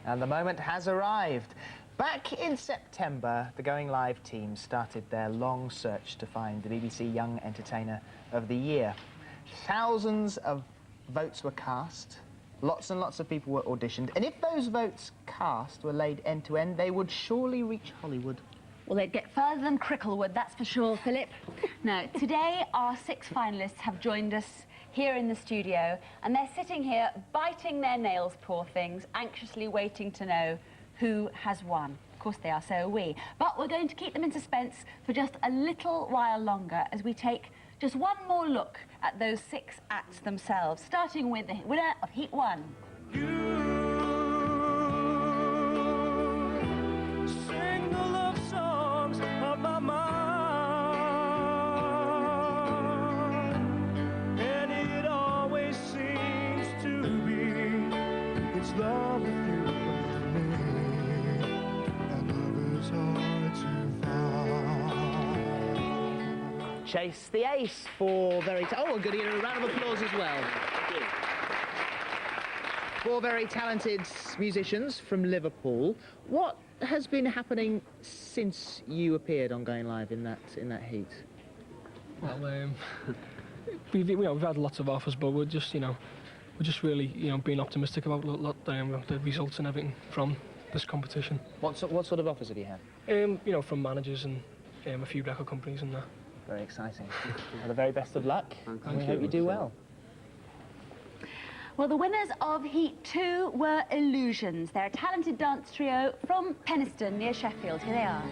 And the moment has arrived. Back in September, the Going Live team started their long search to find the BBC Young Entertainer of the Year. Thousands of votes were cast, lots and lots of people were auditioned, and if those votes cast were laid end to end, they would surely reach Hollywood. Well, they'd get further than Cricklewood, that's for sure, Philip. Now, today our 6 finalists have joined us here in the studio, and they're sitting here biting their nails, poor things, anxiously waiting to know who has won. Of course they are, so are we. But we're going to keep them in suspense for just a little while longer as we take just one more look at those 6 acts themselves, starting with the winner of Heat 1. Sing the love songs of my mind, and it always seems to be it's love with you and me, and love is hard to find. Chase the Ace for very... Oh, and good to get a round of applause as well. Thank you. 4 very talented musicians from Liverpool. What has been happening since you appeared on Going Live in that heat? Well, we've had lots of offers, but we're just really being optimistic about the results and everything from this competition. What sort of offers have you had? From managers and a few record companies and that. Very exciting. Well, the very best of luck. And we you. hope you do well. Well, the winners of Heat 2 were Illusions. They're a talented dance trio from Penistone, near Sheffield. Here they are.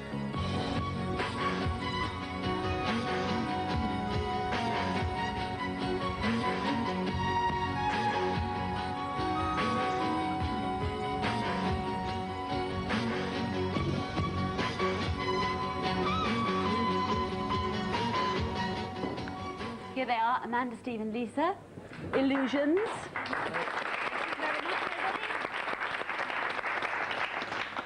Here they are, Amanda, Steve and Lisa. Illusions.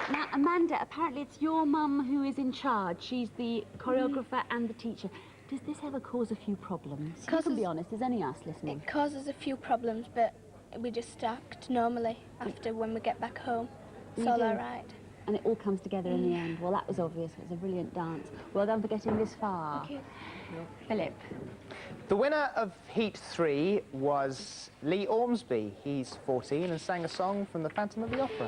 Now, Amanda, apparently it's your mum who is in charge. She's the choreographer and the teacher. Does this ever cause a few problems? You can be honest, there's only us listening. It causes a few problems, but we just act normally after when we get back home. It's all right. And it all comes together in the end. Well, that was obvious. It was a brilliant dance. Well done for getting this far. Thank you. Philip. The winner of Heat 3 was Lee Ormsby. He's 14 and sang a song from The Phantom of the Opera.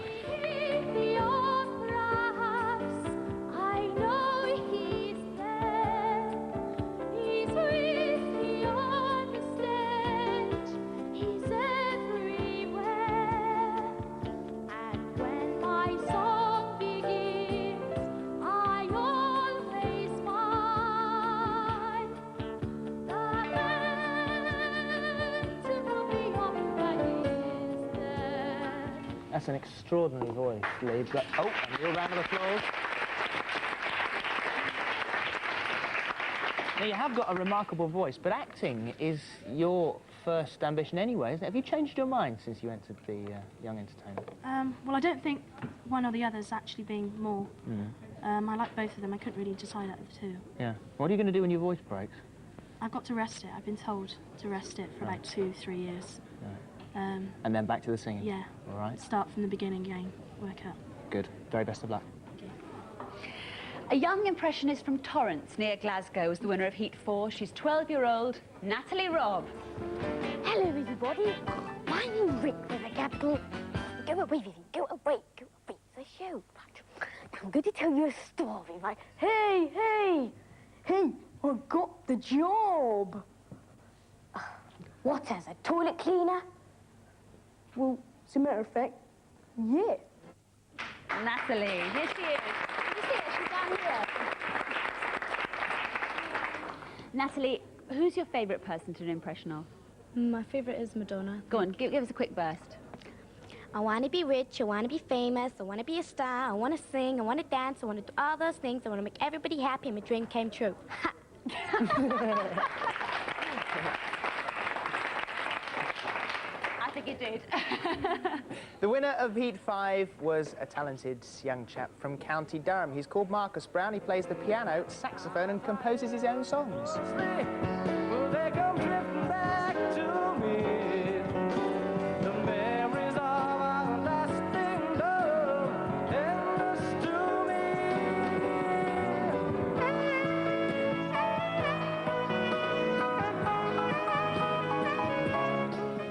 That's an extraordinary voice, Lee. But, oh, and your round of applause. Now, you have got a remarkable voice, but acting is your first ambition anyway, isn't it? Have you changed your mind since you entered the Young Entertainer? Well, I don't think one or the other's actually being more. I like both of them. I couldn't really decide out of the two. Yeah. What are you going to do when your voice breaks? I've got to rest it. I've been told to rest it for about 2-3 years. Right. And then back to the singing? Yeah. All right. Start from the beginning again, work up. Good. Very best of luck. A young impressionist from Torrance, near Glasgow, is the winner of Heat 4. She's 12-year-old Natalie Robb. Hello, everybody. My name's Rick with a capital. Go away, Vivian. Go away. Go away. It's a show. I'm going to tell you a story, right? Hey, hey, hey, I got the job. What, as a toilet cleaner? Well, as a matter of fact, yeah. Natalie, here she is. You see her? She's down here. Natalie, who's your favourite person to do an impression of? My favourite is Madonna. Go on, give us a quick burst. I want to be rich, I want to be famous, I want to be a star, I want to sing, I want to dance, I want to do all those things, I want to make everybody happy, and my dream came true. Ha! I think it did. The winner of Heat 5 was a talented young chap from County Durham. He's called Marcus Brown. He plays the piano, saxophone and composes his own songs. Will they come drifting back to me? The memories of our lasting love, endless to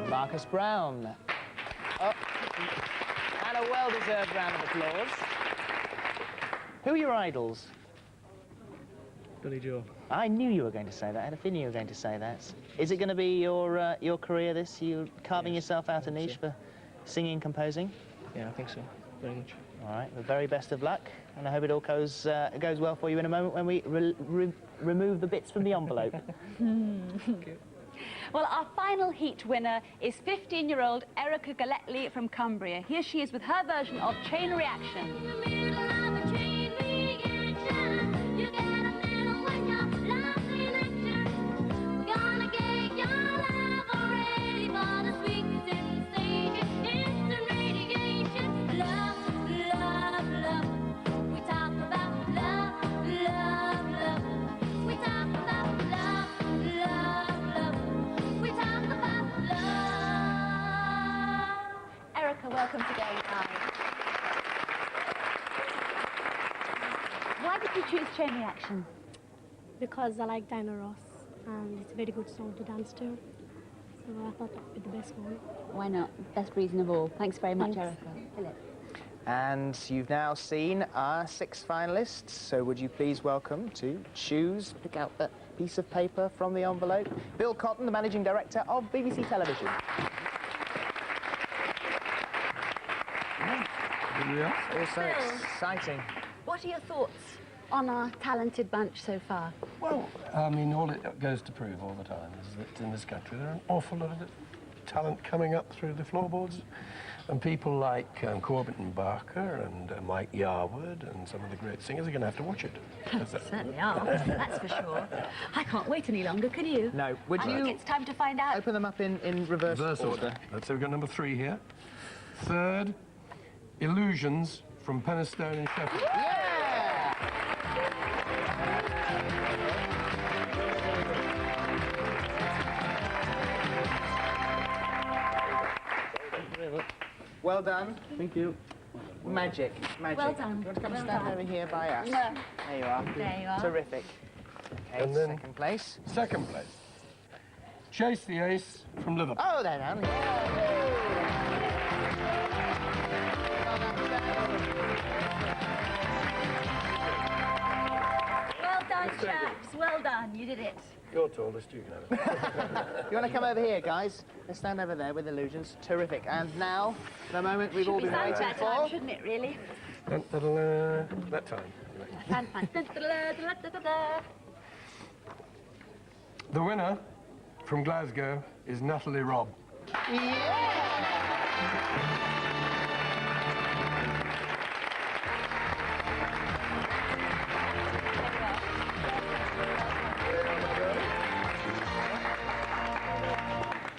Marcus Brown. Oh, and a well-deserved round of applause. Who are your idols? Billy Joel. I knew you were going to say that. I had a feeling you were going to say that. Is it going to be your career, this? You carving yourself out a niche for singing, composing? Yeah, I think so. Very much. All right, the very best of luck, and I hope it all goes well for you in a moment when we remove the bits from the envelope. Well, our final Heat winner is 15-year-old Erica Galetli from Cumbria. Here she is with her version of Chain Reaction. Welcome to Game Time. Why did you choose Chain Reaction? Because I like Diana Ross, and it's a very good song to dance to. So I thought that would be the best one. Why not? Best reason of all. Thanks very much, Thanks. Erica. Philip. And you've now seen our 6 finalists, so would you please welcome to choose, pick out the piece of paper from the envelope. Bill Cotton, the Managing Director of BBC Television. It's so exciting. What are your thoughts on our talented bunch so far? Well, I mean, all it goes to prove all the time is that in this country there are an awful lot of talent coming up through the floorboards, and people like Corbett and Barker and Mike Yarwood and some of the great singers are going to have to watch it. Certainly are, that's for sure. I can't wait any longer, can you? No. Would I think it's time to find out. Open them up in reverse order. So we've got number 3 here. Third, Illusions from Penistone and Sheffield. Well done. Thank you. Magic. Well done. You want to come and Well stand done. over here by us? No. There you are. There you are. Terrific. Okay, And then second place. Second place. Chase the Ace from Liverpool. Oh, there now. Well done, chaps. Well done. You did it. You're tallest, you can have it. You want to come over here, guys? Let's stand over there with Illusions. Terrific. And now, the moment we've all been waiting that for. time, shouldn't it, really? That time. Fan, fan. Da-da-da-da-da-da-da. The winner from Glasgow is Natalie Robb.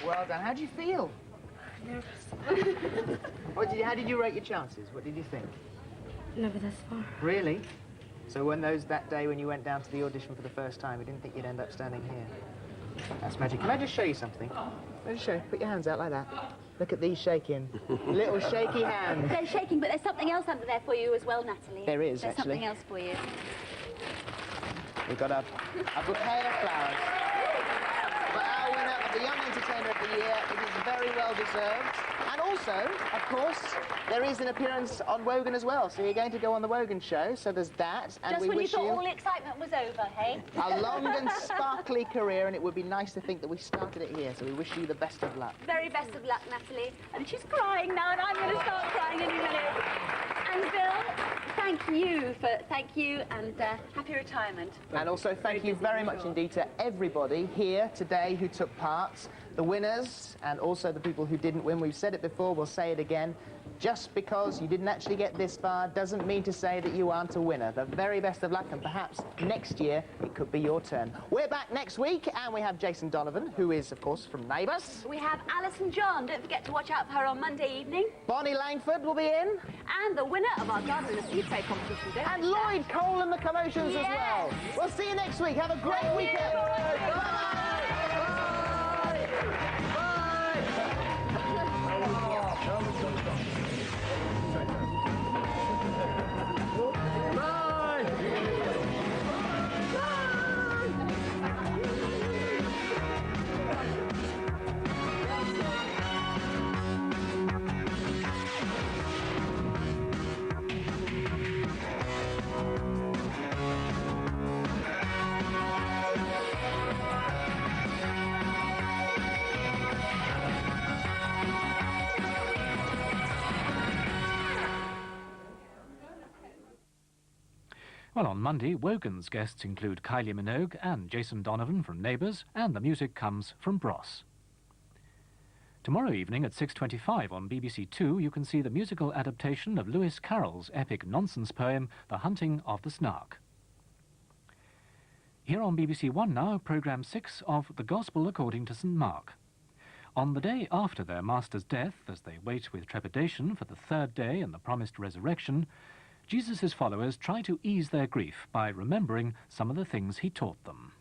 Well done. How do you feel? Nervous. How did you rate your chances? What did you think? Never this far. Really? So that day when you went down to the audition for the first time, you didn't think you'd end up standing here? That's magic. Can I just show you something? Let me show you. Put your hands out like that. Look at these shaking. Little shaky hands. They're shaking, but there's something else under there for you as well, Natalie. There is, There's actually. something else for you. We've got a bouquet of flowers. For our winner of the Young Entertainer of the Year, it is very well deserved. And also, of course, there is an appearance on Wogan as well. So you're going to go on the Wogan show, so there's that. And Just we when you wish thought all the excitement was over, hey? a long and sparkly career, and it would be nice to think that we started it here. So we wish you the best of luck. Very best of luck, Natalie. And she's crying now, and I'm going to start crying any minute. And Bill, thank you, and happy retirement. And also thank you very much indeed to everybody here today who took part, the winners and also the people who didn't win. We've said it before, we'll say it again. Just because you didn't actually get this far doesn't mean to say that you aren't a winner. The very best of luck, and perhaps next year it could be your turn. We're back next week, and we have Jason Donovan, who is, of course, from Neighbours. We have Alison John. Don't forget to watch out for her on Monday evening. Bonnie Langford will be in. And the winner of our Garden and Sea Trade competition. And Lloyd Cole and the Commotions as well. We'll see you next week. Have a great weekend. Bye. Well, on Monday, Wogan's guests include Kylie Minogue and Jason Donovan from Neighbours, and the music comes from Bros. Tomorrow evening at 6:25 on BBC2, you can see the musical adaptation of Lewis Carroll's epic nonsense poem, The Hunting of the Snark. Here on BBC1 now, programme 6 of The Gospel According to St. Mark. On the day after their master's death, as they wait with trepidation for the third day and the promised resurrection, Jesus' followers try to ease their grief by remembering some of the things he taught them.